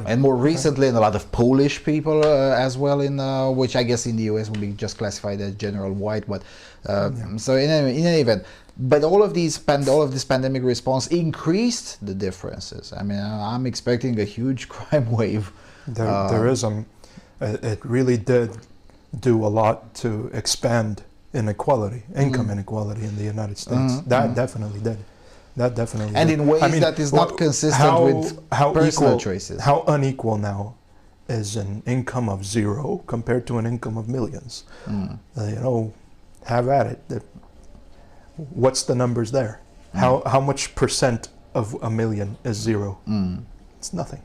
And more recently, and a lot of Polish people as well, in which I guess in the US would be just classified as general white. But so in any event, but all of this pandemic response increased the differences. I mean, I'm expecting a huge crime wave. There is it really did do a lot to expand inequality, income inequality in the United States. That definitely did. That definitely. And in ways that is not consistent with personal choices. How unequal now is an income of 0 compared to an income of millions? Have at it. What's the numbers there? How much percent of a million is 0? It's nothing.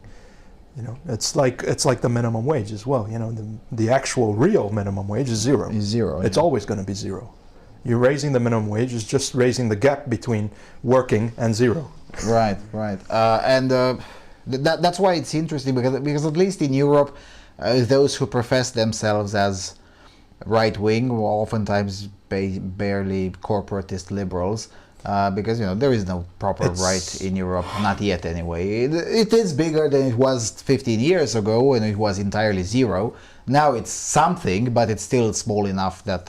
It's like the minimum wage as well. The actual real minimum wage is 0. It's always going to be 0. You're raising the minimum wage is just raising the gap between working and 0. Right. That's why it's interesting, because at least in Europe, those who profess themselves as right wing will oftentimes barely corporatist liberals. Because there is no proper right in Europe, not yet anyway. It is bigger than it was 15 years ago when it was entirely 0. Now it's something, but it's still small enough that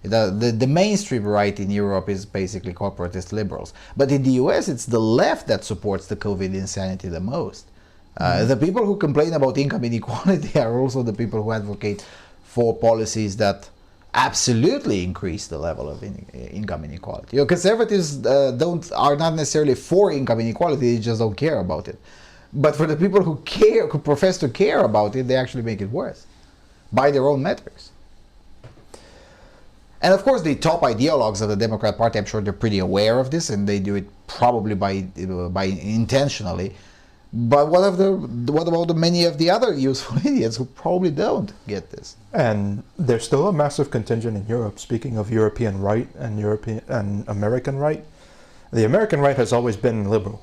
the mainstream right in Europe is basically corporatist liberals. But in the US, it's the left that supports the COVID insanity the most. The people who complain about income inequality are also the people who advocate for policies that absolutely increase the level of income inequality. Conservatives are not necessarily for income inequality; they just don't care about it. But for the people who profess to care about it, they actually make it worse by their own metrics. And of course, the top ideologues of the Democrat Party, I'm sure they're pretty aware of this, and they do it probably by intentionally. But what about the many of the other useful idiots who probably don't get this? And there's still a massive contingent in Europe. Speaking of European right and American right, the American right has always been liberal,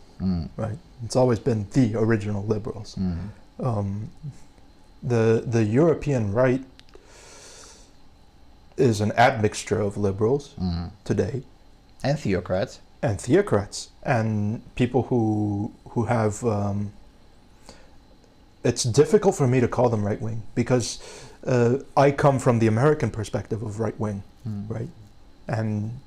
right? It's always been the original liberals. The European right is an admixture of liberals today, and theocrats, and people who have. It's difficult for me to call them right wing because I come from the American perspective of right wing, right? And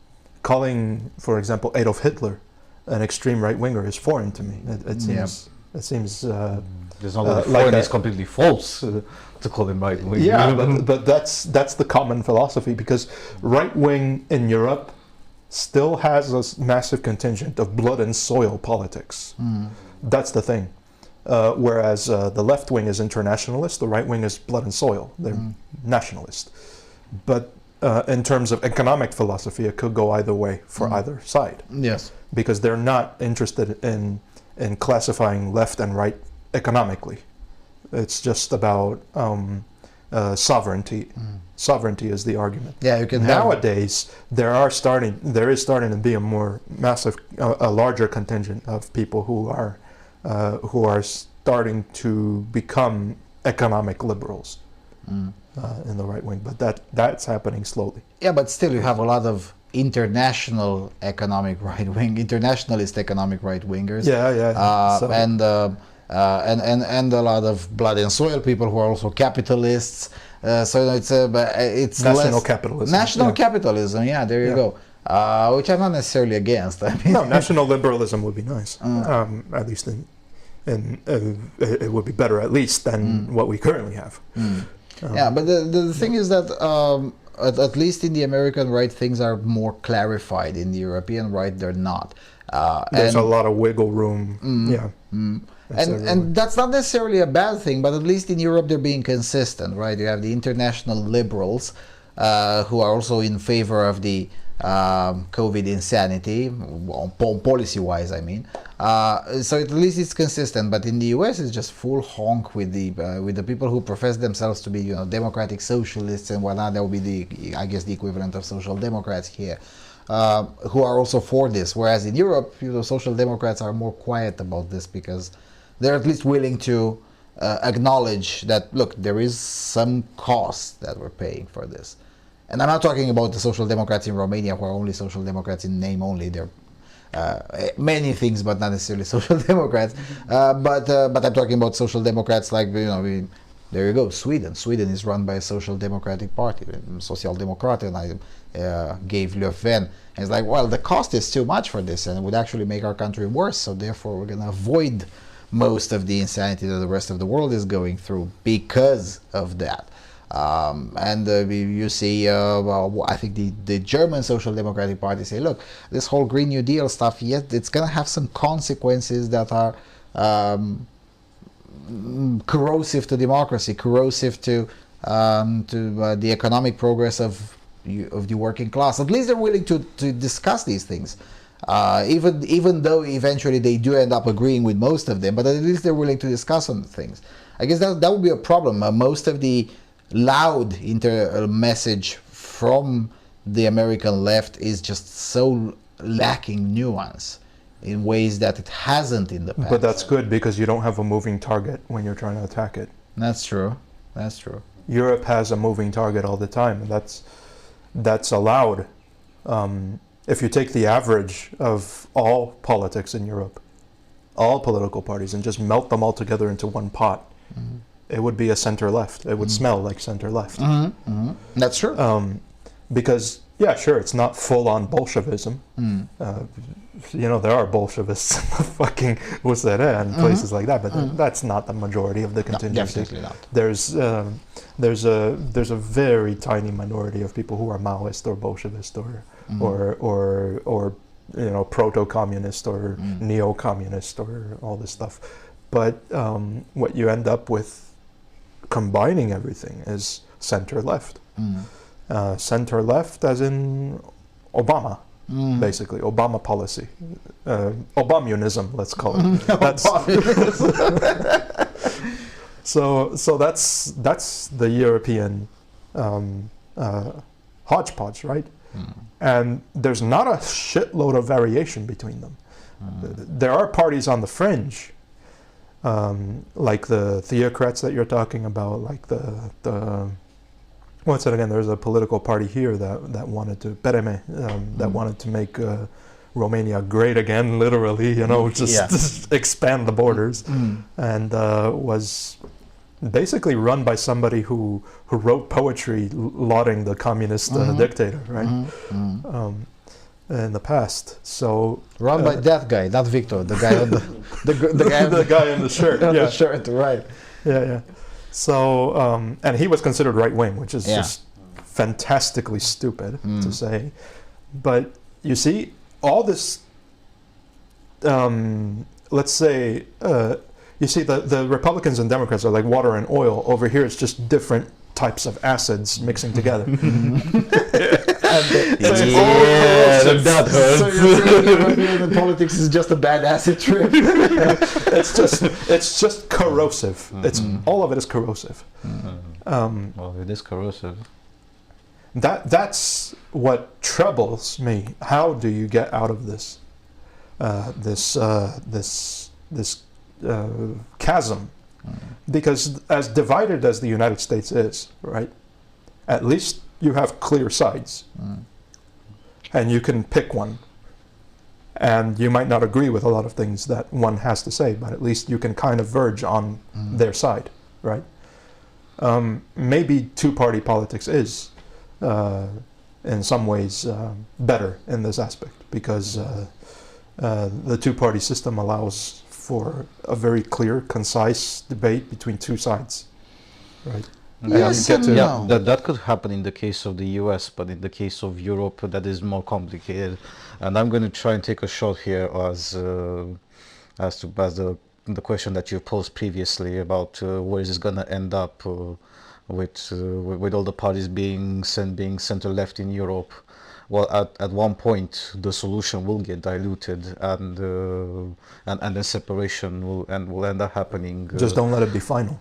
calling, for example, Adolf Hitler an extreme right winger is foreign to me. It seems. There's not foreign is completely false to call him right wing. Yeah, but that's the common philosophy, because right wing in Europe still has a massive contingent of blood and soil politics. That's the thing. Whereas the left wing is internationalist, the right wing is blood and soil. They're nationalist. But in terms of economic philosophy, it could go either way for either side. Yes. Because they're not interested in classifying left and right economically. It's just about sovereignty. Sovereignty is the argument. Yeah, you can Nowadays, there is starting to be a more massive, a larger contingent of people who are starting to become economic liberals in the right wing. But that's happening slowly. Yeah, but still you have a lot of international economic right wing, internationalist economic right wingers. And a lot of blood and soil people who are also capitalists. So it's national capitalism. National capitalism. Yeah, there you go. Which I'm not necessarily against. I mean, no, national liberalism would be nice. At least it would be better at least than what we currently have. Yeah, but the thing is that at least in the American right, things are more clarified. In the European right, they're not. There's a lot of wiggle room. And that's not necessarily a bad thing, but at least in Europe they're being consistent, right? You have the international liberals who are also in favor of the COVID insanity, policy-wise, I mean. So at least it's consistent. But in the US, it's just full honk with the people who profess themselves to be, democratic socialists and whatnot. That would be I guess the equivalent of social democrats here, who are also for this. Whereas in Europe, social democrats are more quiet about this because they're at least willing to acknowledge that, look, there is some cost that we're paying for this. And I'm not talking about the social democrats in Romania who are only social democrats in name only. They're many things, but not necessarily social democrats. But I'm talking about social democrats like, there you go, Sweden. Sweden is run by a social democratic party, Socialdemokrater, and I gave Löfven. And it's like, well, the cost is too much for this and it would actually make our country worse. So therefore, we're going to avoid most of the insanity that the rest of the world is going through because of that. You see, I think the German Social Democratic Party say, look, this whole Green New Deal stuff, yes, it's going to have some consequences that are corrosive to democracy, corrosive to the economic progress of the working class. At least they're willing to discuss these things. Even though eventually they do end up agreeing with most of them, but at least they're willing to discuss on things. I guess that would be a problem. Most of the loud message from the American left is just so lacking nuance in ways that it hasn't in the past. But that's good because you don't have a moving target when you're trying to attack it. That's true. That's true. Europe has a moving target all the time, and that's allowed. If you take the average of all politics in Europe, all political parties, and just melt them all together into one pot, it would be a center-left. It would smell like center-left. That's true. Because, yeah, sure, it's not full-on Bolshevism. There are Bolshevists in the fucking USSR and places like that, but that's not the majority of the contingency. No, definitely not. There's a very tiny minority of people who are Maoist or Bolshevist or proto-communist or neo-communist or all this stuff. But what you end up with combining everything is center-left. Center-left as in Obama, basically. Obama policy. Obamunism, let's call it. So that's the European hodgepodge, right? And there's not a shitload of variation between them. There are parties on the fringe, like the theocrats that you're talking about, like the what's it again? There's a political party here that wanted to that wanted to make Romania great again, literally, just expand the borders, and was basically run by somebody who wrote poetry lauding the communist dictator, right? In the past, so run by that guy, not Victor, the guy on the guy in the shirt, on the shirt, right? Yeah. So and he was considered right wing, which is just fantastically stupid to say, but you see, all this, let's say, you see, the Republicans and Democrats are like water and oil. Over here, it's just different types of acids mixing together. That hurts. So you're saying European politics is just a bad acid trip? it's just corrosive. It's all of it is corrosive. Well, it is corrosive. That's what troubles me. How do you get out of this chasm? Because as divided as the United States is, right? At least you have clear sides, and you can pick one. And you might not agree with a lot of things that one has to say, but at least you can kind of verge on their side, right? Maybe two-party politics is, in some ways, better in this aspect, because the two-party system allows for a very clear, concise debate between two sides, right? Yes and no. That could happen in the case of the US, but in the case of Europe, that is more complicated. And I'm going to try and take a shot here as the question that you posed previously about where is this going to end up with all the parties being center left in Europe. Well, at one point the solution will get diluted, and the separation will end up happening. Just don't let it be final.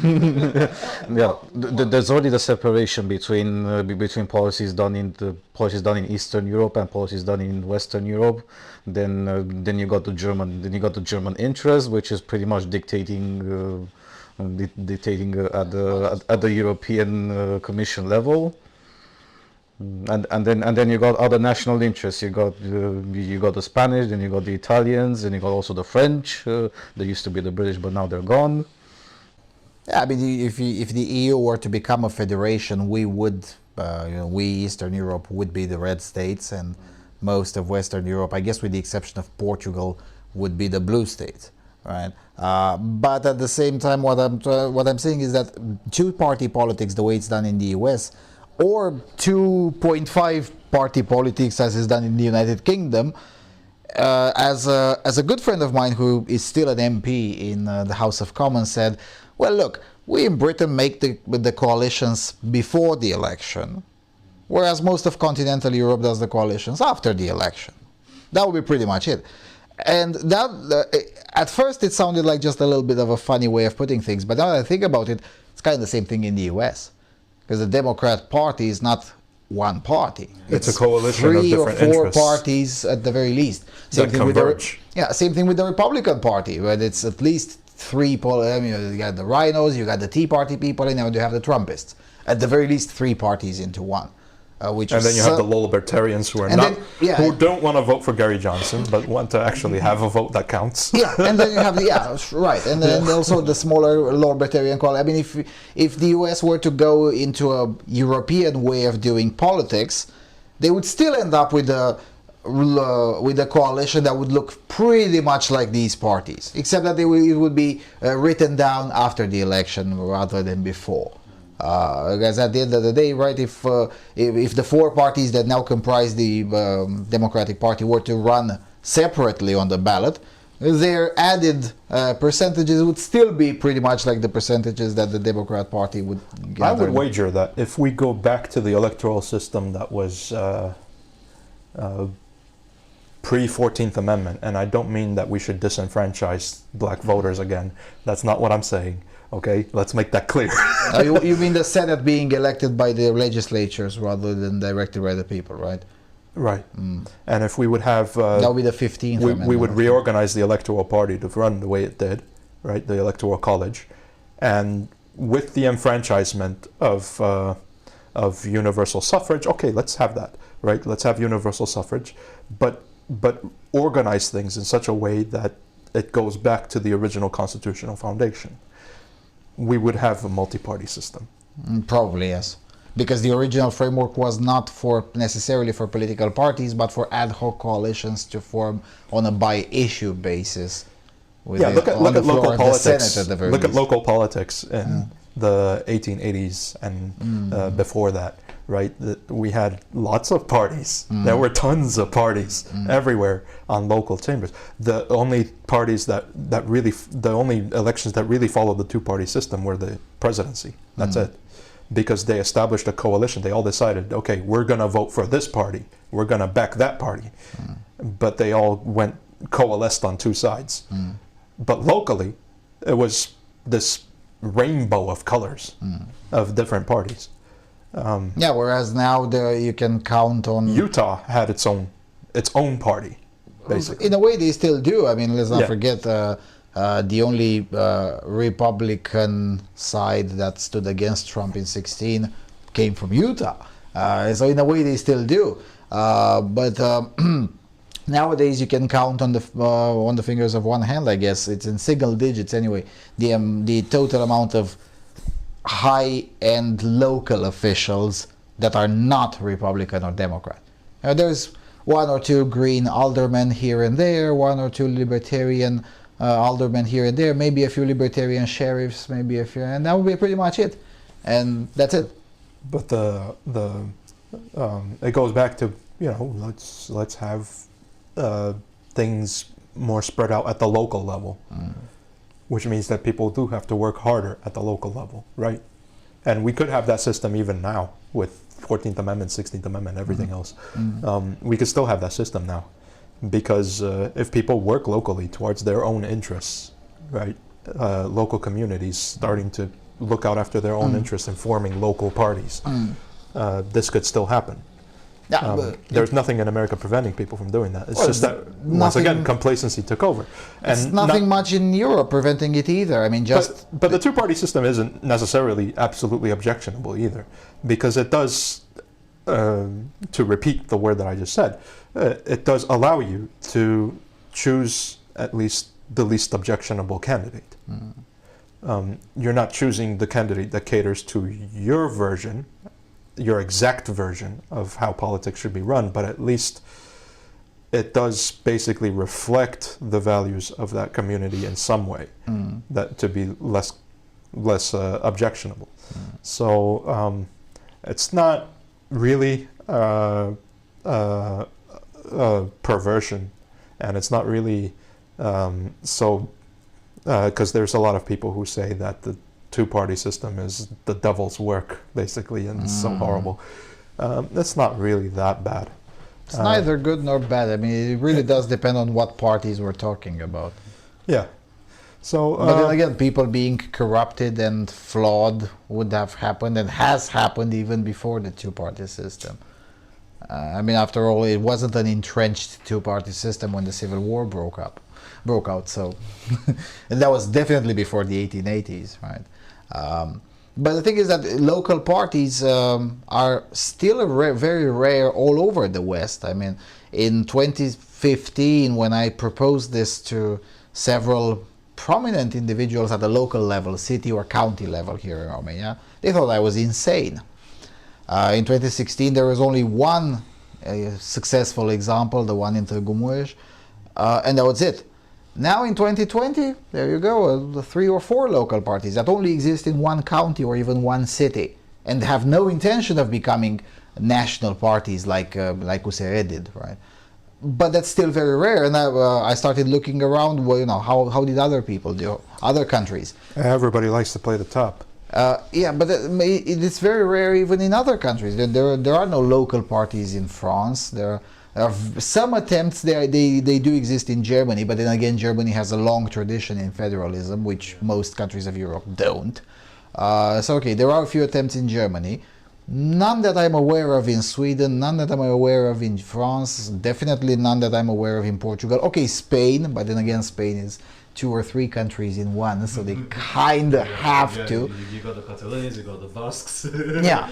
Yeah, there's already the separation between policies done in Eastern Europe and policies done in Western Europe. Then you got the German interest, which is pretty much dictating at the European Commission level. And then you got other national interests. You got the Spanish, then you got the Italians, and you got also the French. They used to be the British, but now they're gone. Yeah, I mean, if the EU were to become a federation, we would, we Eastern Europe would be the red states, and most of Western Europe, I guess with the exception of Portugal, would be the blue states, right? But at the same time, what I'm saying is that two-party politics, the way it's done in the US, or 2.5 party politics as is done in the United Kingdom, as a good friend of mine who is still an MP in the House of Commons said, well, look, we in Britain make the coalitions before the election, whereas most of continental Europe does the coalitions after the election. That would be pretty much it. And that, at first it sounded like just a little bit of a funny way of putting things, but now that I think about it, it's kind of the same thing in the US. Because the Democrat Party is not one party. It's a coalition of different interests. 3 or 4 parties at the very least. That converge. Same thing with the Republican Party, where it's at least 3 you got the rhinos, you got the Tea Party people, and now you have the Trumpists. At the very least 3 parties into one. And then you have the low libertarians who who don't want to vote for Gary Johnson, but want to actually have a vote that counts. Yeah, and then you have right, and then also the smaller libertarian call. I mean, if the US were to go into a European way of doing politics, they would still end up with a coalition that would look pretty much like these parties, except that it would be written down after the election rather than before. Because at the end of the day, right, if the 4 parties that now comprise the Democratic Party were to run separately on the ballot, their added percentages would still be pretty much like the percentages that the Democrat Party would gather. I would wager that if we go back to the electoral system that was pre-14th Amendment, and I don't mean that we should disenfranchise black voters again, that's not what I'm saying. Okay, let's make that clear. You mean the Senate being elected by the legislatures rather than directed by the people, right? Right. And if we would have... that would be the 15th Amendment. We would reorganize the Electoral Party to run the way it did, right? The Electoral College. And with the enfranchisement of universal suffrage, okay, let's have that, right? Let's have universal suffrage, but organize things in such a way that it goes back to the original constitutional foundation. We would have a multi-party system. Probably, yes. Because the original framework was not necessarily for political parties, but for ad hoc coalitions to form on a by-issue basis. Look at local politics. Look at local politics in the 1880s and before that. right? We had lots of parties. There were tons of parties everywhere on local chambers. The only parties the only elections that really followed the two-party system were the presidency. That's it. Because they established a coalition. They all decided, okay, we're going to vote for this party. We're going to back that party. But they all coalesced on two sides. But locally, it was this rainbow of colors of different parties. Whereas now you can count on... Utah had its own party, basically. In a way, they still do. I mean, let's not forget the only Republican side that stood against Trump in 2016 came from Utah. So in a way, they still do. But nowadays, you can count on the fingers of one hand. I guess it's in single digits anyway. The total amount of high-end local officials that are not Republican or Democrat. There's one or two green aldermen here and there, one or two libertarian aldermen here and there, maybe a few libertarian sheriffs, maybe a few, and that would be pretty much it. And that's it. But it goes back to, let's have things more spread out at the local level. Which means that people do have to work harder at the local level, right? And we could have that system even now with 14th Amendment, 16th Amendment, everything else. We could still have that system now because if people work locally towards their own interests, right? Local communities starting to look out after their own interests and forming local parties, this could still happen. There's nothing in America preventing people from doing that. It's just that, once again, complacency took over. And it's nothing much in Europe preventing it either. I mean, But the two-party system isn't necessarily absolutely objectionable either, because it does, to repeat the word that I just said, it does allow you to choose at least the least objectionable candidate. You're not choosing the candidate that caters to your version, your exact version of how politics should be run, but at least it does basically reflect the values of that community in some way, that to be less objectionable. So it's not really perversion, and it's not really because there's a lot of people who say that the two-party system is the devil's work, basically, and it's so horrible. It's not really that bad. It's neither good nor bad. I mean, it really does depend on what parties we're talking about. Yeah. So, but then again, people being corrupted and flawed would have happened and has happened even before the two-party system. I mean, after all, it wasn't an entrenched two-party system when the Civil War broke out. So, and that was definitely before the 1880s, right? But the thing is that local parties are still very rare all over the West. I mean, in 2015, when I proposed this to several prominent individuals at the local level, city or county level here in Romania, they thought I was insane. In 2016, there was only one successful example, the one in Târgu Mureș, and that was it. Now in 2020, there you go, the 3 or 4 local parties that only exist in one county or even one city and have no intention of becoming national parties like USR did, right? But that's still very rare, and I started looking around. Well, how did other people do? Other countries. Everybody likes to play the top. Yeah, but it's very rare even in other countries. There are no local parties in France. There are some attempts. They do exist in Germany, but then again, Germany has a long tradition in federalism, which most countries of Europe don't. So okay, there are a few attempts in Germany. None that I'm aware of in Sweden, none that I'm aware of in France, definitely none that I'm aware of in Portugal. Okay, Spain, but then again, Spain is 2 or 3 countries in one, so they kind of have to. You got the Catalans, you got the Basques. Yeah,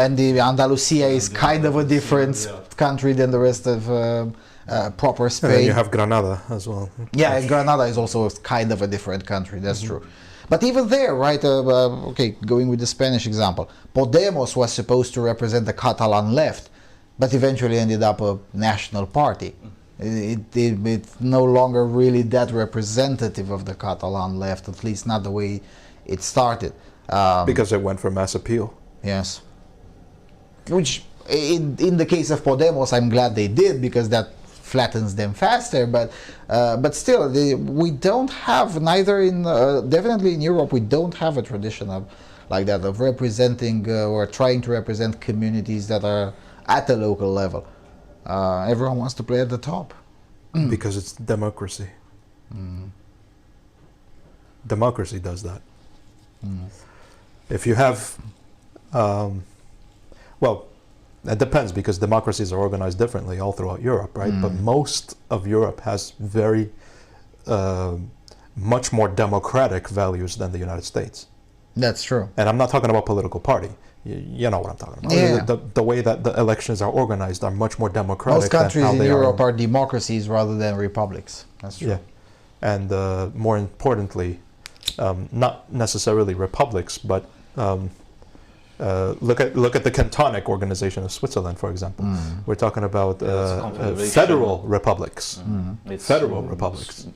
and the Andalusia is kind of a different country than the rest of proper Spain. And then you have Granada as well. Yeah, and Granada is also kind of a different country, that's true. But even there, right, okay, going with the Spanish example, Podemos was supposed to represent the Catalan left, but eventually ended up a national party. It's no longer really that representative of the Catalan left, at least not the way it started. Because it went for mass appeal. Yes. which in the case of Podemos, I'm glad they did, because that flattens them faster. But still, we don't have, neither in definitely in Europe, we don't have a tradition of like that, of representing or trying to represent communities that are at the local level. Everyone wants to play at the top. Because it's democracy. Democracy does that. If you have, well, it depends, because democracies are organized differently all throughout Europe, right? But most of Europe has very much more democratic values than the United States. That's true. And I'm not talking about political party. You know what I'm talking about. Yeah. The way that the elections are organized are much more democratic. Most countries than how in they Europe are democracies rather than republics. That's true. Yeah, and more importantly, not necessarily republics, but look at the Cantonic Organization of Switzerland, for example. We're talking about federal republics. It's, Federal republics.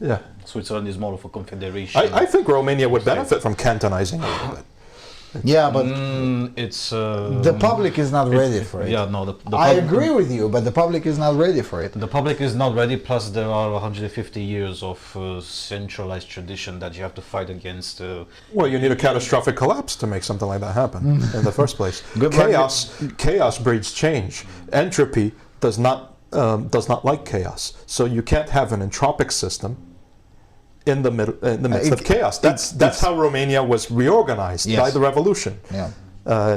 Yeah, Switzerland is more of a confederation. I think Romania would benefit from cantonizing a little bit. Yeah, but it's the public is not ready for it. Yeah, no, I agree with you, but the public is not ready for it. The public is not ready, plus there are 150 years of centralized tradition that you have to fight against. Well, you need a catastrophic collapse to make something like that happen in the first place. Good Chaos breeds change. Entropy does not like chaos. So you can't have an entropic system in the midst of chaos. That's how Romania was reorganized by the revolution. Yeah.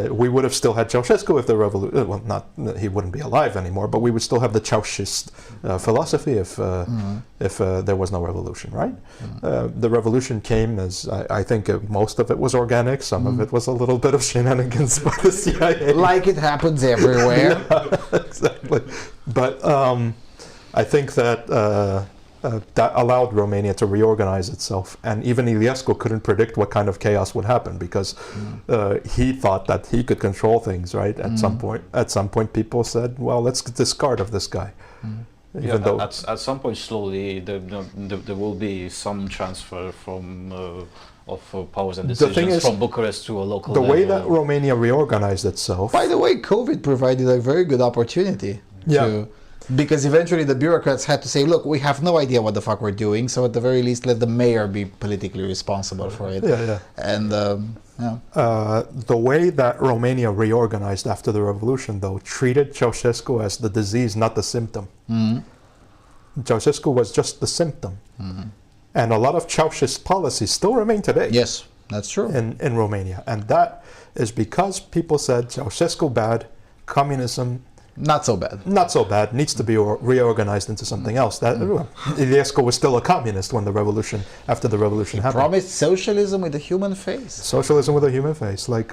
We would have still had Ceausescu if the revolution. Well, he wouldn't be alive anymore, but we would still have the Ceausist philosophy if there was no revolution, right? The revolution came as I think most of it was organic. Some of it was a little bit of shenanigans by the CIA, like it happens everywhere. Yeah, exactly. But I think that. That allowed Romania to reorganize itself, and even Iliescu couldn't predict what kind of chaos would happen, because he thought that he could control things, right? At some point, people said, "Well, let's discard of this guy." Even though at some point, slowly, there will be some transfer from of powers and decisions from Bucharest to a local level. The way that Romania reorganized itself. By the way, COVID provided a very good opportunity. Because eventually the bureaucrats had to say, look, we have no idea what the fuck we're doing, so at the very least let the mayor be politically responsible for it. And the way that Romania reorganized after the revolution, though, treated Ceausescu as the disease, not the symptom. Ceausescu was just the symptom. And a lot of Ceausist policies still remain today. Yes, that's true. In Romania. And that is because people said Ceausescu bad, communism not so bad. Not so bad. Needs to be reorganized into something else. That Iliescu was still a communist when after the revolution happened. Promised socialism with a human face. Socialism with a human face, like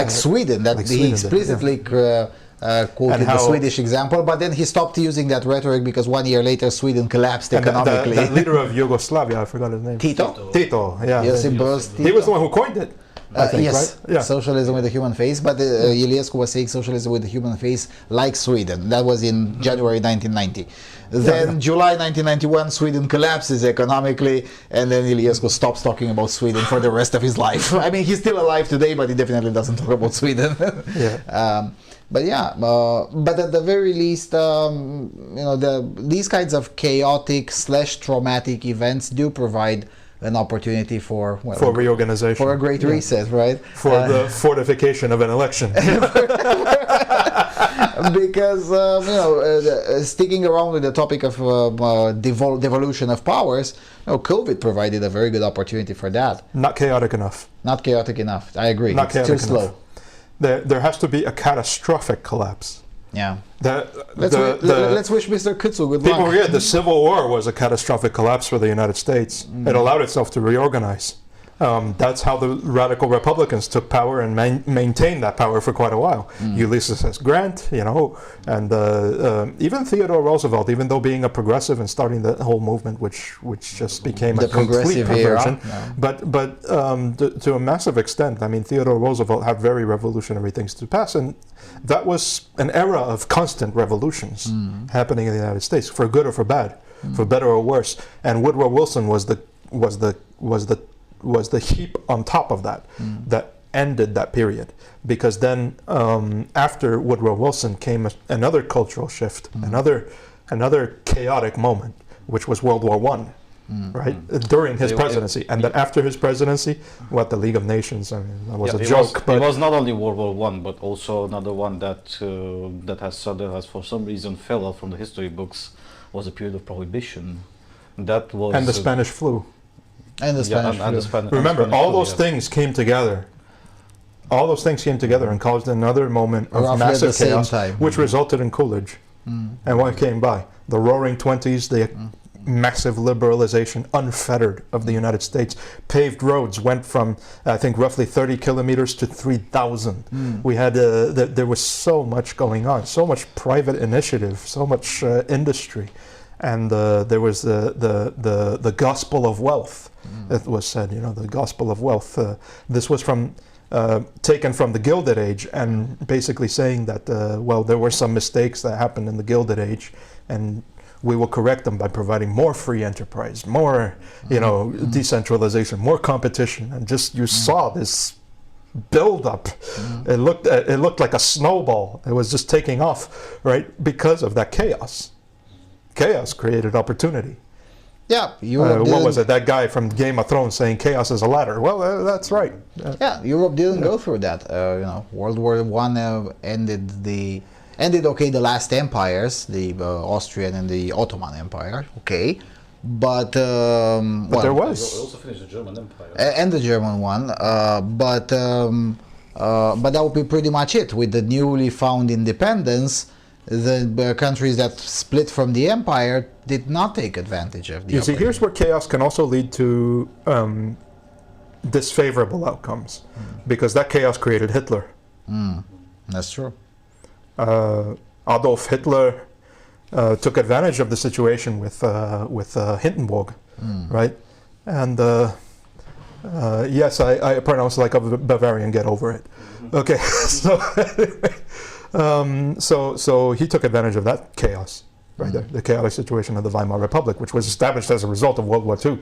Sweden. That he explicitly quoted the Swedish example, but then he stopped using that rhetoric because 1 year later Sweden collapsed economically. The leader of Yugoslavia, I forgot his name. Tito. Yeah. Josip Broz Tito. He was the one who coined it. I think, yes, right? Yeah. Socialism with a human face, but Iliescu was saying socialism with a human face like Sweden. That was in January 1990. Then July 1991, Sweden collapses economically, and then Iliescu stops talking about Sweden for the rest of his life. I mean, he's still alive today, but he definitely doesn't talk about Sweden. But at the very least, these kinds of chaotic / traumatic events do provide an opportunity for reorganization, for a great reset, right? For the fortification of an election. Because sticking around with the topic of devolution of powers, COVID provided a very good opportunity for that. Not chaotic enough. Not chaotic enough. I agree. Not it's too slow. There has to be a catastrophic collapse. Yeah. Let's wish Mr. Kutsu good luck. People forget the Civil War was a catastrophic collapse for the United States. It allowed itself to reorganize. That's how the radical Republicans took power and maintained that power for quite a while. Ulysses S. Grant, and even Theodore Roosevelt, even though being a progressive and starting the whole movement, which just became a complete perversion. But to a massive extent, I mean, Theodore Roosevelt had very revolutionary things to pass, and that was an era of constant revolutions happening in the United States, for good or for bad, for better or worse. And Woodrow Wilson was the heap on top of that, that ended that period, because then after Woodrow Wilson came another cultural shift, another chaotic moment, which was World War One. Right, during his presidency, and then after his presidency, the League of Nations, I mean, that was a joke. But it was not only World War One, but also another one that has for some reason fell out from the history books, was a period of prohibition. That was and the Spanish flu. And the Spanish flu. Remember, all those things came together. All those things came together and caused another moment of massive chaos, which resulted in Coolidge. And what came by? The Roaring Twenties, the massive liberalization, unfettered, of the United States. Paved roads went from, I think, roughly 30 kilometers to 3,000. We had, there was so much going on, so much private initiative, so much industry. And there was the gospel of wealth. It was said, the gospel of wealth. This was from taken from the Gilded Age, and basically saying that, there were some mistakes that happened in the Gilded Age, and we will correct them by providing more free enterprise, more, decentralization, more competition, and just you saw this build up. It looked like a snowball. It was just taking off, right, because of that chaos. Chaos created opportunity. Yeah, what was it? That guy from Game of Thrones saying chaos is a ladder. Well, that's right. Yeah, Europe didn't go through that. World War One ended the last empires, the Austrian and the Ottoman Empire. Okay, but there was. We also finished the German Empire and the German one. But that would be pretty much it. With the newly found independence, the countries that split from the empire did not take advantage of the. You see, here's where chaos can also lead to disfavorable outcomes, because that chaos created Hitler. That's true. Adolf Hitler took advantage of the situation with Hindenburg, right? And yes, I pronounce like a Bavarian. Get over it. Okay, so anyway, so he took advantage of that chaos, right there, the chaotic situation of the Weimar Republic, which was established as a result of World War II,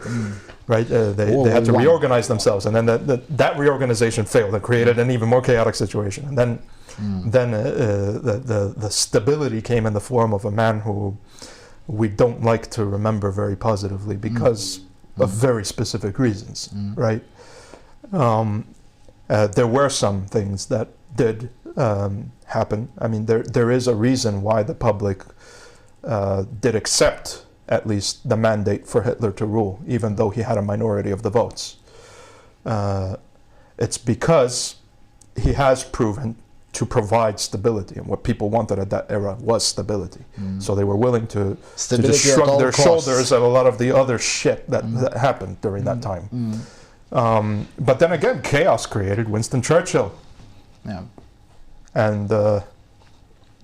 right? They had to reorganize themselves, and then that reorganization failed and created an even more chaotic situation, and then. The stability came in the form of a man who we don't like to remember very positively because of very specific reasons, right? There were some things that did happen. I mean, there is a reason why the public did accept at least the mandate for Hitler to rule, even though he had a minority of the votes. It's because he has proven to provide stability, and what people wanted at that era was stability. So they were willing to just shrug their shoulders at a lot of the other shit that happened during that time. But then again, chaos created Winston Churchill. Yeah. And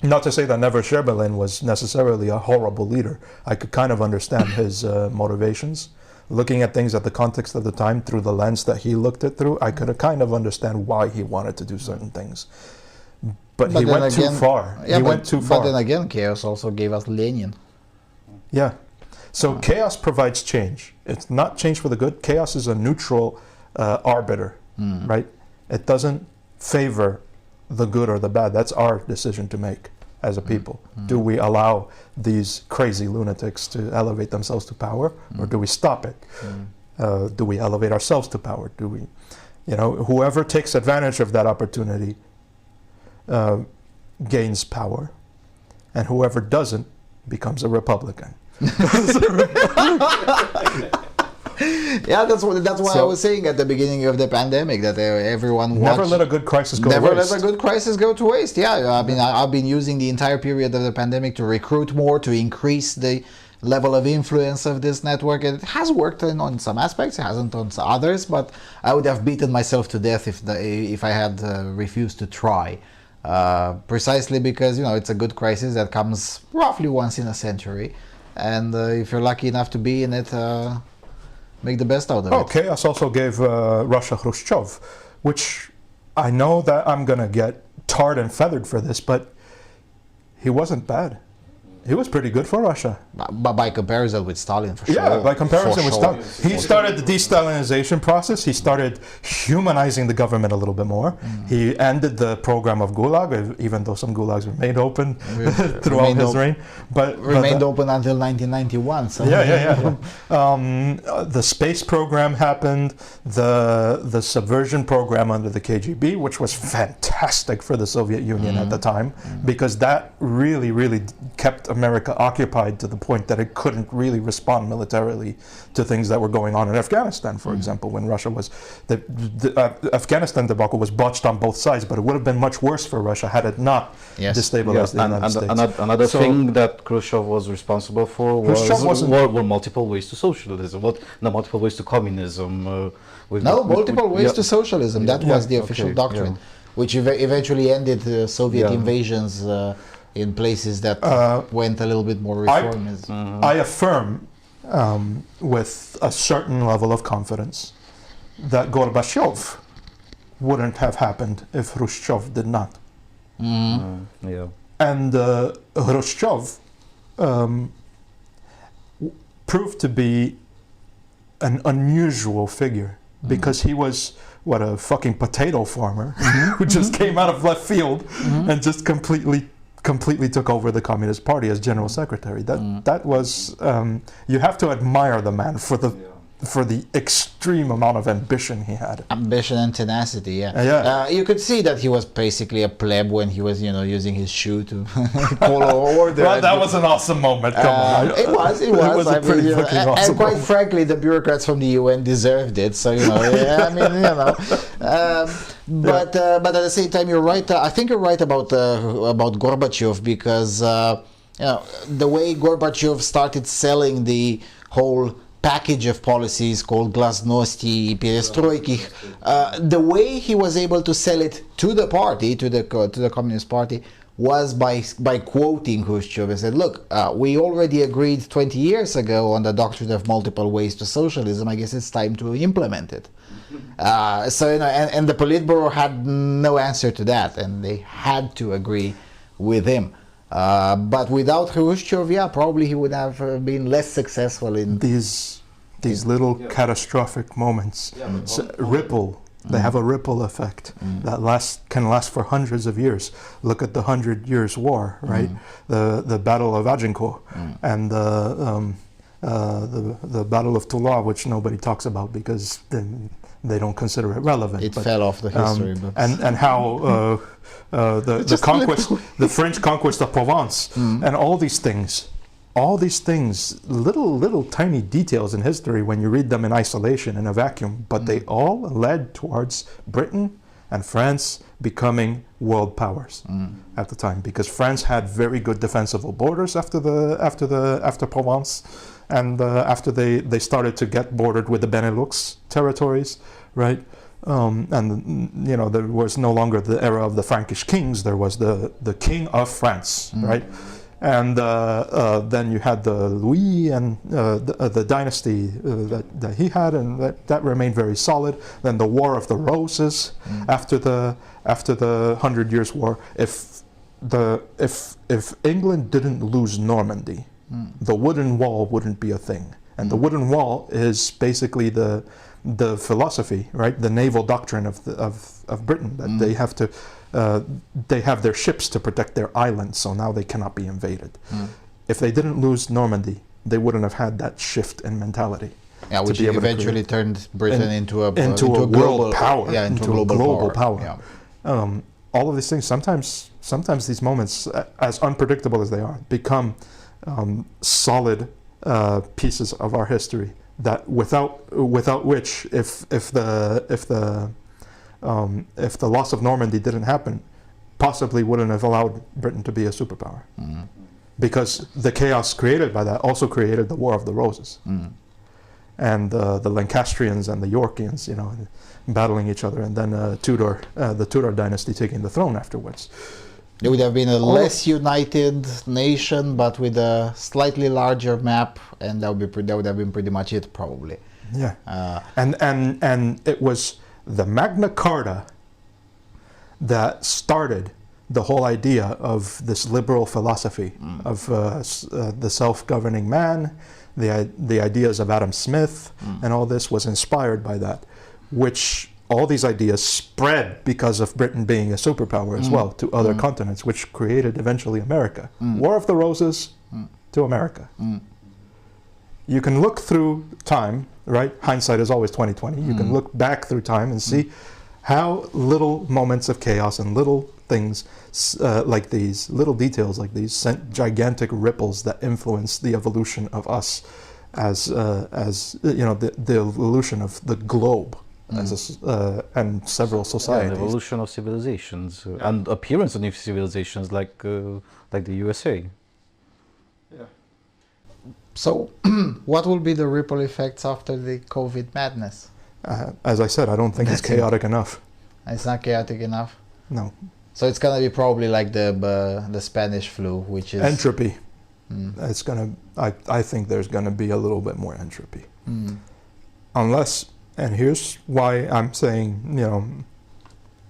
not to say that Neville Chamberlain was necessarily a horrible leader. I could kind of understand his motivations. Looking at things at the context of the time through the lens that he looked at through, I could kind of understand why he wanted to do certain things. But he went too far. Yeah, he went too far. But then again, chaos also gave us Lenin. Yeah. So chaos provides change. It's not change for the good. Chaos is a neutral arbiter, right? It doesn't favor the good or the bad. That's our decision to make as a people. Do we allow these crazy lunatics to elevate themselves to power, or do we stop it? Do we elevate ourselves to power? Do we, whoever takes advantage of that opportunity gains power, and whoever doesn't becomes a Republican. Yeah, that's why I was saying at the beginning of the pandemic that everyone never let a good crisis go to waste. Never let a good crisis go to waste. Yeah, I mean, I've been using the entire period of the pandemic to recruit more, to increase the level of influence of this network. It has worked on some aspects, it hasn't on others, but I would have beaten myself to death if I had refused to try. Precisely because it's a good crisis that comes roughly once in a century, and if you're lucky enough to be in it, make the best out of it. Chaos also gave Russia Khrushchev, which I know that I'm gonna get tarred and feathered for this, but he wasn't bad. He was pretty good for Russia. But by comparison with Stalin, for sure. Yeah, by comparison with sure. Stalin. He started the de-Stalinization process. He started humanizing the government a little bit more. He ended the program of Gulag, even though some Gulags remained open throughout his reign. But remained open until 1991. So. Yeah. The space program happened. The subversion program under the KGB, which was fantastic for the Soviet Union at the time, because that really kept America occupied to the point that it couldn't really respond militarily to things that were going on in Afghanistan, for example, when Russia was... The Afghanistan debacle was botched on both sides, but it would have been much worse for Russia had it not destabilized the United States. Another thing that Khrushchev was responsible for were multiple ways to socialism, no, multiple ways to communism. Multiple ways to socialism. That was the official doctrine, which eventually ended Soviet invasions in places that went a little bit more reformism. I affirm with a certain level of confidence that Gorbachev wouldn't have happened if Khrushchev did not. And Khrushchev proved to be an unusual figure because he was a fucking potato farmer who just came out of left field and just completely took over the Communist Party as general secretary. That was you have to admire the man for the extreme amount of ambition he had. Ambition and tenacity, you could see that he was basically a pleb when he was, using his shoe to follow order. Well, that was an awesome moment. Come on. It was. It was a pretty fucking awesome and quite moment. Frankly, the bureaucrats from the UN deserved it. So But at the same time, you're right. I think you're right about Gorbachev, because the way Gorbachev started selling the whole package of policies called glasnosti, perestroiki, the way he was able to sell it to the party, to the Communist Party, was by quoting Khrushchev and said, look, we already agreed 20 years ago on the doctrine of multiple ways to socialism. I guess it's time to implement it. And the Politburo had no answer to that, and they had to agree with him. But without Khrushchev, probably he would have been less successful in these little catastrophic moments. Ripple. They have a ripple effect that can last for hundreds of years. Look at the 100 Years' War, right? The Battle of Agincourt and the Battle of Toula, which nobody talks about because they don't consider it relevant. It fell off the history books. And how the conquest, the French conquest of Provence, and all these things, little tiny details in history when you read them in isolation, in a vacuum, but they all led towards Britain and France becoming world powers at the time, because France had very good defensible borders after Provence, and after they started to get bordered with the Benelux territories, right? And there was no longer the era of the Frankish kings. There was the king of France, right? And then you had the Louis and the dynasty that he had, and that remained very solid. Then the War of the Roses after the 100 Years' War. If England didn't lose Normandy, the wooden wall wouldn't be a thing. And the wooden wall is basically the philosophy, right? The naval doctrine of Britain, that they have their ships to protect their islands, so now they cannot be invaded. If they didn't lose Normandy, they wouldn't have had that shift in mentality. Yeah, which eventually turned Britain into a world power. Yeah, into a global power. Yeah. All of these things, sometimes these moments, as unpredictable as they are, become solid pieces of our history that without which, if the loss of Normandy didn't happen, possibly wouldn't have allowed Britain to be a superpower. Because the chaos created by that also created the War of the Roses. And the Lancastrians and the Yorkians, battling each other, and then the Tudor dynasty taking the throne afterwards. It would have been a less united nation, but with a slightly larger map, and that would have been pretty much it, probably. Yeah. And it was the Magna Carta that started the whole idea of this liberal philosophy of the self-governing man, the ideas of Adam Smith, and all this was inspired by that, which all these ideas spread because of Britain being a superpower as well to other continents, which created eventually America. War of the Roses to America. You can look through time, right? Hindsight is always 20/20. You can look back through time and see how little moments of chaos and little things like these, little details like these, sent gigantic ripples that influence the evolution of us as you know, the evolution of the globe as and several societies. Yeah, the evolution of civilizations and appearance of new civilizations like the USA. Yeah. So, what will be the ripple effects after the COVID madness? As I said, I don't think it's chaotic enough. It's not chaotic enough? No. So it's gonna be probably like the Spanish flu, which is... Entropy. It's gonna. I think there's gonna be a little bit more entropy, unless. And here's why I'm saying, you know,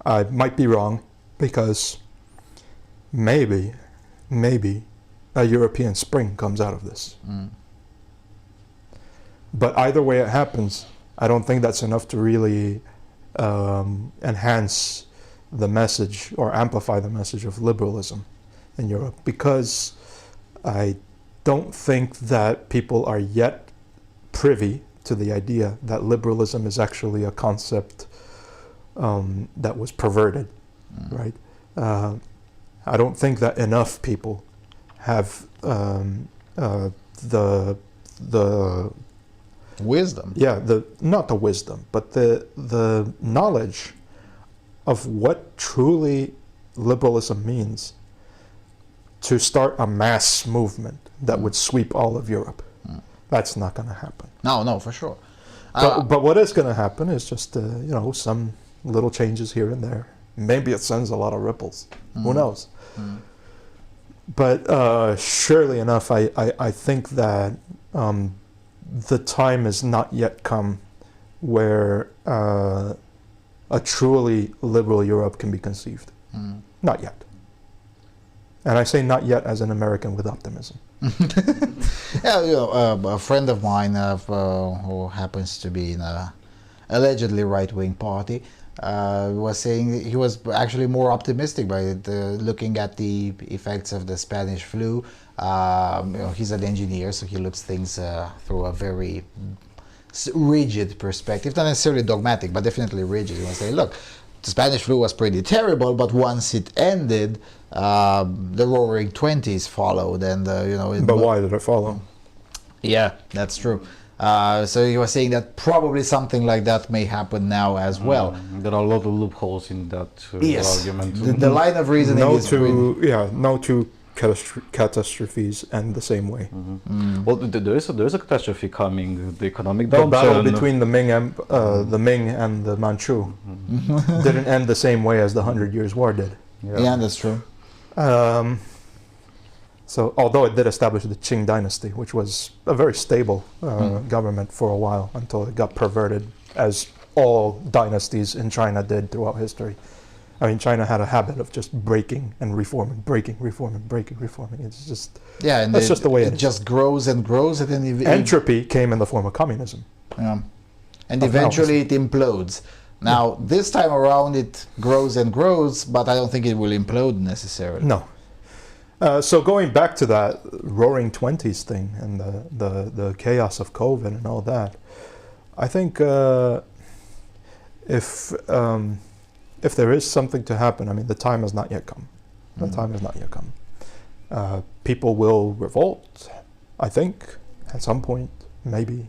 I might be wrong, because maybe a European spring comes out of this. But either way it happens, I don't think that's enough to really enhance the message or amplify the message of liberalism in Europe, because I don't think that people are yet privy to the idea that liberalism is actually a concept that was perverted, right? I don't think that enough people have the wisdom. Yeah, not the wisdom, but the knowledge of what truly liberalism means to start a mass movement that would sweep all of Europe. That's not going to happen. No, for sure. But what is going to happen is just you know, some little changes here and there. Maybe it sends a lot of ripples. Who knows? But surely enough, I think that the time has not yet come where a truly liberal Europe can be conceived. Not yet. And I say not yet as an American with optimism. Yeah, you know, a friend of mine who happens to be in a allegedly right-wing party was saying he was actually more optimistic by looking at the effects of the Spanish flu. You know, he's an engineer, so he looks things through a very rigid perspective, not necessarily dogmatic, but definitely rigid. He was saying, look, the Spanish flu was pretty terrible, but once it ended, the Roaring Twenties followed, and you know. But why did it follow? Yeah, that's true. So he was saying that probably something like that may happen now as well. There are a lot of loopholes in that argument. The line of reasoning is no two catastrophes end the same way. Well, there is a catastrophe coming. The economic The downturn. battle between the Ming and the Manchu didn't end the same way as the 100 Years' War did. Yeah, that's true. So, although it did establish the Qing dynasty, which was a very stable government for a while until it got perverted, as all dynasties in China did throughout history. I mean, China had a habit of just breaking and reforming, breaking, reforming, breaking, reforming. It's just and that's just the way it is. just grows and grows, and then Entropy came in the form of communism. Yeah. And eventually it implodes. Now, this time around it grows and grows, but I don't think it will implode necessarily. No. So going back to that Roaring Twenties thing and the chaos of COVID and all that, I think if there is something to happen, I mean, the time has not yet come. The time has not yet come. People will revolt, I think, at some point. Maybe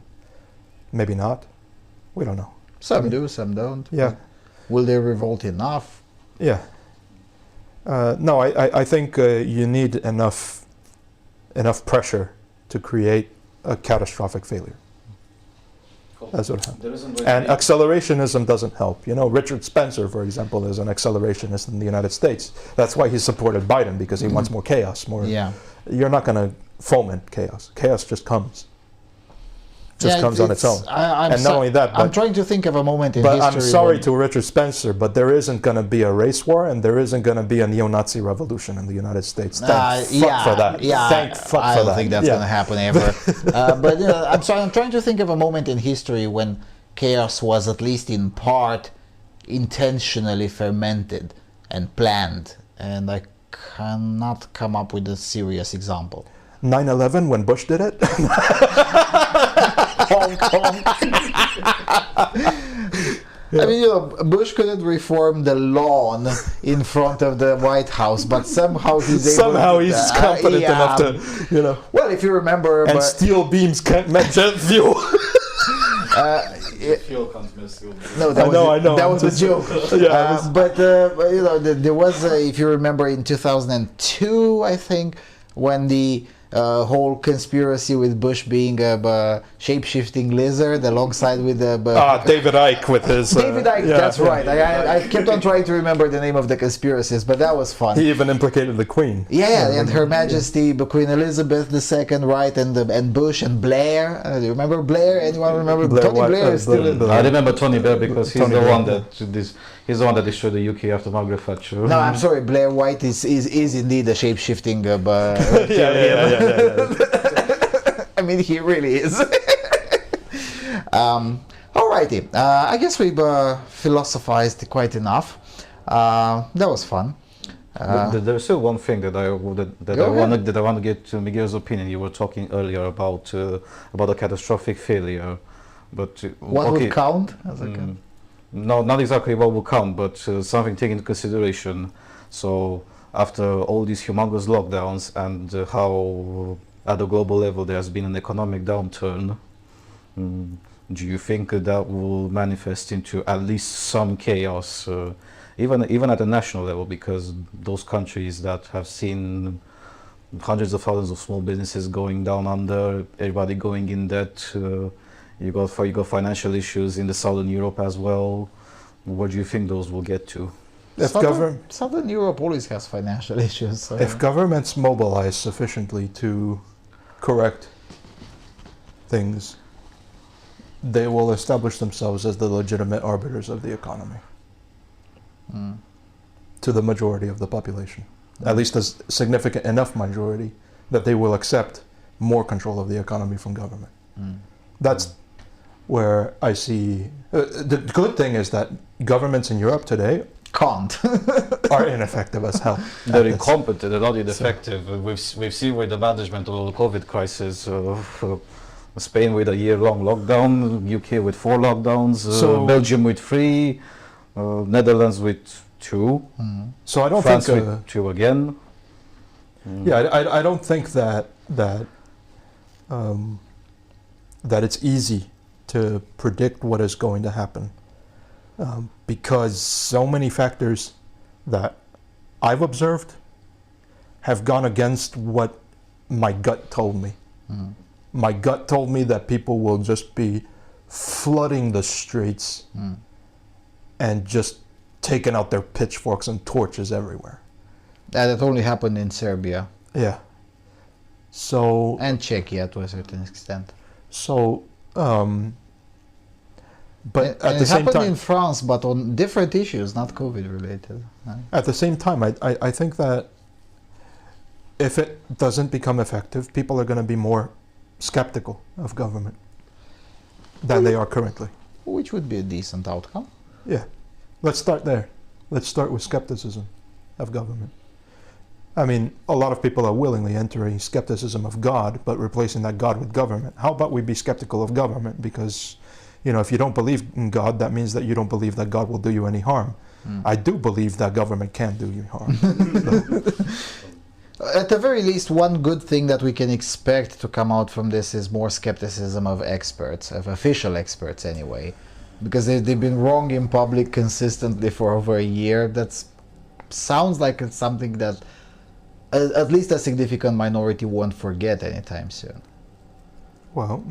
not. We don't know. Some do, some don't. Yeah. Will they revolt enough? Yeah. No, I think you need enough pressure to create a catastrophic failure. Cool. That's what happens. And accelerationism doesn't help. You know, Richard Spencer, for example, is an accelerationist in the United States. That's why he supported Biden, because he wants more chaos. More. Yeah. You're not going to foment chaos. Chaos just comes. just comes on its own. And not only that, I'm but, trying to think of a moment in but history. I'm sorry when- to Richard Spencer, but there isn't going to be a race war, and there isn't going to be a neo-Nazi revolution in the United States. Thank fuck for that. Yeah, Thank fuck I for don't that. think that's Yeah. going to happen ever. But I'm trying to think of a moment in history when chaos was at least in part intentionally fermented and planned, and I cannot come up with a serious example. 9/11 when Bush did it. Hong Kong. I mean, Bush couldn't reform the lawn in front of the White House, but somehow he's able He's competent enough to, Well, if you remember, and steel beams can't match jet fuel. Fuel can't mess steel. No, that I know. That was a joke. Yeah, but there was, if you remember, in 2002, I think, when the whole conspiracy with Bush being a shape-shifting lizard alongside with the David Icke with his... David Icke, that's right. I kept on trying to remember the name of the conspiracies, but that was fun. He even implicated the Queen. Yeah, and Her Majesty, Queen Elizabeth II, right, and Bush and Blair. Do you remember Blair? Anyone remember? Tony Blair is still in. I remember Tony Blair because he's Tony the Blair, one he's the one that destroyed the UK after Margaret Thatcher. No, I'm sorry. Blair White is indeed a shape-shifting. I mean, he really is. Alrighty. I guess we've philosophized quite enough. That was fun. There's still one thing that I want to get to Miguel's opinion. You were talking earlier about a catastrophic failure, but what would count? No, not exactly what will count, but something taken into consideration. So after all these humongous lockdowns and how at a global level there has been an economic downturn, do you think that will manifest into at least some chaos, even at a national level? Because those countries that have seen hundreds of thousands of small businesses going down under, everybody going in debt, you got financial issues in the Southern Europe as well. What do you think those will get to? Southern Europe always has financial issues. So. If governments mobilize sufficiently to correct things, they will establish themselves as the legitimate arbiters of the economy to the majority of the population. At least a significant enough majority that they will accept more control of the economy from government. That's where I see... the good thing is that governments in Europe today are ineffective as hell. They're incompetent, they're not ineffective. We've seen with the management of the COVID crisis, Spain with a year-long lockdown, UK with 4 lockdowns, Belgium with 3, Netherlands with 2, so I don't France think with 2 again. Yeah, I don't think that it's easy to predict what is going to happen, because so many factors that I've observed have gone against what my gut told me. My gut told me that people will just be flooding the streets and just taking out their pitchforks and torches everywhere. That only happened in Serbia. Yeah. So... And Czechia to a certain extent. So... but at the it same happened time... in France, but on different issues, not COVID related. At the same time, I think that if it doesn't become effective, people are going to be more skeptical of government than they are currently. Which would be a decent outcome. Yeah. Let's start there. Let's start with skepticism of government. I mean, a lot of people are willingly entering skepticism of God, but replacing that God with government. How about we be skeptical of government? Because, if you don't believe in God, that means that you don't believe that God will do you any harm. I do believe that government can do you harm. At the very least, one good thing that we can expect to come out from this is more skepticism of experts, of official experts anyway. Because they've been wrong in public consistently for over a year. That sounds like it's something that at least a significant minority won't forget anytime soon. Well,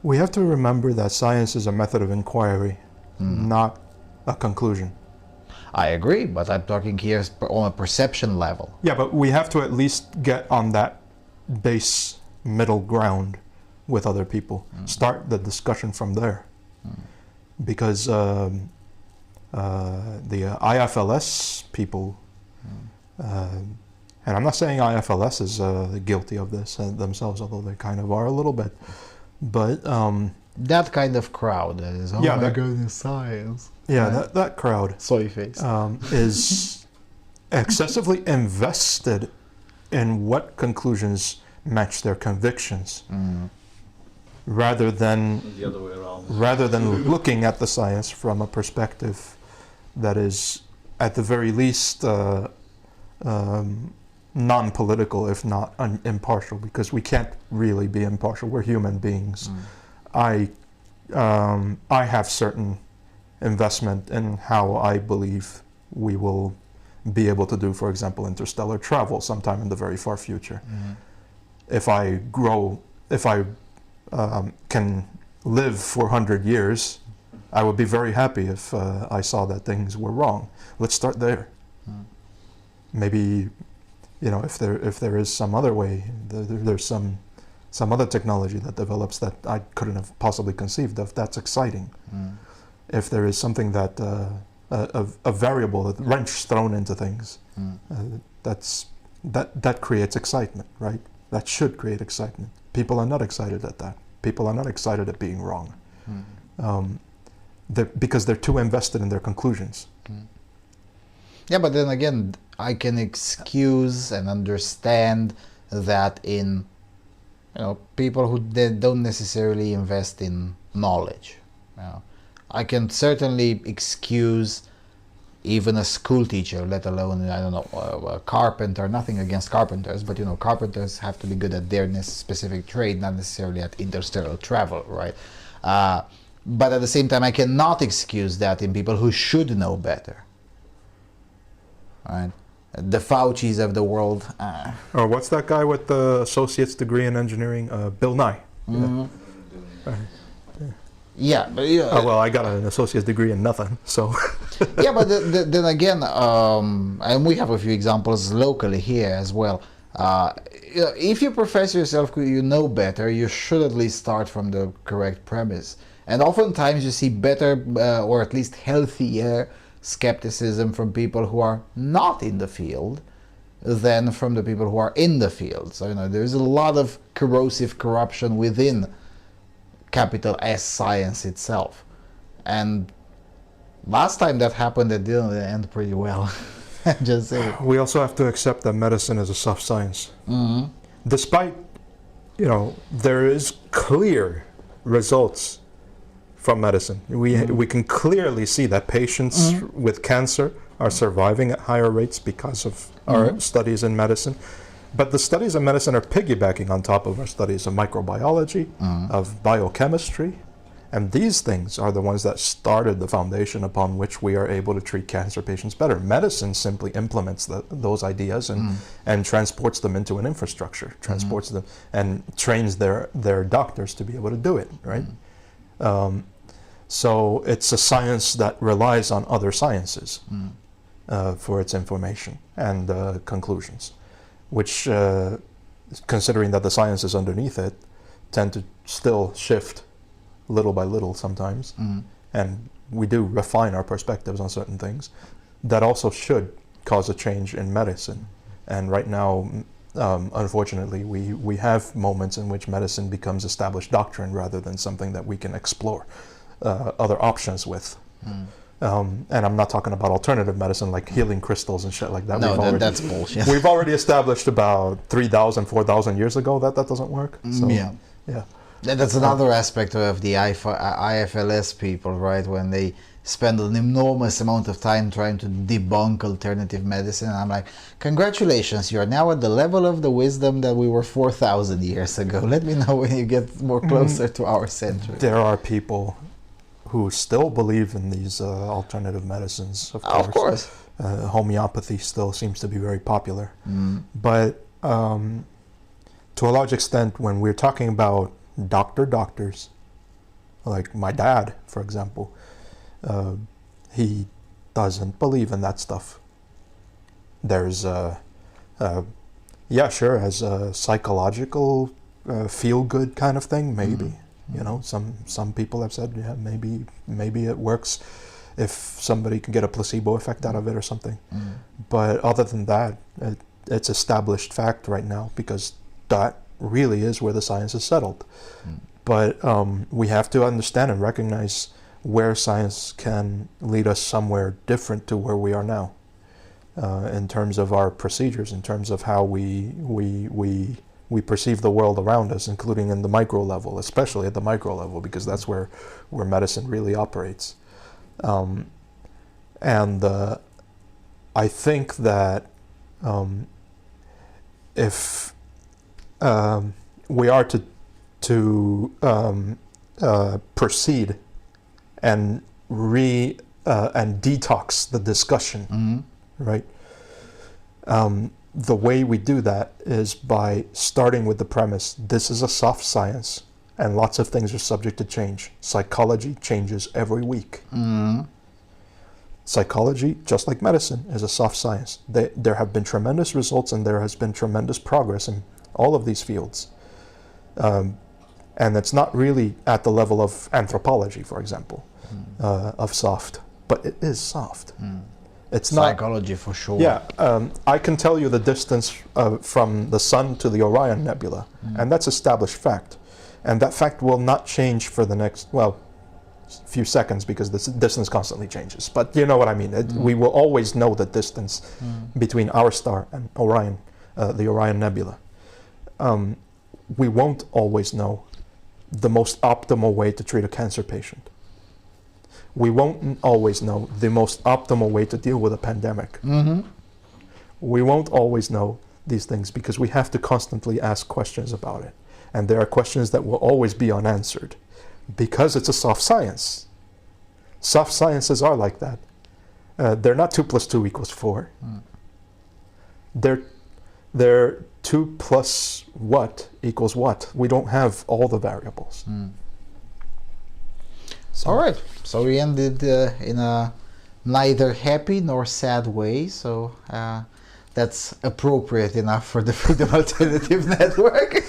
we have to remember that science is a method of inquiry, not a conclusion. I agree, but I'm talking here on a perception level. Yeah, but we have to at least get on that base middle ground with other people. Start the discussion from there. Because the IFLS people, and I'm not saying IFLS is guilty of this themselves, although they kind of are a little bit, but that kind of crowd that is, oh yeah, my goodness, science. Yeah, that crowd Soy face. is excessively invested in what conclusions match their convictions, rather than The other way around. looking at the science from a perspective that is, at the very least, non-political, if not impartial, because we can't really be impartial. We're human beings. I have certain investment in how I believe we will be able to do, for example, interstellar travel sometime in the very far future. If I can live for 100 years, I would be very happy if I saw that things were wrong. Let's start there. Maybe, if there is some other way, there's some other technology that develops that I couldn't have possibly conceived of. That's exciting. If there is something that a variable, a wrench thrown into things, that creates excitement, right? That should create excitement. People are not excited at that. People are not excited at being wrong, because they're too invested in their conclusions. Yeah, but then again, I can excuse and understand that in people who they don't necessarily invest in knowledge. I can certainly excuse even a school teacher, let alone, I don't know, a carpenter. Nothing against carpenters, but carpenters have to be good at their specific trade, not necessarily at interstellar travel, right? But at the same time, I cannot excuse that in people who should know better, right? The Faucis of the world. Or what's that guy with the associate's degree in engineering? Bill Nye. Yeah, but well, I got an associate's degree in nothing, so. Yeah, but then again, and we have a few examples locally here as well. If you profess yourself you know better, you should at least start from the correct premise. And oftentimes you see better, or at least healthier, skepticism from people who are not in the field than from the people who are in the field. So there's a lot of corrosive corruption within capital S science itself, and last time that happened, it didn't end pretty well. Just saying. We also have to accept that medicine is a soft science. Despite, there is clear results from medicine. We can clearly see that patients with cancer are surviving at higher rates because of our studies in medicine. But the studies in medicine are piggybacking on top of our studies of microbiology, of biochemistry, and these things are the ones that started the foundation upon which we are able to treat cancer patients better. Medicine simply implements those ideas and transports them into an infrastructure, transports them and trains their doctors to be able to do it, right? So it's a science that relies on other sciences for its information and conclusions, which, considering that the sciences underneath it tend to still shift little by little sometimes, and we do refine our perspectives on certain things, that also should cause a change in medicine. And right now, unfortunately, we have moments in which medicine becomes established doctrine rather than something that we can explore other options with. And I'm not talking about alternative medicine like healing crystals and shit like that. No, that's bullshit. We've already established about 3,000, 4,000 years ago that doesn't work. So, yeah. That's another aspect of the IFLS people, right? When they spend an enormous amount of time trying to debunk alternative medicine. I'm like, congratulations, you are now at the level of the wisdom that we were 4,000 years ago. Let me know when you get more closer to our century. There are people who still believe in these alternative medicines, of course. Of course. Homeopathy still seems to be very popular. But to a large extent, when we're talking about doctors, like my dad, for example, he doesn't believe in that stuff. There's, yeah, sure, has psychological feel good kind of thing, maybe. You know, some people have said, yeah, maybe it works if somebody can get a placebo effect out of it or something. But other than that, it's established fact right now, because that really is where the science is settled. But we have to understand and recognize where science can lead us somewhere different to where we are now, in terms of our procedures, in terms of how we perceive the world around us, including in the micro level, especially at the micro level, because that's where medicine really operates. And I think that if we are to proceed and and detox the discussion, right? The way we do that is by starting with the premise: this is a soft science, and lots of things are subject to change. Psychology changes every week. Psychology, just like medicine, is a soft science. There have been tremendous results, and there has been tremendous progress in all of these fields. And it's not really at the level of anthropology, for example, of soft, but it is soft. It's not Psychology for sure. Yeah, I can tell you the distance from the Sun to the Orion Nebula, and that's established fact. And that fact will not change for the next, few seconds, because the distance constantly changes. But you know what I mean. We will always know the distance between our star and Orion, the Orion Nebula. We won't always know the most optimal way to treat a cancer patient. We won't always know the most optimal way to deal with a pandemic. We won't always know these things, because we have to constantly ask questions about it. And there are questions that will always be unanswered, because it's a soft science. Soft sciences are like that. They're not 2 + 2 = 4. They're 2 plus what equals what. We don't have all the variables. All right, so we ended in a neither happy nor sad way, so that's appropriate enough for the Freedom Alternative Network.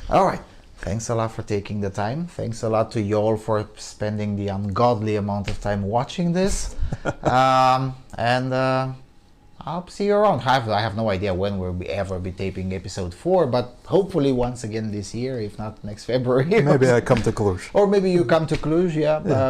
All right, thanks a lot for taking the time. Thanks a lot to you all for spending the ungodly amount of time watching this. And I'll see you around. I have no idea when we'll ever be taping episode 4, but hopefully once again this year, if not next February. Maybe I come to Cluj. Or maybe you come to Cluj,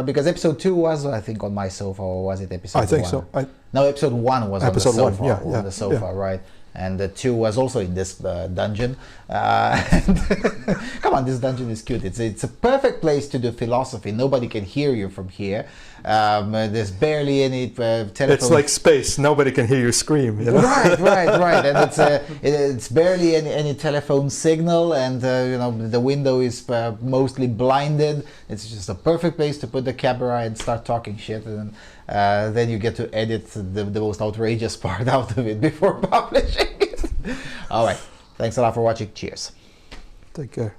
because episode 2 was, I think, on my sofa, or was it episode 1? I think so. No, episode 1 was episode on the sofa, 1, on the sofa, right? And the 2 was also in this dungeon. Come on, this dungeon is cute. It's a perfect place to do philosophy. Nobody can hear you from here. There's barely any telephone. It's like space. Nobody can hear you scream. You know? Right. And it's barely any telephone signal, and the window is mostly blinded. It's just a perfect place to put the camera and start talking shit, and then you get to edit the most outrageous part out of it before publishing it. All right. Thanks a lot for watching. Cheers. Take care.